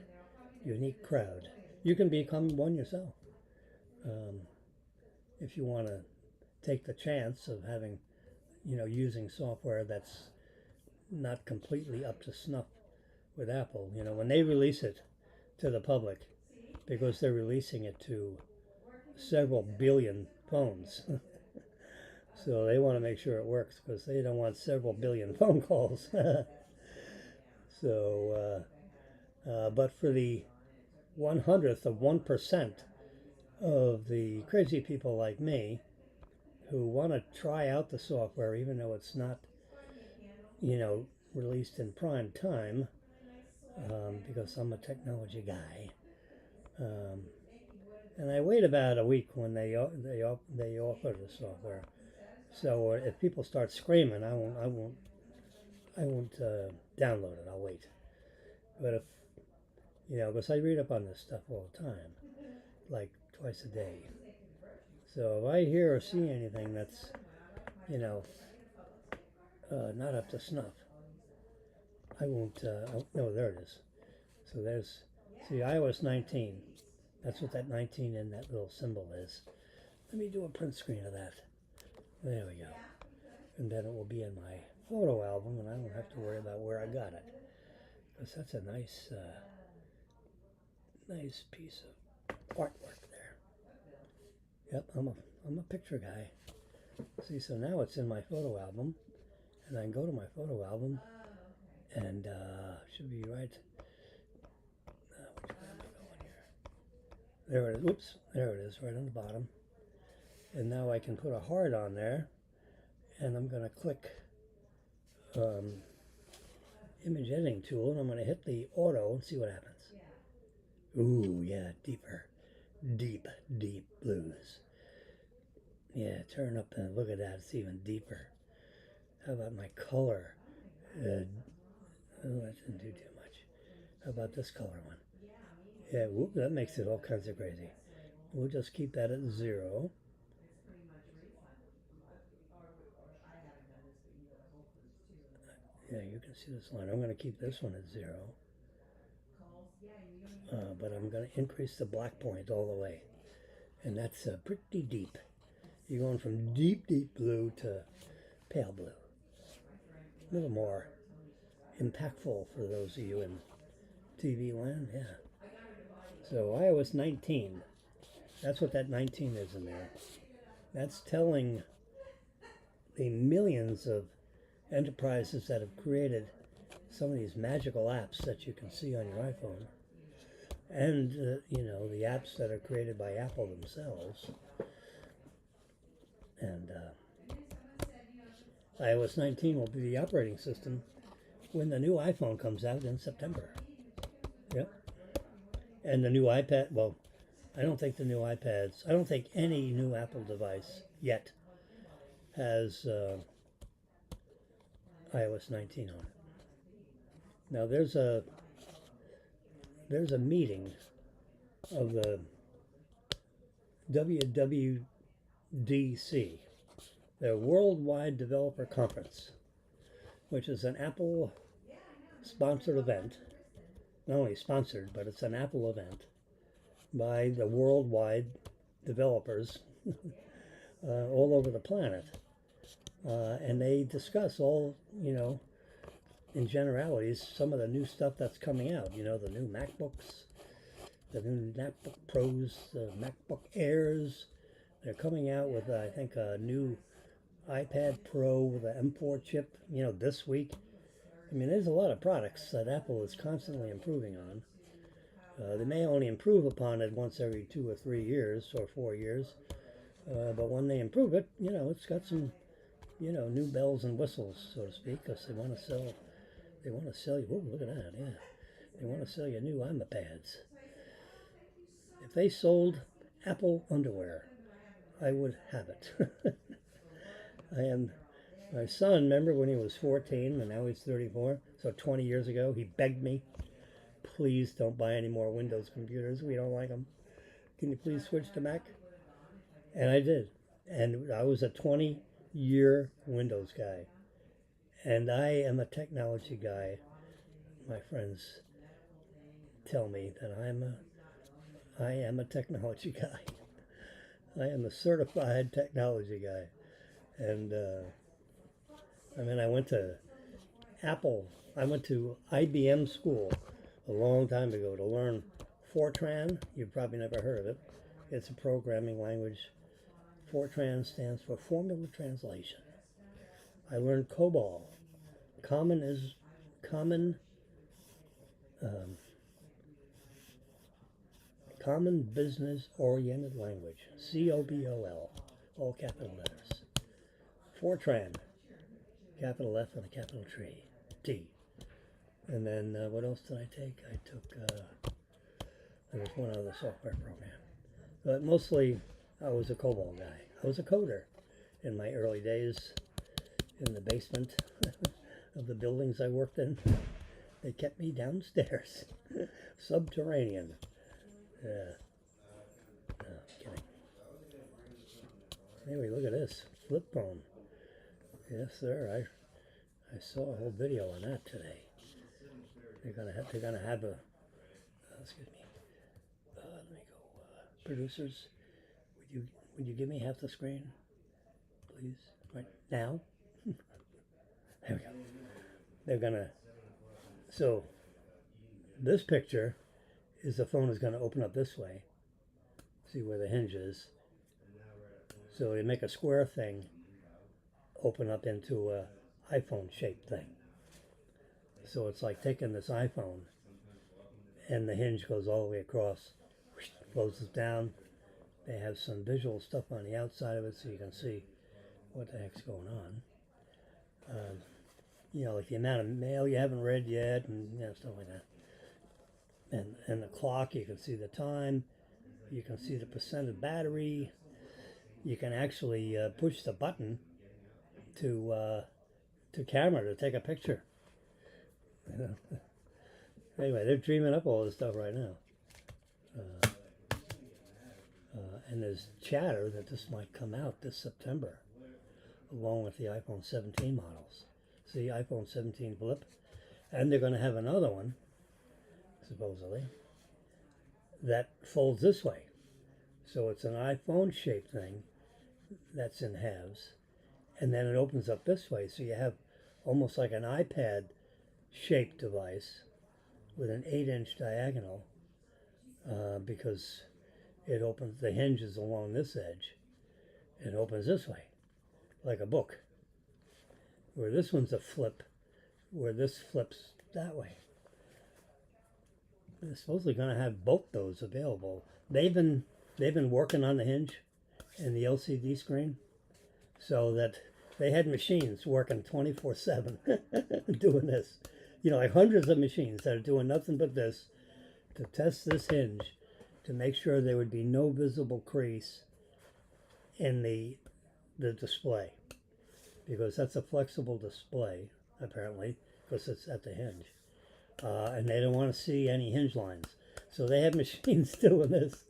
unique crowd. You can become one yourself if you want to take the chance of having, using software that's not completely up to snuff with Apple. When they release it to the public, because they're releasing it to several billion phones. So they want to make sure it works, because they don't want several billion phone calls. So, but for the 100th of 1% of the crazy people like me who want to try out the software, even though it's not, released in prime time, because I'm a technology guy. And I wait about a week when they offer the software. So if people start screaming, I won't download it. I'll wait. But if because I read up on this stuff all the time, like twice a day. So if I hear or see anything that's not up to snuff, I won't. No, there it is. So see, iOS 19. That's what that 19 in that little symbol is. Let me do a print screen of that. There we go. And then it will be in my photo album, and I don't have to worry about where I got it, because that's a nice piece of artwork there. Yep, I'm a picture guy. See, so now it's in my photo album, and I can go to my photo album, and should be right. Which way am I going here? There it is. Oops, there it is, right on the bottom. And now I can put a heart on there, and I'm going to click image editing tool, and I'm going to hit the auto and see what happens. Ooh, yeah, deeper, deep blues. Yeah, turn up and look at that, it's even deeper. How about my color? Oh, that didn't do too much. How about this color one? Yeah, whoop, that makes it all kinds of crazy. We'll just keep that at 0. Yeah, you can see this line. I'm going to keep this one at 0. But I'm going to increase the black point all the way. And that's pretty deep. You're going from deep blue to pale blue. A little more impactful for those of you in TV land, yeah. So iOS 19, that's what that 19 is in there. That's telling the millions of enterprises that have created some of these magical apps that you can see on your iPhone, and the apps that are created by Apple themselves. And iOS 19 will be the operating system when the new iPhone comes out in September. Yep. And the new iPad, well, I don't think any new Apple device yet has iOS 19 on it. Now there's a meeting of the WWDC, the Worldwide Developer Conference, which is an Apple sponsored event. Not only sponsored, but it's an Apple event by the worldwide developers all over the planet. And they discuss all, in generalities, some of the new stuff that's coming out. You know, the new MacBooks, the new MacBook Pros, the MacBook Airs. They're coming out with, I think, a new iPad Pro with an M4 chip, you know, this week. I mean, there's a lot of products that Apple is constantly improving on. They may only improve upon it once every 2 or 3 years or 4 years, but when they improve it, you know, it's got some, you know, new bells and whistles, so to speak, because they want to sell you. Oh, look at that! Yeah, they want to sell you new iPads. If they sold Apple underwear, I would have it. My son, remember when he was 14 and now he's 34, so 20 years ago, he begged me, please don't buy any more Windows computers. We don't like them. Can you please switch to Mac? And I did. And I was a 20-year Windows guy. And I am a technology guy. My friends tell me that I am a technology guy. I am a certified technology guy. And I mean, I went to IBM school a long time ago to learn Fortran. You've probably never heard of it. It's a programming language. Fortran stands for Formula Translation. I learned COBOL. Common Business Oriented Language. COBOL. All capital letters. Fortran. Capital F and a capital T. And then what else did I take? I took, there was one other software program. But mostly I was a COBOL guy. I was a coder in my early days in the basement of the buildings I worked in. They kept me downstairs, subterranean. No, kidding. Anyway, look at this flip phone. Yes, sir. I saw a whole video on that today. They're gonna have a. Excuse me. Let me go. Producers, would you give me half the screen, please? Right now. There we go. They're gonna. So this picture is the phone is gonna open up this way. See where the hinge is. So they make a square thing open up into a iPhone shaped thing. So it's like taking this iPhone and the hinge goes all the way across, closes down. They have some visual stuff on the outside of it so you can see what the heck's going on. You know, like the amount of mail you haven't read yet and you know, stuff like that. And the clock, you can see the time. You can see the percent of battery. You can actually push the button to camera to take a picture. Anyway, they're dreaming up all this stuff right now. And there's chatter that this might come out this September, along with the iPhone 17 models. See, iPhone 17 flip. And they're going to have another one, supposedly, that folds this way. So it's an iPhone-shaped thing that's in halves. And then it opens up this way. So you have almost like an iPad-shaped device with an 8-inch diagonal because it opens, the hinge is along this edge. It opens this way, like a book. Where this one's a flip, where this flips that way. They're supposedly going to have both those available. They've been working on the hinge and the LCD screen so that they had machines working 24/7 doing this. You know, like hundreds of machines that are doing nothing but this to test this hinge to make sure there would be no visible crease in the display. Because that's a flexible display, apparently, because it's at the hinge. And they don't want to see any hinge lines. So they have machines doing this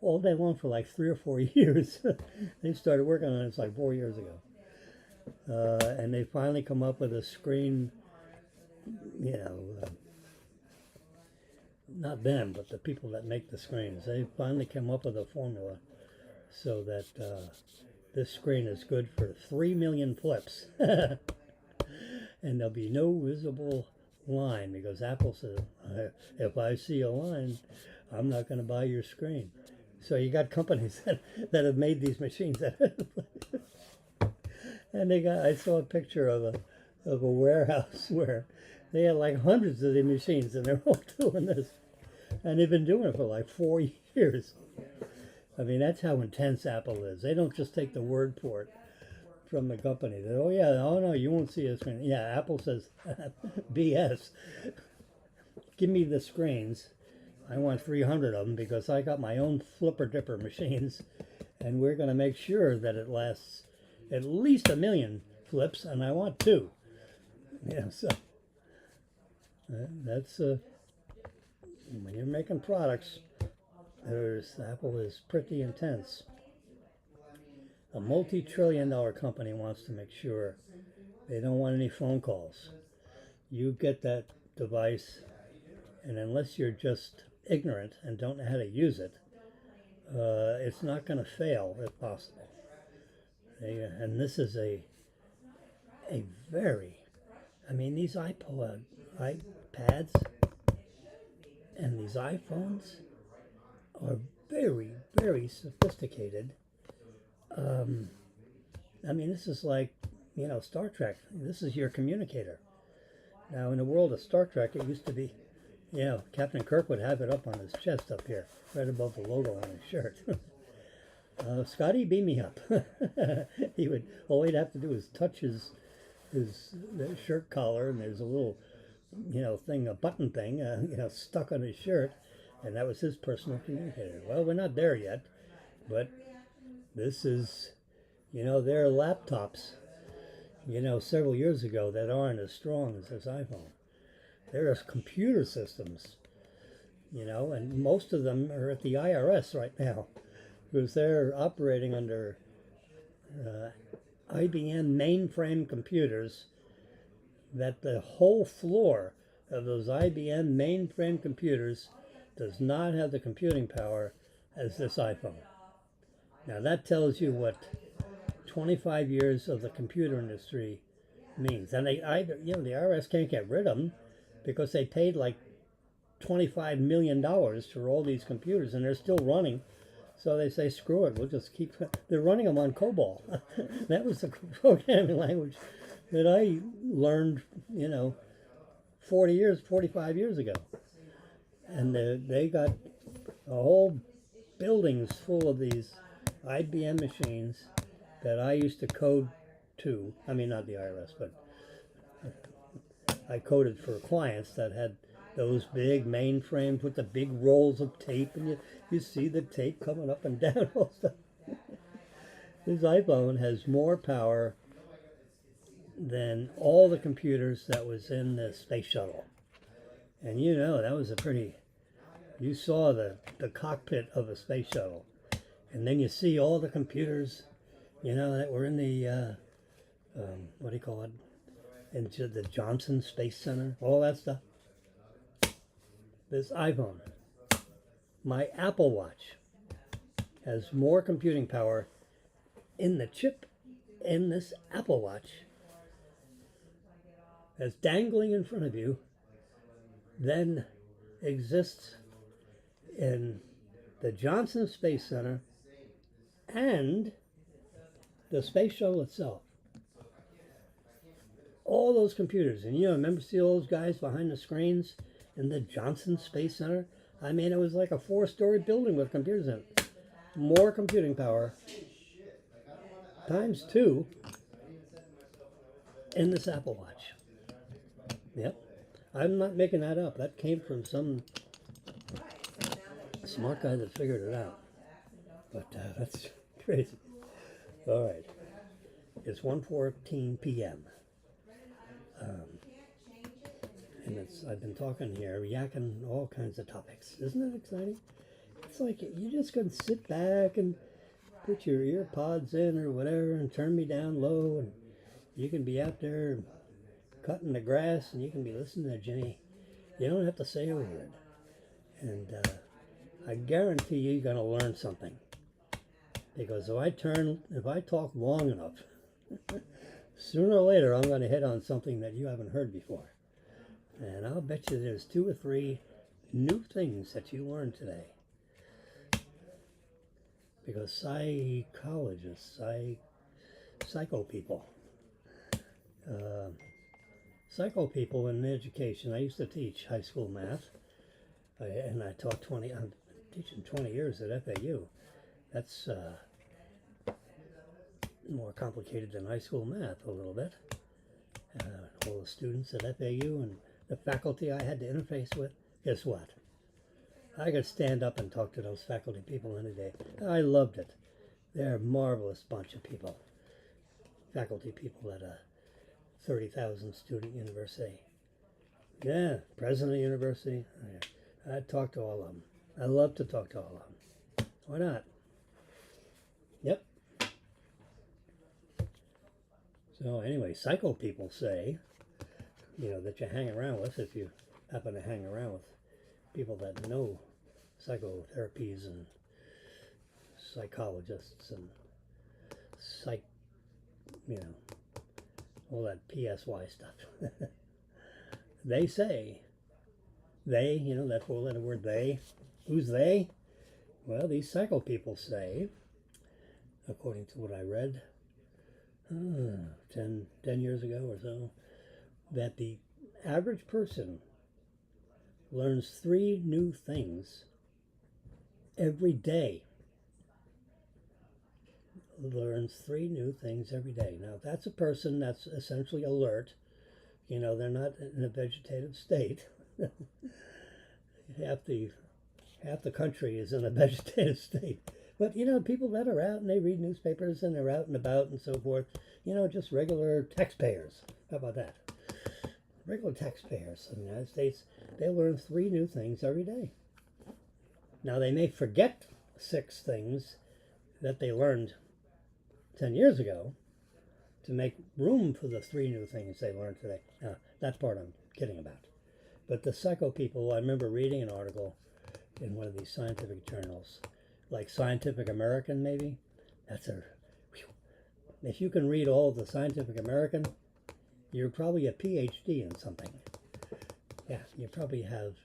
all day long for like 3 or 4 years. They started working on it like 4 years ago. And they finally come up with a screen, you know, not them, but the people that make the screens. They finally come up with a formula so that this screen is good for 3 million flips. and there'll be no visible line because Apple says, if I see a line, I'm not going to buy your screen. So you got companies that have made these machines and I saw a picture of a warehouse where they had like hundreds of the machines and they're all doing this, and they've been doing it for like 4 years. I mean, that's how intense Apple is. They don't just take the word for it from the company. That, oh yeah, oh no, you won't see a screen. Yeah, Apple says BS. Give me the screens. I want 300 of them because I got my own flipper dipper machines, and we're going to make sure that it lasts at least 1 million flips, and I want 2. Yeah, so that's when you're making products, Apple is pretty intense. A multi-trillion-dollar company wants to make sure they don't want any phone calls. You get that device, and unless you're just ignorant and don't know how to use it, it's not going to fail if possible. And this is a very, I mean, these iPads and these iPhones are very, very sophisticated. I mean, this is like, Star Trek. This is your communicator. Now, in the world of Star Trek, it used to be, Captain Kirk would have it up on his chest up here, right above the logo on his shirt. Scotty, beam me up. All he'd have to do is touch his shirt collar, and there's a little, thing, a button thing, stuck on his shirt, and that was his personal communicator. Well, we're not there yet, but this is, there are laptops, several years ago that aren't as strong as this iPhone. There are computer systems, and most of them are at the IRS right now because they're operating under IBM mainframe computers, that the whole floor of those IBM mainframe computers does not have the computing power as this iPhone. Now that tells you what 25 years of the computer industry means. And the IRS can't get rid of them because they paid like $25 million for all these computers, and they're still running. So they say, screw it, we'll just keep. They're running them on COBOL. That was the programming language that I learned, 45 years ago. And they got a whole buildings full of these IBM machines that I used to code to. I mean, not the IRS, but I coded for clients that had those big mainframes with the big rolls of tape, and you see the tape coming up and down. All stuff. This iPhone has more power than all the computers that was in the space shuttle. And that was you saw the cockpit of a space shuttle. And then you see all the computers, that were in the, what do you call it, into the Johnson Space Center, all that stuff. This iPhone, my Apple Watch, has more computing power in the chip in this Apple Watch that's dangling in front of you than exists in the Johnson Space Center and the space shuttle itself. All those computers, and remember see all those guys behind the screens in the Johnson Space Center? I mean, it was like a 4-story building with computers in it. More computing power times 2 in this Apple Watch. Yep. I'm not making that up. That came from some smart guy that figured it out. But that's crazy. All right. It's 1:14 p.m. And I've been talking here, yakking all kinds of topics. Isn't that exciting? It's like you just can sit back and put your ear pods in or whatever and turn me down low, and you can be out there cutting the grass and you can be listening to Jimmy. You don't have to say a word. And I guarantee you're going to learn something. Because if I talk long enough, sooner or later I'm going to hit on something that you haven't heard before. And I'll bet you there's 2 or 3 new things that you learned today. Because psychologists, psycho people, psycho people in education. I used to teach high school math, and I taught I'm teaching 20 years at FAU. That's more complicated than high school math a little bit. All the students at FAU and the faculty I had to interface with, guess what? I could stand up and talk to those faculty people any day. I loved it. They're a marvelous bunch of people. Faculty people at a 30,000 student university. Yeah, president of the university. I talk to all of them. I love to talk to all of them. Why not? Yep. So anyway, psycho people say, that you hang around with, if you happen to hang around with people that know psychotherapies and psychologists and all that PSY stuff. They say, that 4-letter word they. Who's they? Well, these psycho people say, according to what I read 10 years ago or so, that the average person learns 3 new things every day. Learns 3 new things every day. Now, that's a person that's essentially alert. They're not in a vegetative state. half the country is in a vegetative state. But, people that are out and they read newspapers and they're out and about and so forth, just regular taxpayers. How about that? Regular taxpayers in the United States, they learn 3 new things every day. Now, they may forget 6 things that they learned 10 years ago to make room for the 3 new things they learned today. Now, that part I'm kidding about. But the psycho people, I remember reading an article in one of these scientific journals, like Scientific American maybe. If you can read all of the Scientific American, you're probably a PhD in something. Yeah, you probably have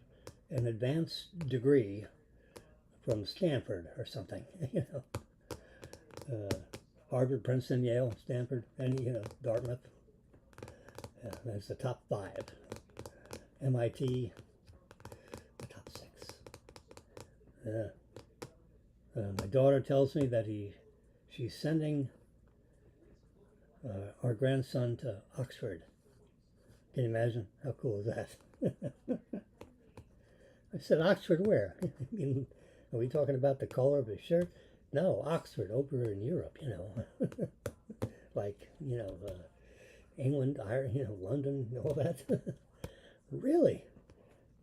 an advanced degree from Stanford or something, Harvard, Princeton, Yale, Stanford, and, Dartmouth. That's the top 5. MIT, the top 6. My daughter tells me that she's sending our grandson to Oxford. Can you imagine? How cool is that? I said, Oxford where? Are we talking about the color of his shirt? No, Oxford, over in Europe, like, England, Ireland, London, all that. Really?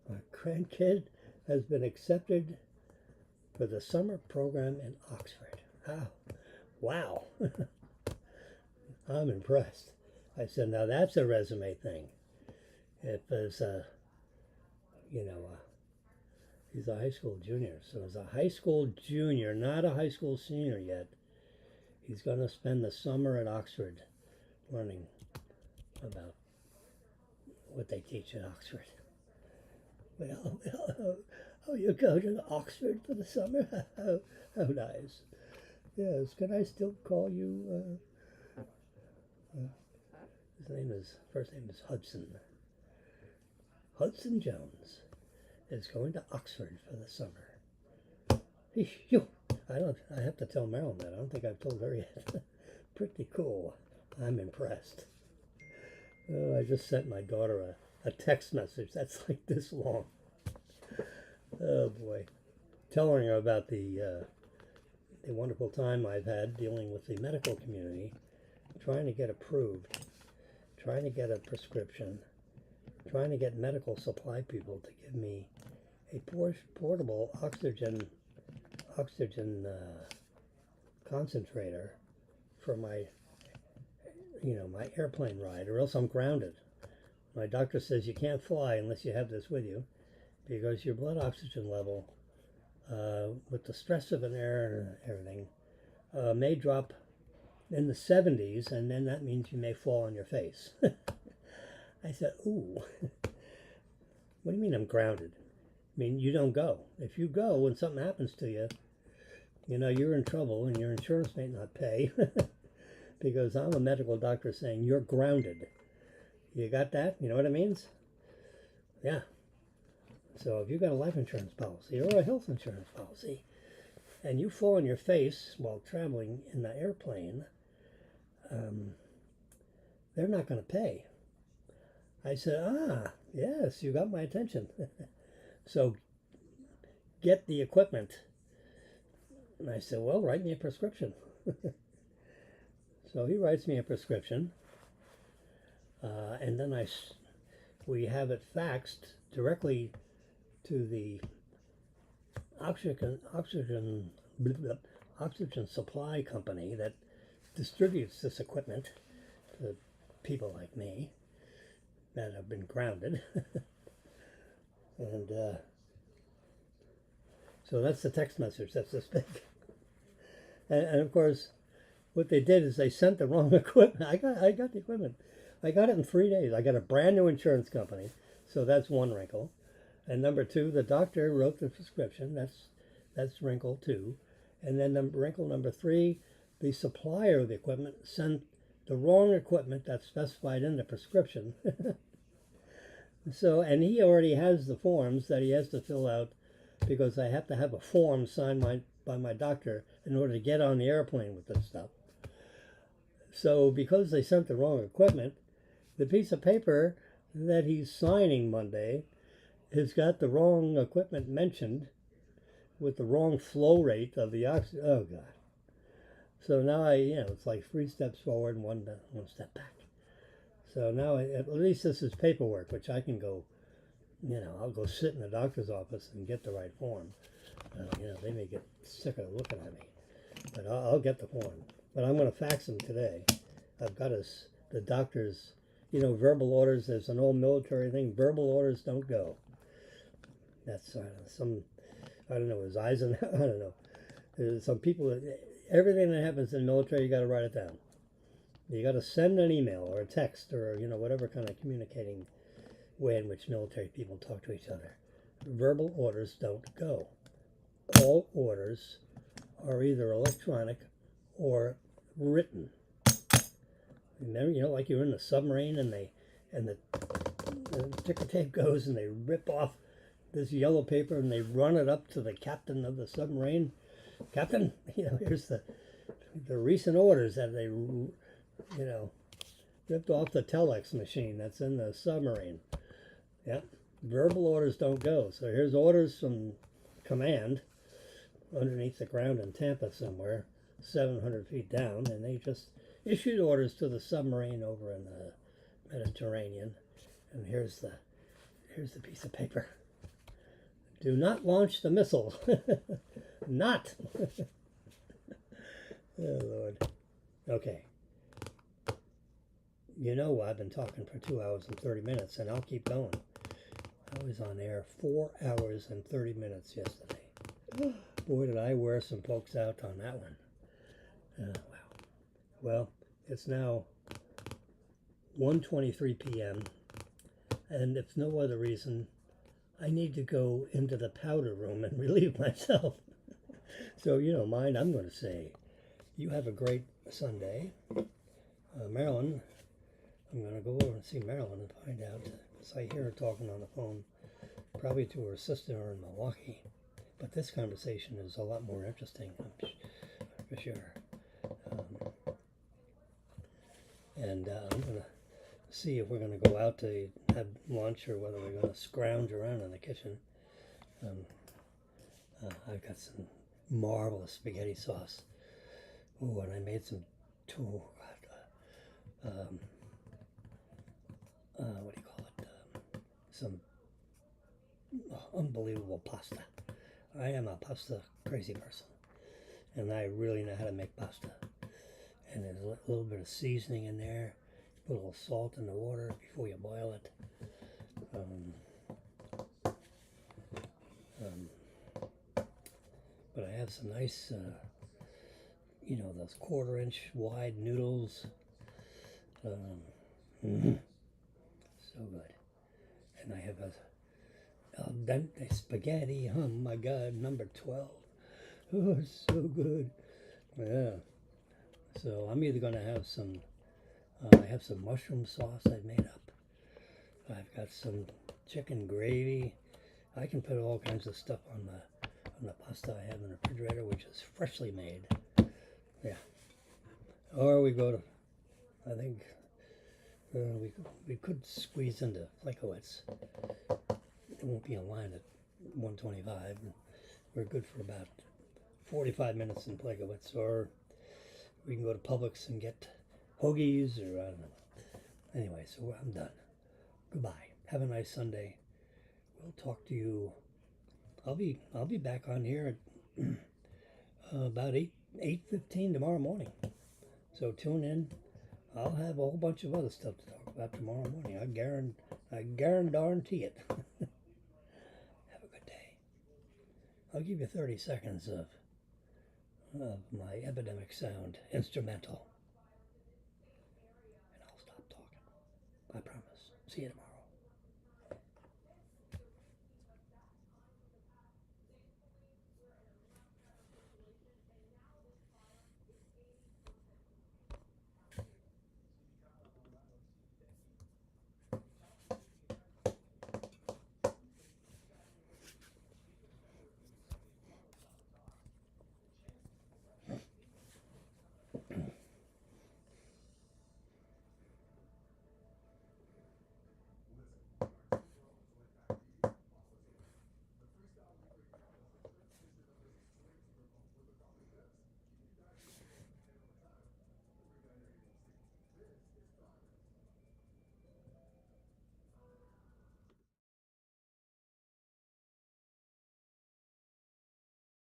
Our grandkid has been accepted for the summer program in Oxford. Oh, wow. I'm impressed. I said, now that's a resume thing. If there's he's a high school junior. So as a high school junior, not a high school senior yet, he's going to spend the summer at Oxford learning about what they teach at Oxford. Well, you go to Oxford for the summer? How nice. Yes, can I still call you? First name is Hudson. Hudson Jones is going to Oxford for the summer. I have to tell Marilyn that. I don't think I've told her yet. Pretty cool. I'm impressed. Oh, I just sent my daughter a text message that's like this long. Oh boy. Telling her about the wonderful time I've had dealing with the medical community, trying to get approved, trying to get a prescription, trying to get medical supply people to give me a portable oxygen concentrator for my my airplane ride, or else I'm grounded. My doctor says you can't fly unless you have this with you, because your blood oxygen level, with the stress of an air and everything, may drop in the 70s, and then that means you may fall on your face. I said, ooh, what do you mean I'm grounded? I mean, you don't go. If you go, when something happens to you, you know, you're in trouble and your insurance may not pay because I'm a medical doctor saying you're grounded. You got that? You know what it means? Yeah. So if you've got a life insurance policy or a health insurance policy and you fall on your face while traveling in the airplane, they're not going to pay. I said, yes, you got my attention. So get the equipment. And I said, well, write me a prescription. So he writes me a prescription. And then we have it faxed directly to the oxygen supply company that distributes this equipment to people like me that have been grounded. And so that's the text message. That's this big. And of course, what they did is they sent the wrong equipment. I got the equipment. I got it in 3 days. I got a brand new insurance company. So that's one wrinkle. And number two, the doctor wrote the prescription. That's wrinkle two. And then wrinkle number three, the supplier of the equipment sent the wrong equipment that's specified in the prescription. So, and he already has the forms that he has to fill out because I have to have a form signed by my doctor in order to get on the airplane with this stuff. So because they sent the wrong equipment, the piece of paper that he's signing Monday has got the wrong equipment mentioned with the wrong flow rate of the oxygen. Oh, God. So now it's like 3 steps forward and one step back. So now at least this is paperwork, which I can go, I'll go sit in the doctor's office and get the right form. They may get sick of looking at me, but I'll get the form. But I'm going to fax them today. I've got the doctor's, verbal orders. There's an old military thing. Verbal orders don't go. That's I don't know, his eyes and I don't know. There's some people, everything that happens in the military, you got to write it down. You got to send an email or a text or, whatever kind of communicating way in which military people talk to each other. Verbal orders don't go. All orders are either electronic or written. Remember, like you're in the submarine and the ticker tape goes and they rip off this yellow paper and they run it up to the captain of the submarine. Captain, here's the recent orders that they, ripped off the telex machine that's in the submarine. Yep, verbal orders don't go. So here's orders from command underneath the ground in Tampa somewhere, 700 feet down, and they just issued orders to the submarine over in the Mediterranean. And here's the piece of paper. Do not launch the missile. Not. Oh, Lord. Okay. I've been talking for 2 hours and 30 minutes, and I'll keep going. I was on air 4 hours and 30 minutes yesterday. Boy, did I wear some folks out on that one. Wow. Well, it's now 1:23 p.m., and if no other reason, I need to go into the powder room and relieve myself. So, you don't mind, I'm going to say, you have a great Sunday. Marilyn, I'm going to go over and see Marilyn and find out, because I hear her talking on the phone, probably to her sister in Milwaukee. But this conversation is a lot more interesting, for sure. And I'm going to see if we're going to go out to have lunch or whether we're going to scrounge around in the kitchen. I've got some marvelous spaghetti sauce. Oh, and I made some what do you call it? Some unbelievable pasta. I am a pasta crazy person, and I really know how to make pasta. And there's a little bit of seasoning in there. Put a little salt in the water before you boil it. But I have some nice you know, those 1/4 inch wide noodles. So good. And I have a al dente spaghetti. Oh my God, number 12. Oh, it's so good. Yeah. So I'm either going to have some. I have some mushroom sauce I made up. I've got some chicken gravy. I can put all kinds of stuff on the pasta I have in the refrigerator, which is freshly made. Yeah. Or we go to. I think we could squeeze into Flakowitz. It won't be in line at 125. We're good for about 45 minutes in Flakowitz, or we can go to Publix and get hoagies, or I don't know. Anyway, so I'm done. Goodbye. Have a nice Sunday. We'll talk to you. I'll be back on here at about 8:15 tomorrow morning. So tune in. I'll have a whole bunch of other stuff to talk about tomorrow morning. I guarantee it. Have a good day. I'll give you 30 seconds of my epidemic sound instrumental, and I'll stop talking. I promise. See you tomorrow.